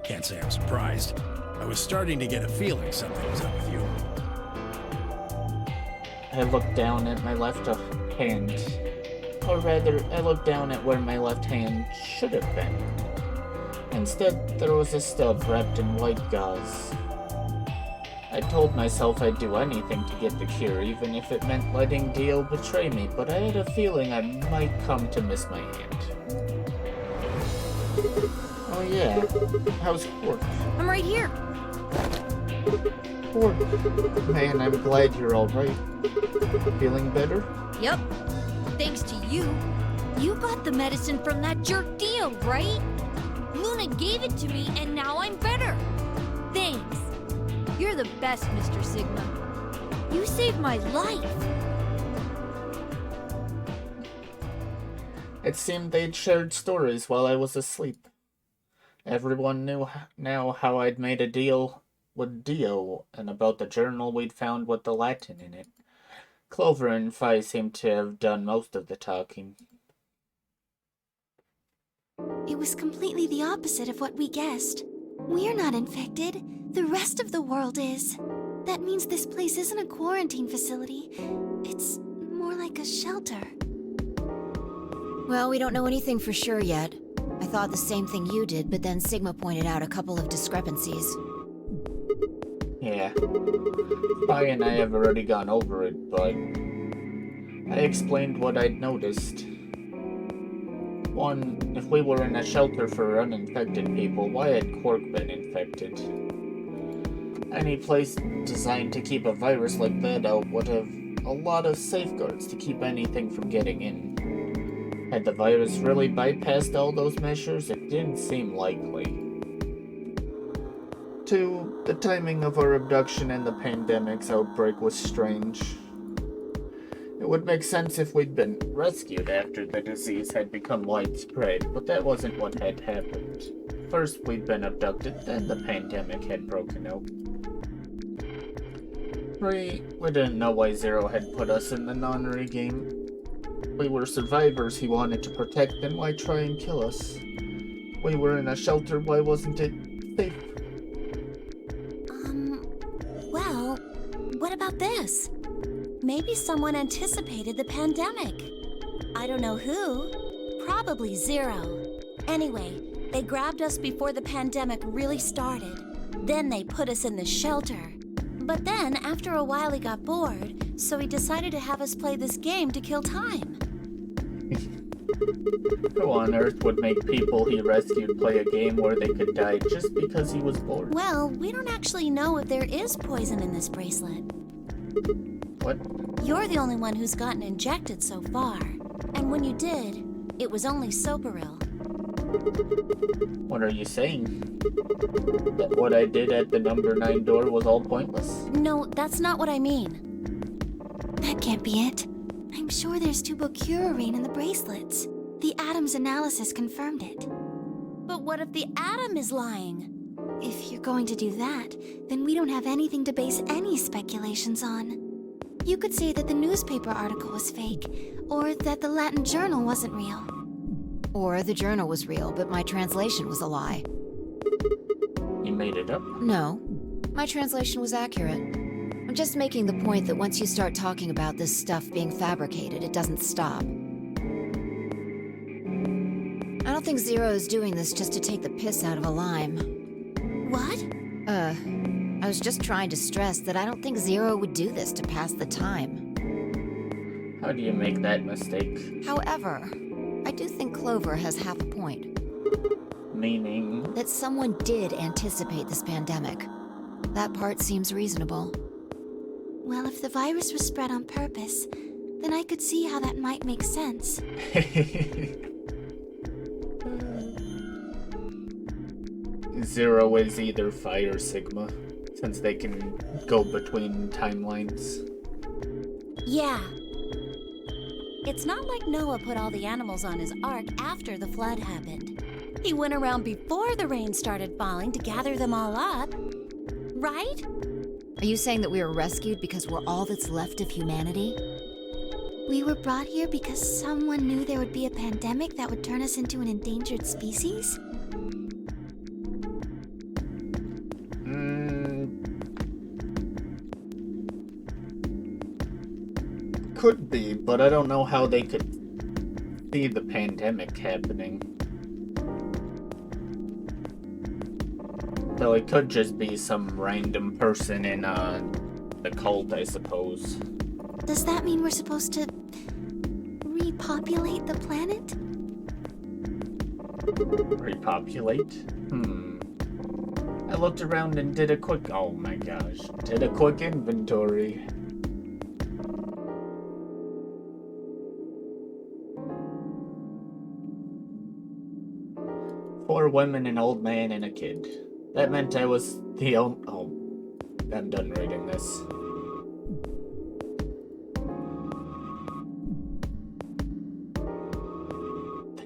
Can't say I'm surprised. I was starting to get a feeling something was up with you. I looked down at my left hand. Or rather, I looked down at where my left hand should have been. Instead, there was a stub wrapped in white gauze. I told myself I'd do anything to get the cure, even if it meant letting Dio betray me, but I had a feeling I might come to miss my hand. Oh yeah, how's Quark? I'm right here. Quark, man, I'm glad you're alright. Feeling better? Yep. Thanks to you. You got the medicine from that jerk Dio, right? Luna gave it to me, and now I'm better. Thanks. You're the best, Mr. Sigma. You saved my life. It seemed they'd shared stories while I was asleep. Everyone knew now how I'd made a deal with Dio, and about the journal we'd found with the Latin in it. Clover and Phi seemed to have done most of the talking. It was completely the opposite of what we guessed. We're not infected. The rest of the world is. That means this place isn't a quarantine facility. It's more like a shelter. Well, we don't know anything for sure yet. I thought the same thing you did, but then Sigma pointed out a couple of discrepancies. Yeah. Phi and I have already gone over it, but I explained what I'd noticed. One, if we were in a shelter for uninfected people, why had Quark been infected? Any place designed to keep a virus like that out would have a lot of safeguards to keep anything from getting in. Had the virus really bypassed all those measures? It didn't seem likely. 2, the timing of our abduction and the pandemic's outbreak was strange. It would make sense if we'd been rescued after the disease had become widespread, but that wasn't what had happened. First we'd been abducted, then the pandemic had broken out. 3, we didn't know why Zero had put us in the nonary game. We were survivors he wanted to protect, then why try and kill us? We were in a shelter, why wasn't it safe? Well, what about this? Maybe someone anticipated the pandemic. I don't know who. Probably Zero. Anyway, they grabbed us before the pandemic really started. Then they put us in the shelter. But then, after a while, he got bored, so he decided to have us play this game to kill time. Who on earth would make people he rescued play a game where they could die just because he was bored? Well, we don't actually know if there is poison in this bracelet. What? You're the only one who's gotten injected so far. And when you did, it was only Soparil. What are you saying? That what I did at the number 9 door was all pointless? No, that's not what I mean. That can't be it. I'm sure there's tubocurarine in the bracelets. The Atom's analysis confirmed it. But what if the Atom is lying? If you're going to do that, then we don't have anything to base any speculations on. You could say that the newspaper article was fake, or that the Latin journal wasn't real. Or the journal was real, but my translation was a lie. You made it up? No, my translation was accurate. I'm just making the point that once you start talking about this stuff being fabricated, it doesn't stop. I don't think Zero is doing this just to take the piss out of a lime. What? I was just trying to stress that I don't think Zero would do this to pass the time. How do you make that mistake? However, I do think Clover has half a point. Meaning? That someone did anticipate this pandemic. That part seems reasonable. Well, if the virus was spread on purpose, then I could see how that might make sense. Zero is either Phi or Sigma, since they can go between timelines. Yeah. It's not like Noah put all the animals on his ark after the flood happened. He went around before the rain started falling to gather them all up. Right? Are you saying that we were rescued because we're all that's left of humanity? We were brought here because someone knew there would be a pandemic that would turn us into an endangered species? Could be, but I don't know how they could see the pandemic happening. So it could just be some random person in the cult, I suppose. Does that mean we're supposed to repopulate the planet? Repopulate? I looked around and did a quick, oh my gosh, did a quick inventory. Four women, an old man, and a kid. That meant I was the only... Oh, I'm done reading this.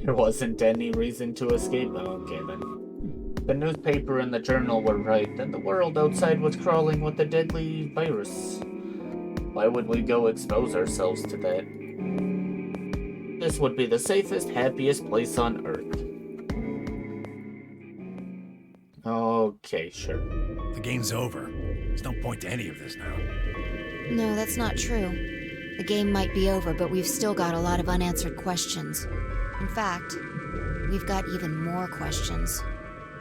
There wasn't any reason to escape. Oh, okay then. The newspaper and the journal were right, and the world outside was crawling with a deadly virus. Why would we go expose ourselves to that? This would be the safest, happiest place on Earth. Okay, sure. The game's over. There's no point to any of this now. No, that's not true. The game might be over, but we've still got a lot of unanswered questions. In fact, we've got even more questions.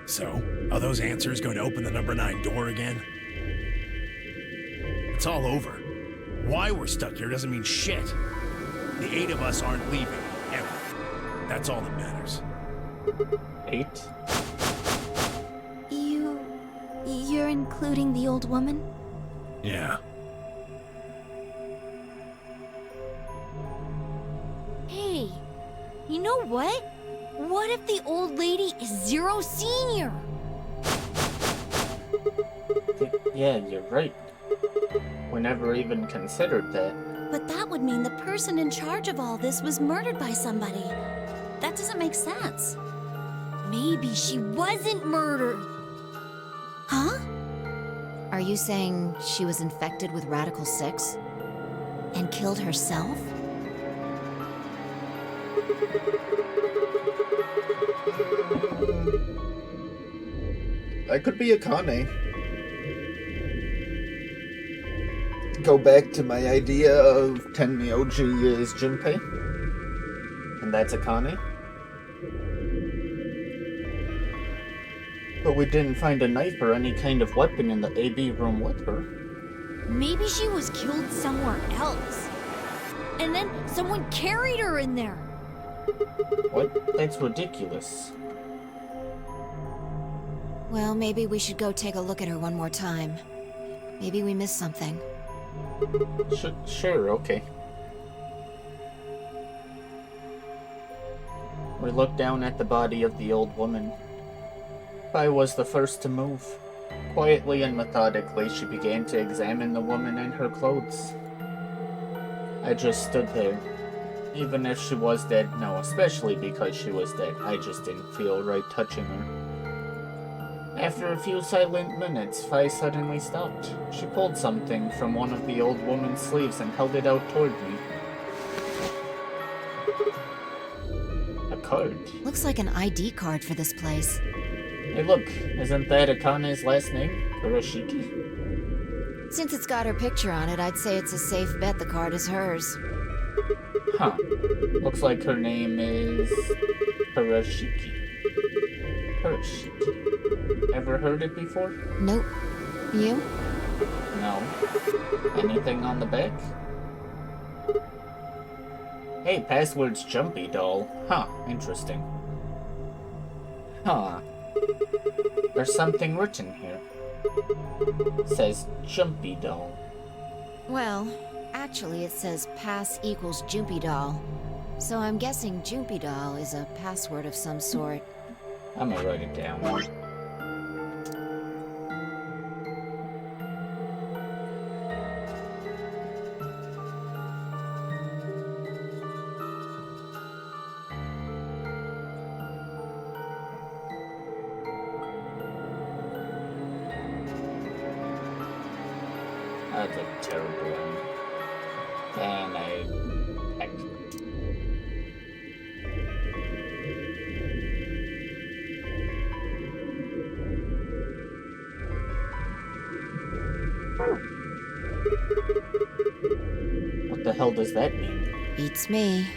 So, are those answers going to open the number 9 door again? It's all over. Why we're stuck here doesn't mean shit. The 8 of us aren't leaving, ever. That's all that matters. 8? You're including the old woman? Yeah. Hey, you know what? What if the old lady is Zero Senior? Yeah, you're right. We never even considered that. But that would mean the person in charge of all this was murdered by somebody. That doesn't make sense. Maybe she wasn't murdered. Huh? Are you saying she was infected with Radical 6? And killed herself? I could be Akane. Go back to my idea of Tenmyoji is Junpei. And that's Akane. But we didn't find a knife or any kind of weapon in the AB room with her. Maybe she was killed somewhere else. And then someone carried her in there. What? That's ridiculous. Well, maybe we should go take a look at her one more time. Maybe we missed something. Sure, okay. We looked down at the body of the old woman. I was the first to move. Quietly and methodically, she began to examine the woman and her clothes. I just stood there. Even if she was dead, no, especially because she was dead, I just didn't feel right touching her. After a few silent minutes, Fi suddenly stopped. She pulled something from one of the old woman's sleeves and held it out toward me. A card. Looks like an ID card for this place. Hey look, isn't that Akane's last name? Kurashiki? Since it's got her picture on it, I'd say it's a safe bet the card is hers. Huh. Looks like her name is... Kurashiki. Kurashiki. Ever heard it before? Nope. You? No. Anything on the back? Hey, password's Jumpy Doll. Huh, interesting. Huh. There's something written here. It says Jumpy Doll. Well, actually it says pass equals Jumpy Doll. So I'm guessing Jumpy Doll is a password of some sort. I'm gonna write it down. That's a terrible one. And I... What the hell does that mean? Beats me.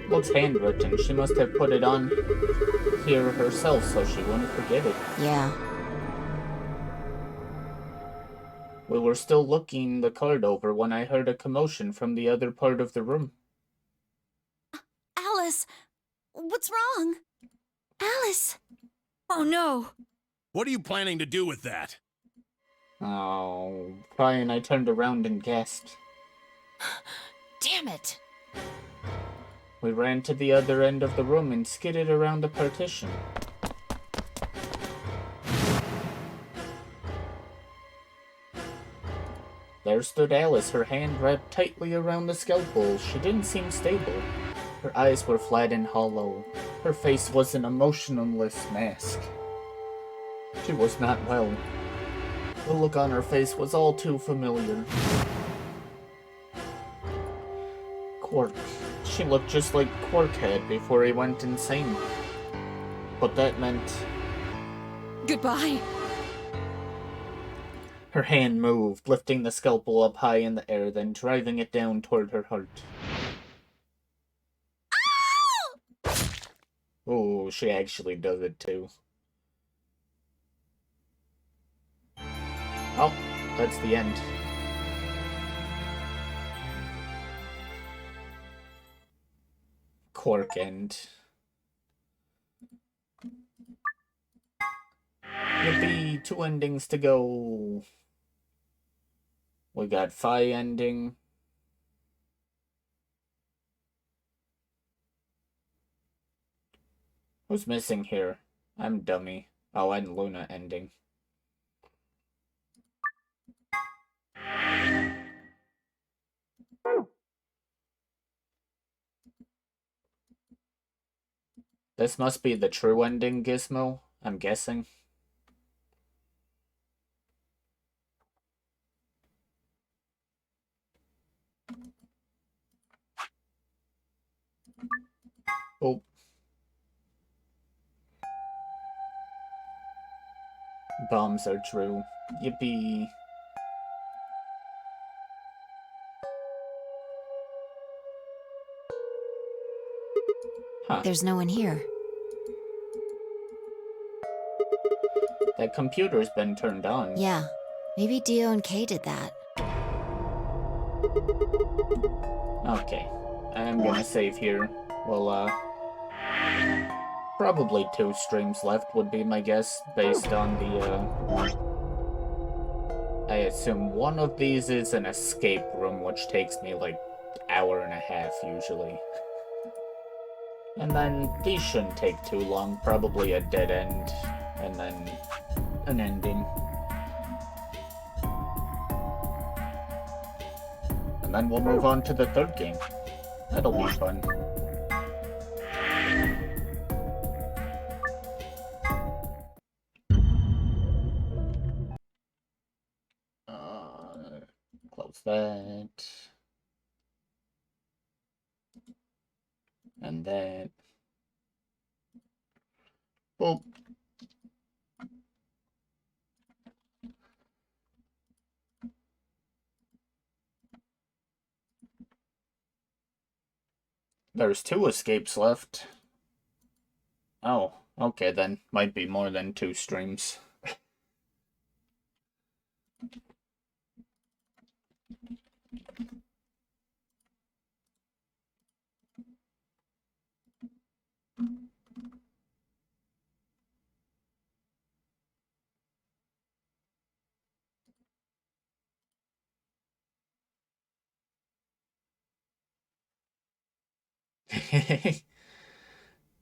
Well, it's handwritten. She must have put it on here herself so she wouldn't forget it. Yeah. We were still looking the card over when I heard a commotion from the other part of the room. Alice! What's wrong? Alice! Oh no! What are you planning to do with that? Oh, crying, I turned around and gasped. Damn it! We ran to the other end of the room and skidded around the partition. There stood Alice, her hand wrapped tightly around the scalpel. She didn't seem stable. Her eyes were flat and hollow. Her face was an emotionless mask. She was not well. The look on her face was all too familiar. Quark. She looked just like Quark had before he went insane. But that meant... Goodbye. Her hand moved, lifting the scalpel up high in the air, then driving it down toward her heart. Oh, she actually does it too. Oh, that's the end. Quark end. Yippee, 2 endings to go. We got Phi ending. Who's missing here? I'm dummy. Oh, and Luna ending. This must be the true ending, Gizmo, I'm guessing. Oh. Bombs are true. Yippee. Huh. There's no one here. That computer's been turned on. Yeah. Maybe Dio and Kay did that. Okay. I'm gonna save here. Well, probably 2 streams left would be my guess, based on the, I assume one of these is an escape room, which takes me like hour and a half usually. And then these shouldn't take too long, probably a dead end, and then an ending. And then we'll move on to the 3rd game. That'll be fun. Close that. And that. Boop. There's 2 escapes left. Oh, okay then. Might be more than 2 streams.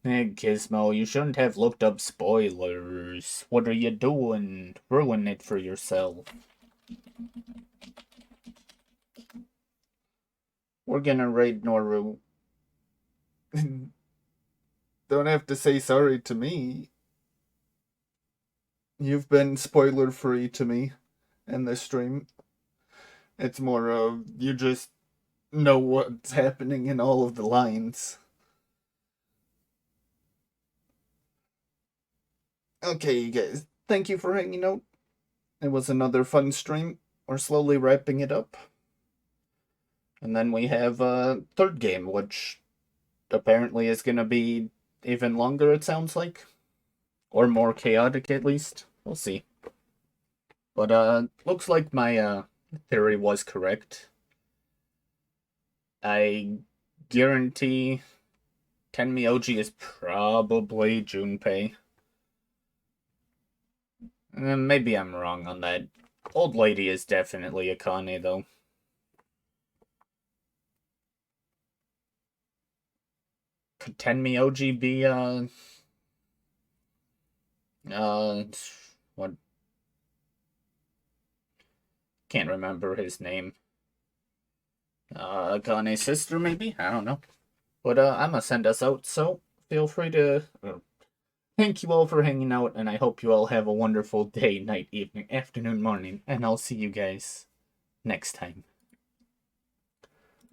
Hey, Gizmo, you shouldn't have looked up spoilers. What are you doing? Ruin it for yourself. We're gonna raid Noru. Don't have to say sorry to me. You've been spoiler-free to me in this stream. It's more of, you just know what's happening in all of the lines. Okay, you guys. Thank you for hanging out. It was another fun stream. We're slowly wrapping it up. And then we have a third game, which apparently is going to be even longer, it sounds like. Or more chaotic, at least. We'll see. But, looks like my, theory was correct. I guarantee Tenmyoji is probably Junpei. Maybe I'm wrong on that. Old lady is definitely Akane, though. Could Tenmyoji be, what? Can't remember his name. Akane's sister, maybe? I don't know. But, I'm gonna send us out, so feel free to... Thank you all for hanging out, and I hope you all have a wonderful day, night, evening, afternoon, morning, and I'll see you guys next time.